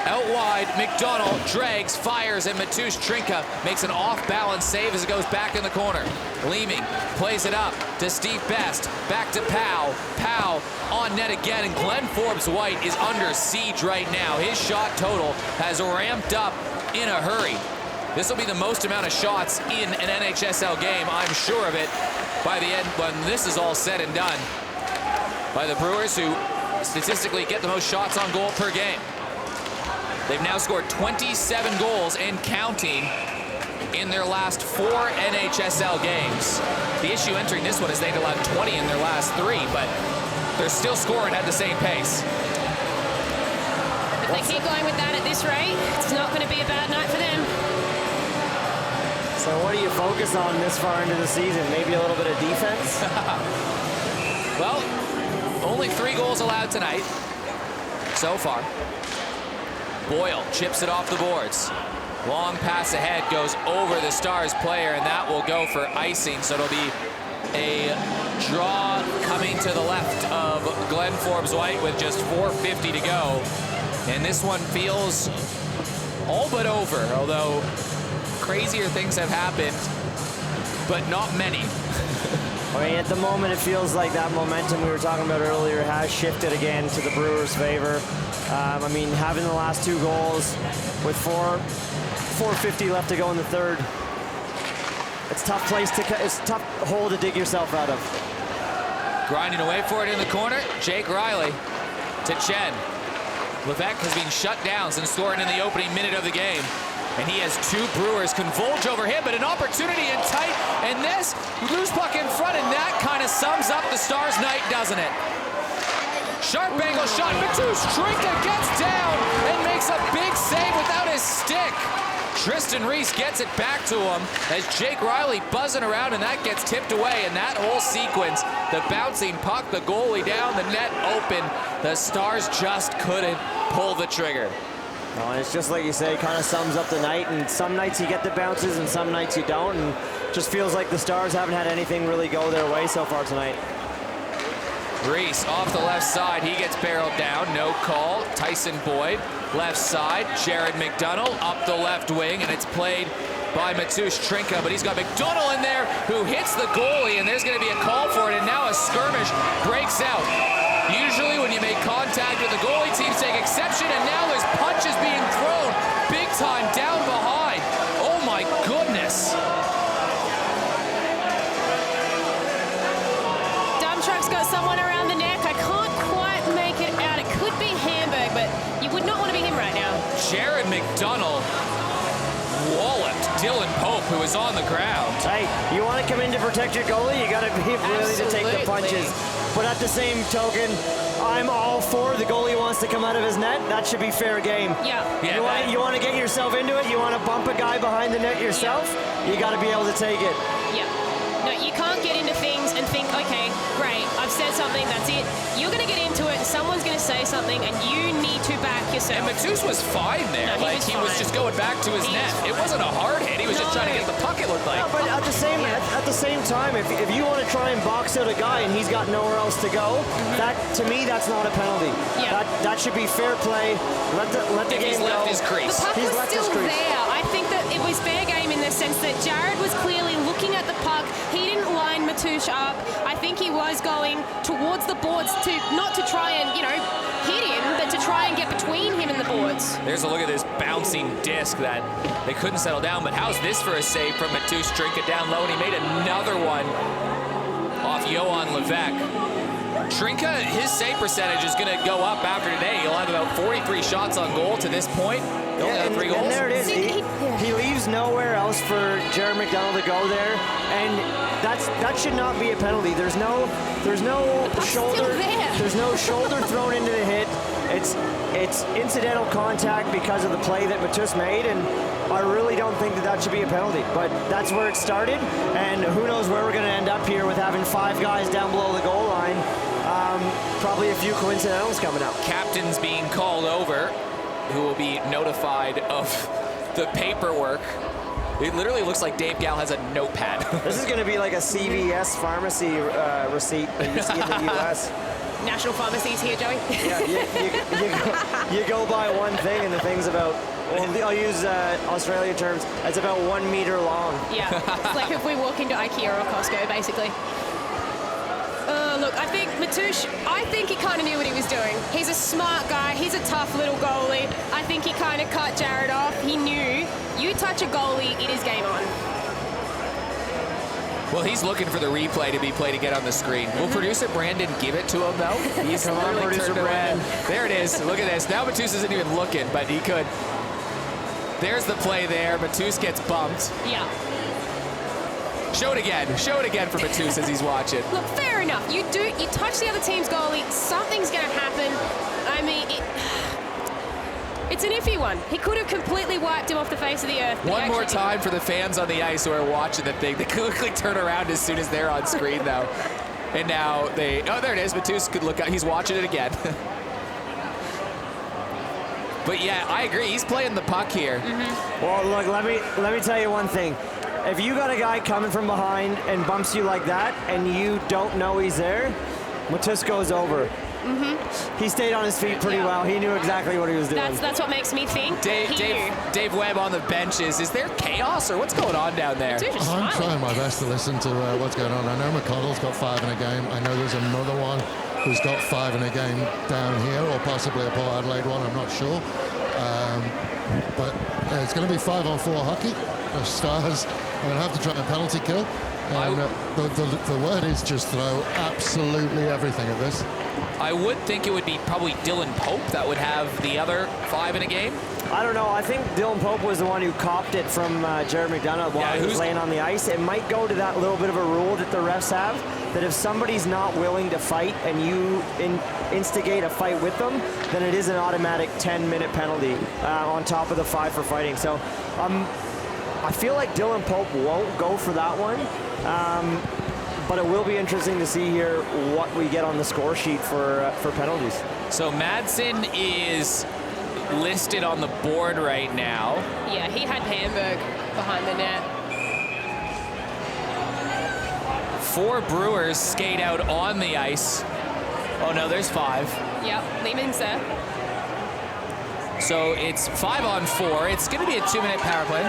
Out wide, McDonald drags, fires, and Mateusz Trinka makes an off-balance save as it goes back in the corner. Leeming plays it up to Steve Best, back to Powell. Powell on net again, and Glenn Forbes-White is under siege right now. His shot total has ramped up in a hurry. This will be the most amount of shots in an NHSL game, I'm sure of it, by the end when this is all said and done, by the Brewers, who statistically get the most shots on goal per game. They've now scored 27 goals and counting in their last 4 NHSL games. The issue entering this one is they've allowed 20 in their last 3, but they're still scoring at the same pace. If they keep going with that at this rate, it's not going to be a bad night for them. So what do you focus on this far into the season? Maybe a little bit of defense? Well, only 3 goals allowed tonight so far. Boyle chips it off the boards. Long pass ahead, goes over the Stars player, and that will go for icing. So it'll be a draw coming to the left of Glenn Forbes-White with just 4:50 to go. And this one feels all but over, although crazier things have happened, but not many. I mean, at the moment, it feels like that momentum we were talking about earlier has shifted again to the Brewers' favor. I mean, having the last 2 goals with 4:50 left to go in the third, it's a tough hole to dig yourself out of. Grinding away for it in the corner, Jake Riley to Chen. Levesque has been shut down since scoring in the opening minute of the game. And he has 2 Brewers converge over him, but an opportunity in tight, and this loose puck in front, and that kind of sums up the Stars' night, doesn't it? Sharp angle shot, Mateusz Trinka gets down and makes a big save without his stick. Tristan Reese gets it back to him as Jake Riley buzzing around, and that gets tipped away. And that whole sequence, the bouncing puck, the goalie down, the net open, the Stars just couldn't pull the trigger. No, and it's just like you say, kind of sums up the night, and some nights you get the bounces and some nights you don't, and just feels like the Stars haven't had anything really go their way so far tonight. Reese off the left side, he gets barreled down, no call. Tyson Boyd, left side, Jared McDonough up the left wing, and it's played by Mateusz Trinka, but he's got McDonough in there who hits the goalie, and there's going to be a call for it, and now a skirmish breaks out. Usually when you make contact with the goalie, teams take exception, and now there's punches being thrown big time down behind. Oh my goodness. Dump truck's got someone around the neck. I can't quite make it out. It could be Hamburg, but you would not want to be him right now. Jared McDonough walloped Dylan Pope, who was on the ground. Hey, you want to come in to protect your goalie, you got to be willing to take the punches. But at the same token, I'm all for the goalie wants to come out of his net. That should be fair game. Yeah. You want to get yourself into it. You want to bump a guy behind the net yourself. You got to be able to take it. Yeah. No, you can't get into things and think, okay, great, I've said something, that's it. You're going to get into it, and someone's going to say something, and you need to back yourself. And Mateusz was fine there. No, he was just going back to his net. It wasn't a hard hit. He was just trying to get the puck, it looked like. No, but at the same time, if you want to try and box out a guy and he's got nowhere else to go, that to me that's not a penalty. Yeah. That should be fair play. Let the game he's left go. his crease. The puck He's was left his still crease. there. I think that it was fair game in the sense that Jared was clearly looking at the puck. He didn't line Mateusz up. I think he was going towards the boards to not to try and, hit him, but to try and get between him and the boards. There's a look at this bouncing disc that they couldn't settle down, but how's this for a save from Mateusz Trinka down low, and he made another one off Johan Levesque. Trinka, his save percentage is going to go up after today. He'll have about 43 shots on goal to this point. He'll have 3 goals. And there it is. He leaves nowhere else for Jared McDonough to go there, and that should not be a penalty. There's no shoulder. There's no shoulder thrown into the hit. It's incidental contact because of the play that Mateusz made, and I really don't think that should be a penalty. But that's where it started, and who knows where we're going to end up here with having 5 guys down below the goal line. Probably a few coincidentals coming up. Captain's being called over, who will be notified of the paperwork. It literally looks like Dave Gal has a notepad. This is going to be like a CVS pharmacy receipt that you see in the U.S. National pharmacies here, Joey. Yeah, you go buy one thing, and the thing's about, I'll use Australian terms, it's about 1 meter long. Yeah, it's like if we walk into IKEA or Costco, basically. Look, I think Mateusz, he kind of knew what he was doing. He's a smart guy. He's a tough little goalie. I think he kind of cut Jared off. He knew, you touch a goalie, it is game on. Well, he's looking for the replay to be played again on the screen. Will producer Brandon give it to him, though? He's Come on, producer Brandon. There it is. Look at this. Now Mateusz isn't even looking, but he could. There's the play there. Mateusz gets bumped. Yeah. Show it again. Show it again for Mateusz as he's watching. Look, fair enough. You touch the other team's goalie, something's going to happen. I mean, it's an iffy one. He could have completely wiped him off the face of the earth. One more time for the fans on the ice who are watching the thing. They quickly turn around as soon as they're on screen, though. And now there it is. Mateusz could look out. He's watching it again. But yeah, I agree. He's playing the puck here. Mm-hmm. Well, look, let me tell you one thing. If you got a guy coming from behind and bumps you like that, and you don't know he's there, Mateusz goes over. He stayed on his feet pretty well. He knew exactly what he was doing. That's what makes me think. Dave Webb on the benches. Is there chaos or what's going on down there? Dude, just I'm smiling. trying my best to listen to what's going on. I know McConnell's got 5 in a game. I know there's another one who's got 5 in a game down here, or possibly a Port Adelaide one, I'm not sure. But it's going to be 5-on-4 hockey. The Stars are going to have to try a penalty kill. And the word is just throw absolutely everything at this. I would think it would be probably Dylan Pope that would have the other 5 in a game. I don't know. I think Dylan Pope was the one who copped it from Jared McDonough while he was laying on the ice. It might go to that little bit of a rule that the refs have, that if somebody's not willing to fight and you instigate a fight with them, then it is an automatic 10-minute penalty on top of the 5 for fighting. So I feel like Dylan Pope won't go for that one. But it will be interesting to see here what we get on the score sheet for penalties. So Madsen is listed on the board right now. Yeah, he had Hamburg behind the net. 4 Brewers skate out on the ice. Oh no, there's 5. Yep, Lehman's there. So it's 5-on-4. It's going to be a 2-minute power play.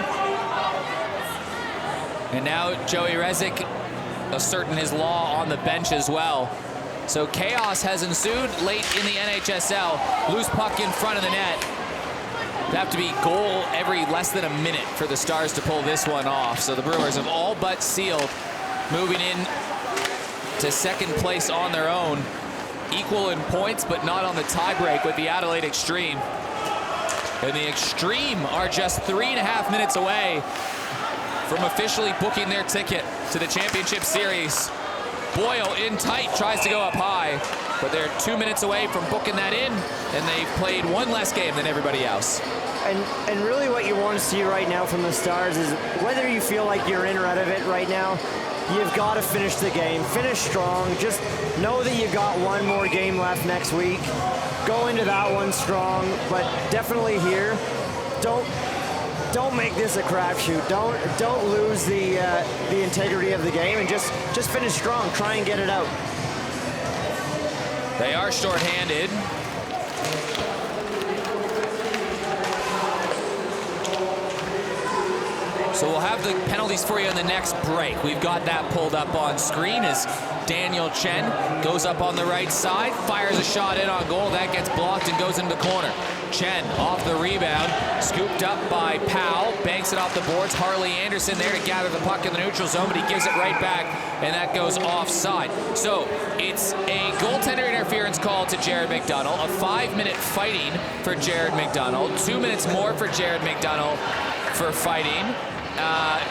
And now Joey Rezick asserting his law on the bench as well. So chaos has ensued late in the NHSL. Loose puck in front of the net. It'd have to be goal every less than a minute for the Stars to pull this one off. So the Brewers have all but sealed, moving in to second place on their own. Equal in points, but not on the tiebreak with the Adelaide Extreme. And the Extreme are just 3.5 minutes away from officially booking their ticket to the Championship Series. Boyle in tight, tries to go up high, but they're 2 minutes away from booking that in, and they've played 1 less game than everybody else. And really what you want to see right now from the Stars is whether you feel like you're in or out of it right now, you've got to finish the game. Finish strong. Just know that you got 1 more game left next week. Go into that one strong, but definitely here, don't make this a crapshoot. Don't lose the integrity of the game, and just finish strong. Try and get it out. They are shorthanded. So we'll have the penalties for you in the next break. We've got that pulled up on screen as Daniel Chen goes up on the right side, fires a shot in on goal. That gets blocked and goes into the corner. Chen off the rebound, scooped up by Powell, banks it off the boards. Harley Anderson there to gather the puck in the neutral zone, but he gives it right back, and that goes offside. So it's a goaltender interference call to Jared McDonough, a 5-minute fighting for Jared McDonough, 2 minutes more for Jared McDonough for fighting.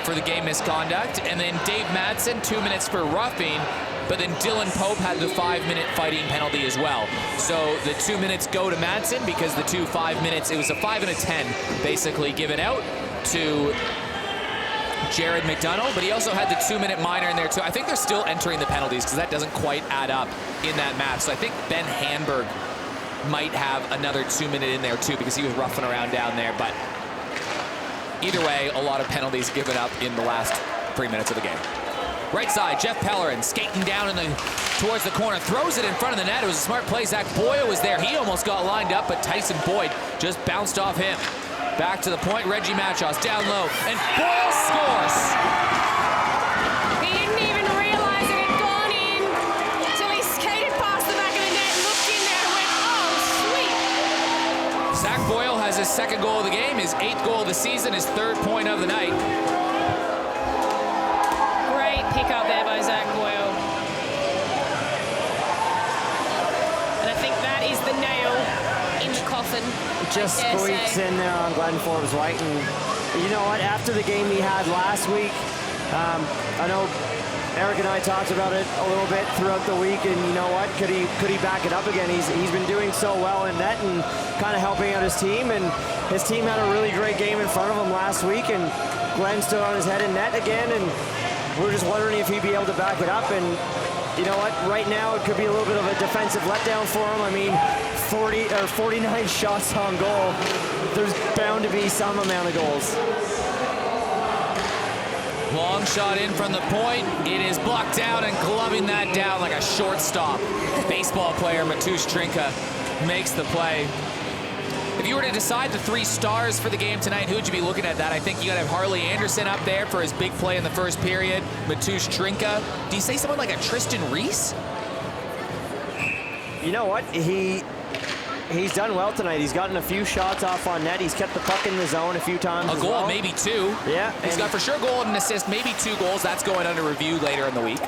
For the game misconduct, and then Dave Madsen 2 minutes for roughing, but then Dylan Pope had the 5-minute fighting penalty as well. So the 2 minutes go to Madsen because the 5 minutes, it was a 5 and a 10 basically given out to Jared McDonough, but he also had the 2-minute minor in there too. I think they're still entering the penalties because that doesn't quite add up in that match. So I think Ben Hanberg might have another 2-minute in there too because he was roughing around down there, but either way, a lot of penalties given up in the last 3 minutes of the game. Right side, Jeff Pellerin skating down towards the corner, throws it in front of the net. It was a smart play. Zach Boyle was there. He almost got lined up, but Tyson Boyd just bounced off him. Back to the point, Reggie Machos down low, and Boyle scores. He didn't even realize it had gone in until he skated past the back of the net, looked in there and went, oh, sweet. Zach Boyle has his 2nd goal of the game, his 8th goal of the season, his 3rd point of the night. Great pick up there by Zach Boyle. And I think that is the nail in the coffin. Just squeaks in there on Glenn Forbes White. And you know what? After the game he had last week, I know Eric and I talked about it a little bit throughout the week, and you know what? Could he back it up again? He's been doing so well in net and kind of helping out his team, and his team had a really great game in front of him last week, and Glenn stood on his head in net again, and we're just wondering if he'd be able to back it up. And you know what? Right now it could be a little bit of a defensive letdown for him. I mean, 49 shots on goal. There's bound to be some amount of goals. Long shot in from the point. It is blocked down and gloving that down like a shortstop. Baseball player Matusz Trinka makes the play. If you were to decide the 3 stars for the game tonight, who would you be looking at that? I think you got to have Harley Anderson up there for his big play in the first period. Matusz Trinka. Do you say someone like a Tristan Reese? You know what? He's done well tonight. He's gotten a few shots off on net. He's kept the puck in the zone a few times. A goal, well. maybe 2. Yeah. He's got for sure goal and an assist, maybe 2 goals. That's going under review later in the week.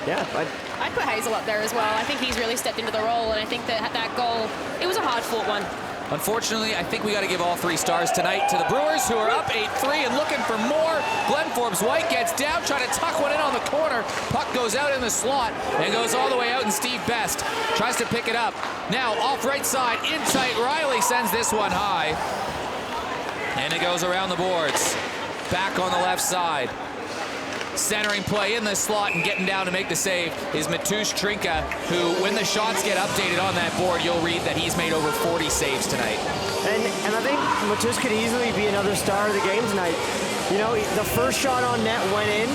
Yeah. I'd put Hazel up there as well. I think he's really stepped into the role, and I think that goal, it was a hard-fought one. Unfortunately, I think we got to give all 3 stars tonight to the Brewers, who are up 8-3 and looking for more. Glenn Forbes-White gets down, trying to tuck one in on the corner. Puck goes out in the slot and goes all the way out, and Steve Best tries to pick it up. Now, off right side, in tight, Riley sends this one high. And it goes around the boards. Back on the left side. Centering play in the slot and getting down to make the save is Matusz Trinka, who, when the shots get updated on that board, you'll read that he's made over 40 saves tonight. And I think Matusz could easily be another star of the game tonight. You know, the first shot on net went in,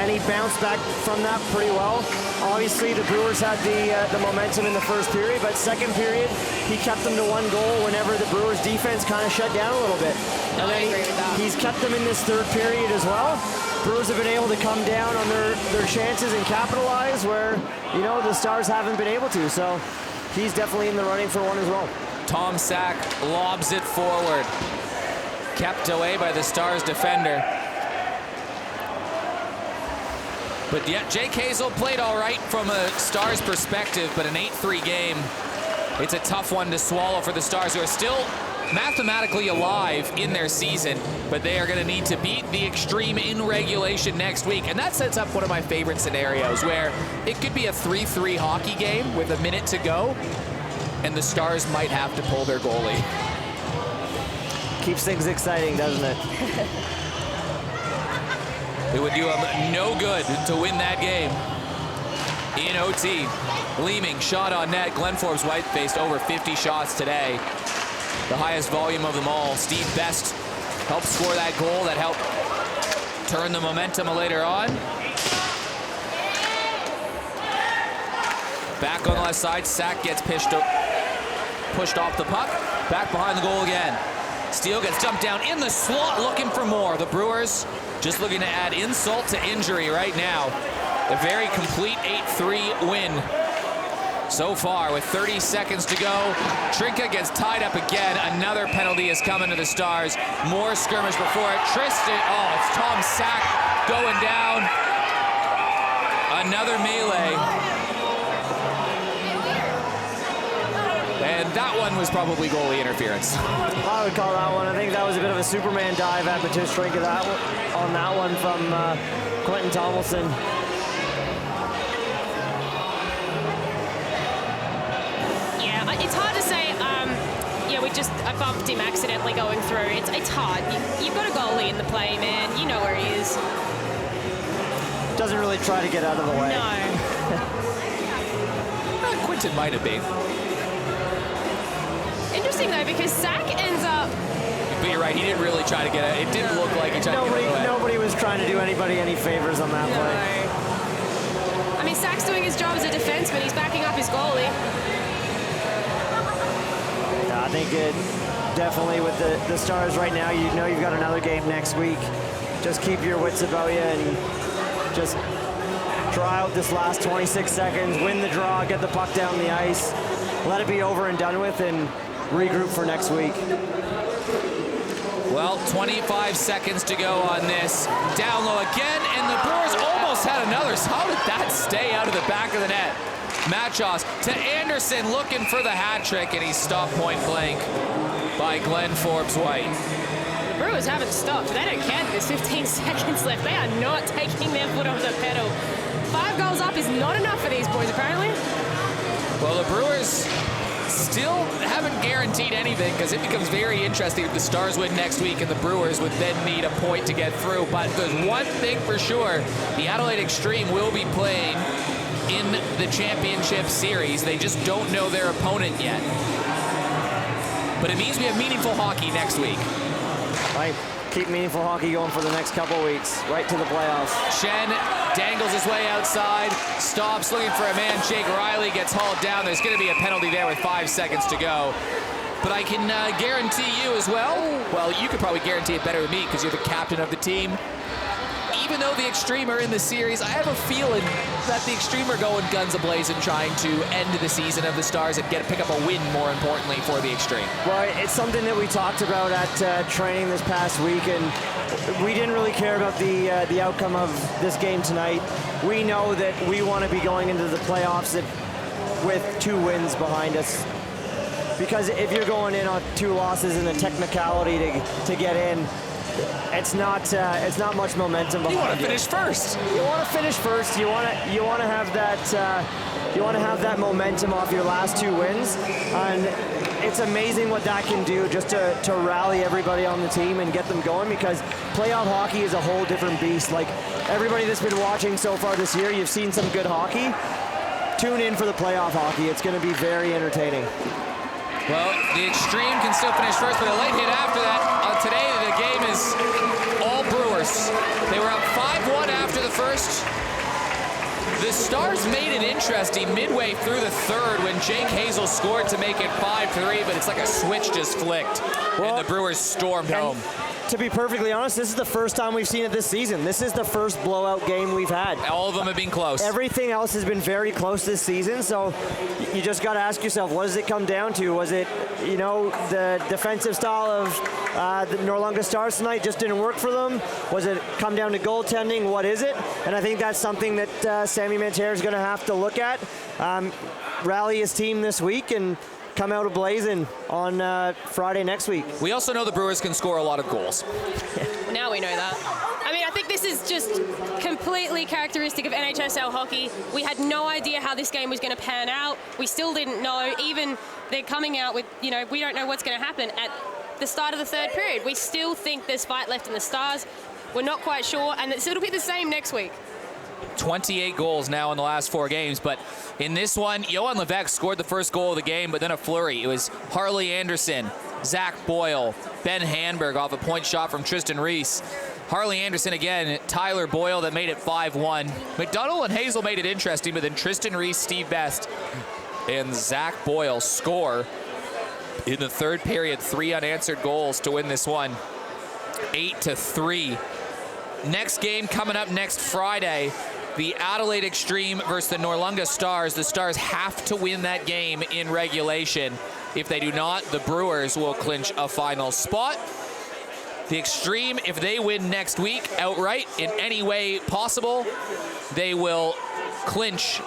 and he bounced back from that pretty well. Obviously, the Brewers had the momentum in the first period, but second period, he kept them to 1 goal whenever the Brewers defense kind of shut down a little bit. And I then agree with that. he's kept them in this third period as well. Brewers have been able to come down on their chances and capitalize where, you know, the Stars haven't been able to. So he's definitely in the running for one as well. Tom Sack lobs it forward. Kept away by the Stars defender. But yeah, Jake Hazel played all right from a Stars perspective, but an 8-3 game, it's a tough one to swallow for the Stars, who are still mathematically alive in their season, but they are going to need to beat the Extreme in regulation next week. And that sets up one of my favorite scenarios, where it could be a 3-3 hockey game with a minute to go, and the Stars might have to pull their goalie. Keeps things exciting, doesn't it? It would do them no good to win that game. In OT, Leeming, shot on net. Glenn Forbes-White faced over 50 shots today. The highest volume of them all. Steve Best helped score that goal that helped turn the momentum later on. Back on the left side, Sack gets pushed off the puck. Back behind the goal again. Steele gets dumped down in the slot, looking for more. The Brewers just looking to add insult to injury right now. A very complete 8-3 win so far with 30 seconds to go. Trinka gets tied up again. Another penalty is coming to the Stars. More skirmish before it. Tristan, oh, it's Tom Sack going down. Another melee. And that one was probably goalie interference. I would call that one. I think that was a bit of a Superman dive at Matusz Trinka on that one from Quentin Tomlinson. It's hard to say, I bumped him accidentally going through. It's hard. You've got a goalie in the play, man. You know where he is. Doesn't really try to get out of the way. No. Quentin might have been. Interesting, though, because Sack ends up... But you're right, he didn't really try to get it. It didn't look like he tried to get it. Nobody was trying to do anybody any favors on that play. I mean, Sack's doing his job as a defenseman. He's backing up his goalie. I think it definitely with the Stars right now, you know you've got another game next week. Just keep your wits about you and just draw out this last 26 seconds, win the draw, get the puck down the ice, let it be over and done with, and regroup for next week. Well, 25 seconds to go on this. Down low again, and the Brewers almost had another. So how did that stay out of the back of the net? Machos to Anderson looking for the hat trick, and he's stopped point blank by Glenn Forbes-White. The Brewers haven't stopped. They don't care that there's 15 seconds left. They are not taking their foot off the pedal. 5 goals up is not enough for these boys, apparently. Well, the Brewers still haven't guaranteed anything, because it becomes very interesting if the Stars win next week and the Brewers would then need a point to get through. But there's one thing for sure, the Adelaide Extreme will be playing in the championship series. They just don't know their opponent yet. But it means we have meaningful hockey next week. Right. keep meaningful hockey going for the next couple weeks, right to the playoffs. Shen dangles his way outside, stops looking for a man. Jake Riley gets hauled down. There's going to be a penalty there with 5 seconds to go. But I can guarantee you as well, you could probably guarantee it better than me because you're the captain of the team. Even though the Extreme are in the series, I have a feeling that the Extreme are going guns a-blazing, trying to end the season of the Stars and pick up a win, more importantly, for the Extreme. Well, it's something that we talked about at training this past week, and we didn't really care about the outcome of this game tonight. We know that we want to be going into the playoffs with 2 wins behind us. Because if you're going in on 2 losses and a technicality to get in, it's not much momentum behind you. You want to finish first. You want to finish first. You want to have that momentum off your last 2 wins, and it's amazing what that can do just to rally everybody on the team and get them going. Because playoff hockey is a whole different beast. Like everybody that's been watching so far this year, you've seen some good hockey. Tune in for the playoff hockey. It's going to be very entertaining. Well, the Extreme can still finish first, but a late hit after that. Today, the game is all Brewers. They were up 5-1 after the first. The Stars made it interesting midway through the third when Jake Hazel scored to make it 5-3, but it's like a switch just flicked, and the Brewers stormed home. To be perfectly honest, this is the first time we've seen it this season. This is the first blowout game we've had. All of them have been close. Everything else has been very close this season, so you just got to ask yourself, what does it come down to? Was it, the defensive style of the Noarlunga Stars tonight just didn't work for them? Was it come down to goaltending? What is it? And I think that's something that Sammy Manter is going to have to look at, rally his team this week, and come out ablazing on Friday next week. We also know the Brewers can score a lot of goals. Now we know that. I mean, I think this is just completely characteristic of NHSL hockey. We had no idea how this game was going to pan out. We still didn't know. Even they're coming out with, we don't know what's going to happen at the start of the third period. We still think there's fight left in the Stars. We're not quite sure, and it'll be the same next week. 28 goals now in the last 4 games, but in this one, Johan Levesque scored the first goal of the game, but then a flurry. It was Harley Anderson, Zach Boyle, Ben Hanberg off a point shot from Tristan Reese. Harley Anderson again, Tyler Boyle that made it 5-1. McDonald and Hazel made it interesting, but then Tristan Reese, Steve Best, and Zach Boyle score in the third period. 3 unanswered goals to win this one, 8-3. Next game coming up next Friday, the Adelaide Extreme versus the Noarlunga Stars. The Stars have to win that game in regulation. If they do not, the Brewers will clinch a final spot. The Extreme, if they win next week outright in any way possible, they will clinch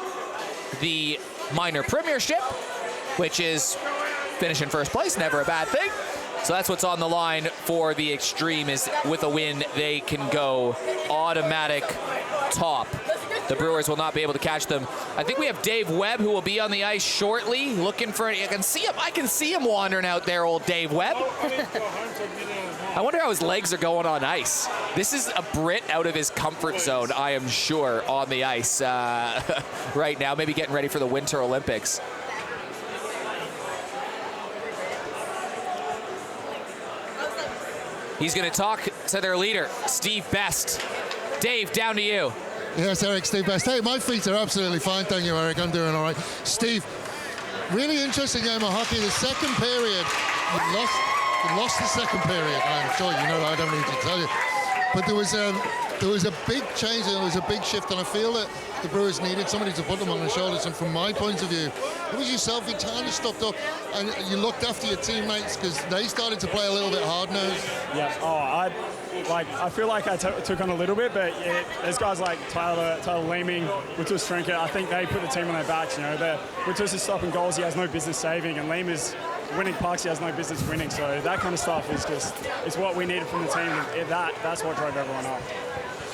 the minor premiership, which is finishing first place, never a bad thing. So that's what's on the line for the Extreme, is with a win, they can go automatic top. The Brewers will not be able to catch them. I think we have Dave Webb, who will be on the ice shortly, looking for it. I can see him wandering out there, old Dave Webb. I wonder how his legs are going on ice. This is a Brit out of his comfort zone, I am sure, on the ice right now, maybe getting ready for the Winter Olympics. He's going to talk to their leader, Steve Best. Dave, down to you. Yes, Eric, Steve Best. Hey, my feet are absolutely fine. Thank you, Eric. I'm doing all right. Steve, really interesting game of hockey. The second period, you lost the second period. I'm sure you know that. I don't need to tell you. But there was a big change, and there was a big shift, and I feel that the Brewers needed somebody to put them on the shoulders. And from my point of view, it was yourself. You kind of stopped up, and you looked after your teammates because they started to play a little bit hard-nosed. Yeah. I feel like I took on a little bit, but there's guys like Tyler Leeming, Witus Strinker. I think they put the team on their backs. Witus is stopping goals he has no business saving, and Leem is winning pucks he has no business winning. So that kind of stuff is what we needed from the team. And that's what drove everyone up.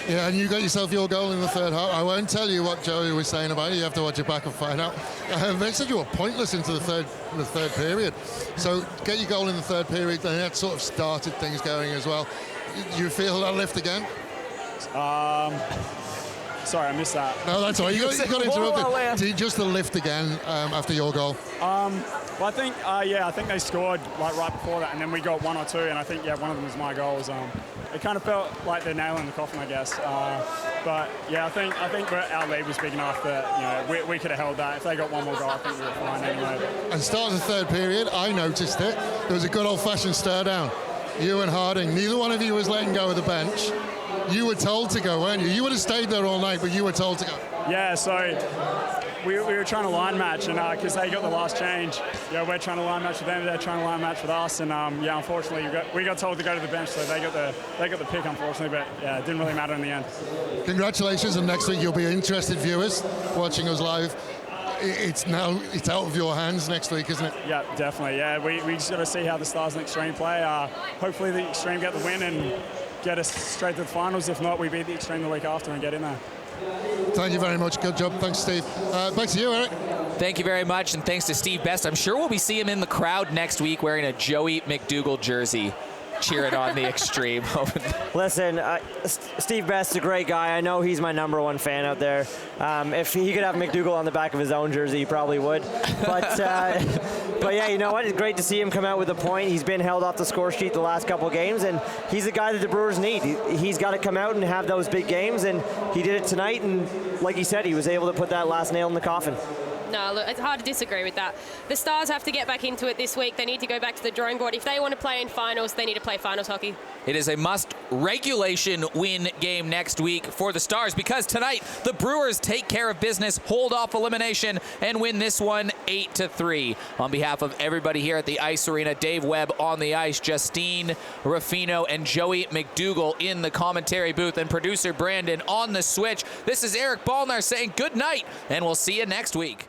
Yeah, and you got yourself your goal in the third half. I won't tell you what Joey was saying about it. You have to watch it back and find out. They said you were pointless into the third period. So get your goal in the third period, and that sort of started things going as well. Do you feel that lift again? Sorry, I missed that. No, that's all right. You got interrupted. Just the lift again after your goal. Well, I think they scored like right before that, and then we got 1 or 2, and I think one of them was my goals. It kind of felt like the nail in the coffin, I guess. But yeah, I think our lead was big enough that we could have held that. If they got one more goal, I think we were fine anyway. And start of the third period, I noticed it. There was a good old-fashioned stare down. You and Harding, neither one of you was letting go of the bench. You were told to go, weren't you? You would have stayed there all night, but you were told to go. Yeah, so we were trying to line match, and because they got the last change, we're trying to line match with them. They're trying to line match with us, and unfortunately, we got told to go to the bench, so they got the pick, unfortunately. But yeah, it didn't really matter in the end. Congratulations, and next week you'll be interested viewers watching us live. It's out of your hands next week, isn't it? Yeah, definitely. Yeah, we just got to see how the Stars and Extreme play. Hopefully, the Extreme get the win and get us straight to the finals. If not, we beat the Extreme the week after and get in there. Thank you very much. Good job. Thanks, Steve. Back to you, Eric. Thank you very much, and thanks to Steve Best. I'm sure we'll be seeing him in the crowd next week wearing a Joey McDougall jersey, cheering on the Extreme. Listen, Steve Best is a great guy. I know he's my #1 fan out there. If he could have McDougall on the back of his own jersey, he probably would. But yeah, you know what? It's great to see him come out with a point. He's been held off the score sheet the last couple games, and he's the guy that the Brewers need. He's got to come out and have those big games, and he did it tonight. And like he said, he was able to put that last nail in the coffin. No, look, it's hard to disagree with that. The Stars have to get back into it this week. They need to go back to the drawing board. If they want to play in finals, they need to play finals hockey. It is a must regulation win game next week for the Stars, because tonight the Brewers take care of business, hold off elimination, and win this one 8-3. On behalf of everybody here at the Ice Arena, Dave Webb on the ice, Justine Ruffino and Joey McDougall in the commentary booth, and producer Brandon on the switch. This is Eric Ballnar saying good night, and we'll see you next week.